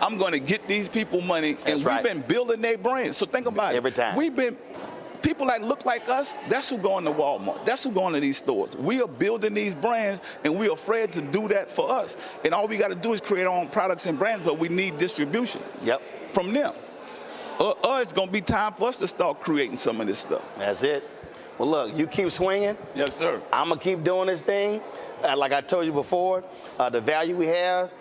I'm going to get these people money, and we've been building their brands. So think about it. Every time. People that look like us, that's who going to Walmart. That's who going to these stores. We are building these brands, and we're afraid to do that for us. And all we got to do is create our own products and brands, but we need distribution from them. It's going to be time for us to start creating some of this stuff. That's it. Well, look, you keep swinging. Yes, sir. I'm going to keep doing this thing. Like I told you before, the value we have,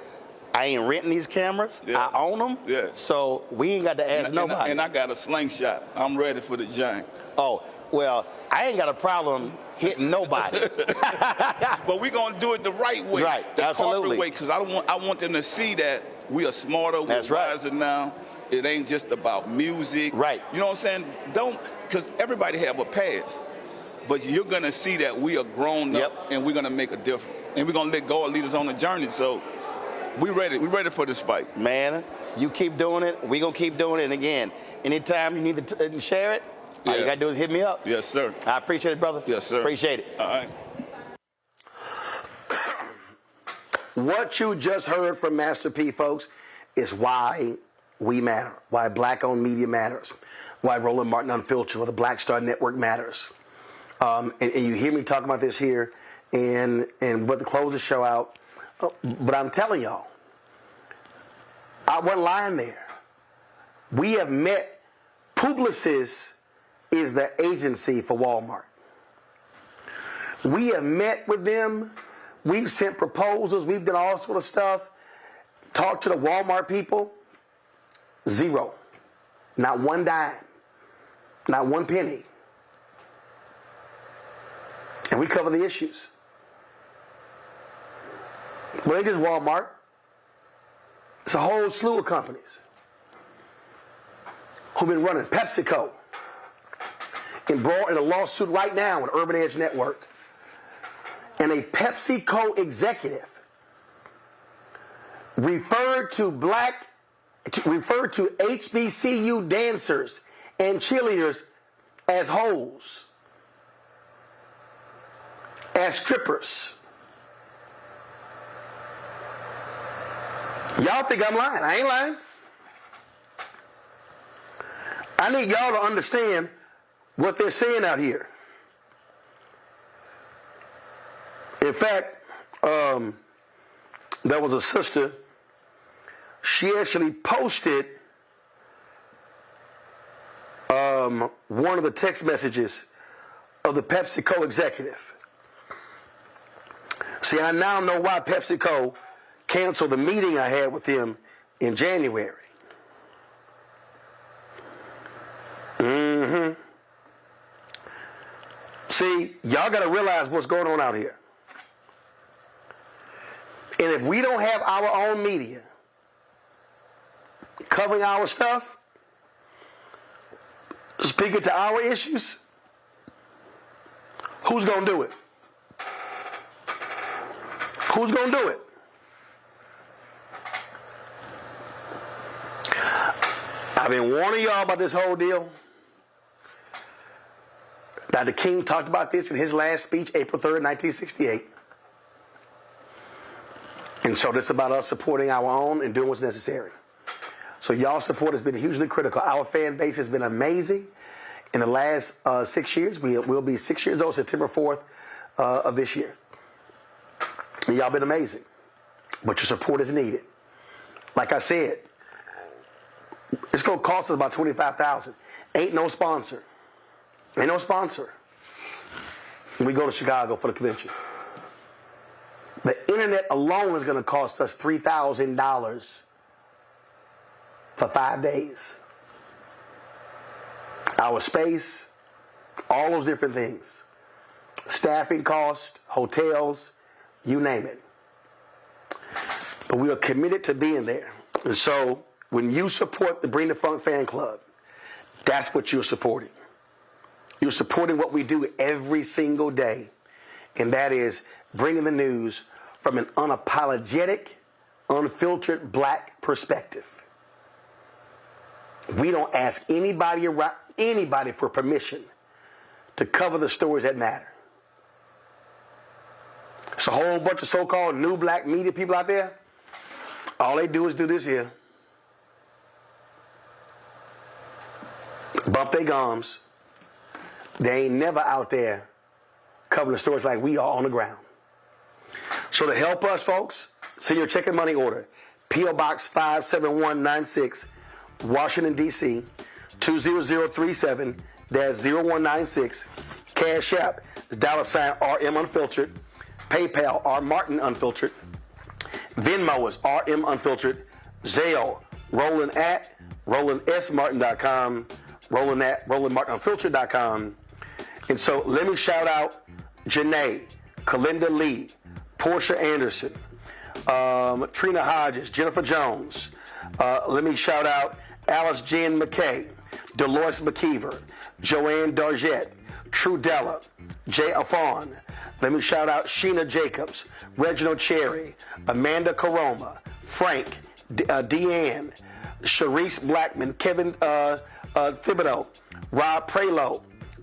I ain't renting these cameras. I own them. So we ain't got to ask nobody. And I got a slingshot. I'm ready for the giant. Oh, well, I ain't got a problem hitting nobody. But we're going to do it the right way. The corporate way, because I want them to see that we are smarter, we're wiser now. It ain't just about music. You know what I'm saying? Because everybody have a past. But you're going to see that we are grown up and we're going to make a difference. And we're going to let God lead us on the journey. So we ready. We're ready for this fight. Man, you keep doing it. We're going to keep doing it. And again, anytime you need to share it, all you got to do is hit me up. Yes, sir. I appreciate it, brother. Yes, sir. Appreciate it. All right. What you just heard from Master P, folks, is why we matter, why Black-owned media matters, why Roland Martin Unfiltered or the Black Star Network matters. And you hear me talk about this here and what the close the show out. But I'm telling y'all, I wasn't lying there. We have met. Publicis is the agency for Walmart. We have met with them. We've sent proposals. We've done all sort of stuff. Talked to the Walmart people. Zero. Not one dime. Not one penny. And we cover the issues. Well, it ain't just Walmart. It's a whole slew of companies who've been running. PepsiCo embroiled in a lawsuit right now with Urban Edge Network. And a PepsiCo executive referred to HBCU dancers and cheerleaders as hoes, as strippers. Y'all think I'm lying. I ain't lying. I need y'all to understand what they're saying out here. In fact, there was a sister. She actually posted one of the text messages of the PepsiCo executive. See, I now know why PepsiCo canceled the meeting I had with him in January. See, y'all got to realize what's going on out here. And if we don't have our own media covering our stuff, speaking to our issues, who's going to do it? Who's going to do it? I've been warning y'all about this whole deal. Dr. King talked about this in his last speech, April 3rd, 1968. And so this is about us supporting our own and doing what's necessary. So y'all support has been hugely critical. Our fan base has been amazing. In the last 6 years, we'll be 6 years old September 4th of this year. And y'all been amazing. But your support is needed. Like I said, it's going to cost us about $25,000. Ain't no sponsor. Ain't no sponsor. We go to Chicago for the convention. The internet alone is going to cost us $3,000 for 5 days. Our space, all those different things. Staffing costs, hotels, you name it. But we are committed to being there. And so when you support the Bring the Funk fan club, that's what you're supporting. You're supporting what we do every single day. And that is bringing the news from an unapologetic, unfiltered black perspective. We don't ask anybody for permission to cover the stories that matter. It's a whole bunch of so-called new black media people out there. All they do is do this here. Bump their gums. They ain't never out there covering the stories like we are on the ground. So to help us, folks, send your check and money order. P.O. Box 57196, Washington, D.C., 20037-0196. Cash App, $RM Unfiltered. PayPal, R Martin Unfiltered. Venmo is RM Unfiltered. Zelle, Roland at RolandSMartin.com. Roland at RolandMartinUnfiltered.com. And so let me shout out Janae, Kalinda Lee, Portia Anderson, Trina Hodges, Jennifer Jones. Let me shout out Alice Jen McKay, Dolores McKeever, Joanne Dargette, Trudella, Jay Afon. Let me shout out Sheena Jacobs, Reginald Cherry, Amanda Caroma, Frank, Deanne, Sharice Blackman, Kevin Thibodeau, Rob Prelo,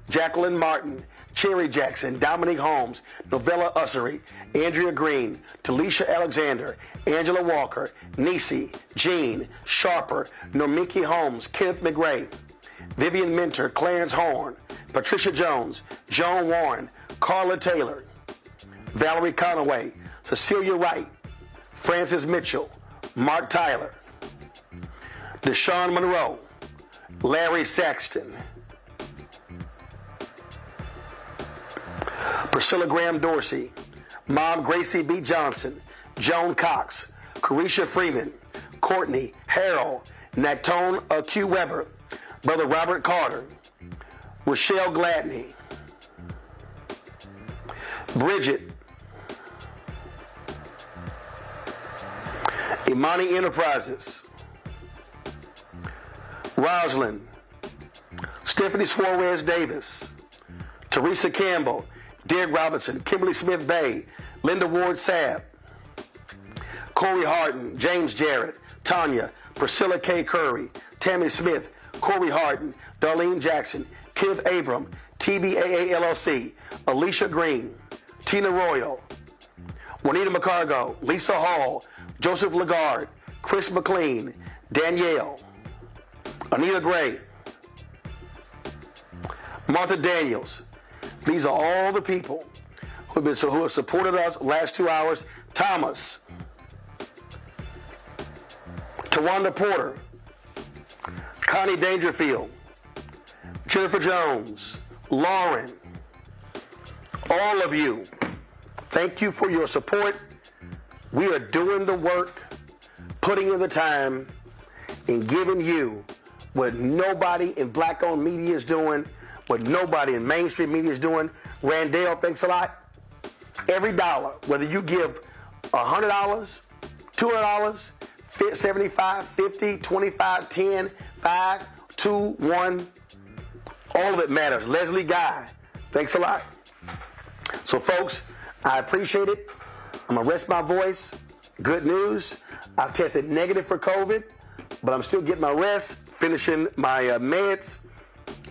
Jacqueline Martin, Cherry Jackson, Dominique Holmes, Novella Ussery, Andrea Green, Talisha Alexander, Angela Walker, Nisi, Jean, Sharper, Nomiki Holmes, Kenneth McRae, Vivian Minter, Clarence Horn, Patricia Jones, Joan Warren, Carla Taylor, Valerie Conaway, Cecilia Wright, Francis Mitchell, Mark Tyler, Deshaun Monroe, Larry Saxton, Priscilla Graham Dorsey, Mom Gracie B. Johnson, Joan Cox, Carisha Freeman, Courtney, Harold, Natone Q. Weber, Brother Robert Carter, Rochelle Gladney, Bridget, Imani Enterprises, Rosalind, Stephanie Suarez Davis, Teresa Campbell, Derek Robinson, Kimberly Smith Bay, Linda Ward Sapp, Corey Harden, James Jarrett, Tanya, Priscilla K. Curry, Tammy Smith, Corey Harden, Darlene Jackson, Kenneth Abram, TBAA LLC, Alicia Green, Tina Royal, Juanita McCargo, Lisa Hall, Joseph Lagarde, Chris McLean, Danielle, Anita Gray, Martha Daniels. These are all the people who have supported us last 2 hours. Thomas, Tawanda Porter, Connie Dangerfield, Jennifer Jones, Lauren, all of you, thank you for your support. We are doing the work, putting in the time, and giving you what nobody in black-owned media is doing, what nobody in mainstream media is doing. Randall, thanks a lot. Every dollar, whether you give $100, $200, 75, 50, 25, 10, 5, 2, 1, all of it matters. Leslie Guy, thanks a lot. So, folks, I appreciate it. I'm going to rest my voice. Good news, I've tested negative for COVID, but I'm still getting my rest, finishing my meds.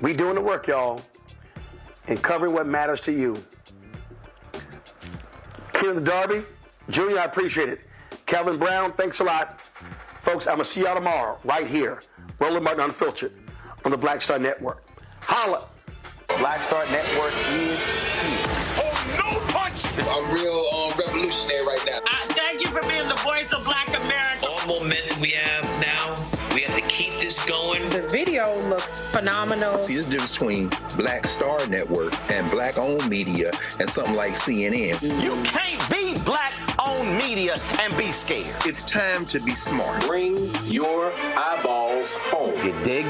We doing the work, y'all, and covering what matters to you. Kenneth Darby, Jr., I appreciate it. Calvin Brown, thanks a lot. Folks, I'm going to see y'all tomorrow right here, Roland Martin Unfiltered, on the Black Star Network. Holla! Black Star Network is here. Oh, no punch! I'm real revolutionary right now. Thank you for being the voice of Black America. All momentum we have now, we have to keep this going. The video looks phenomenal. See, there's a difference between Black Star Network and black-owned media and something like CNN. You can't be black-owned media and be scared. It's time to be smart. Bring your eyeballs home. You dig?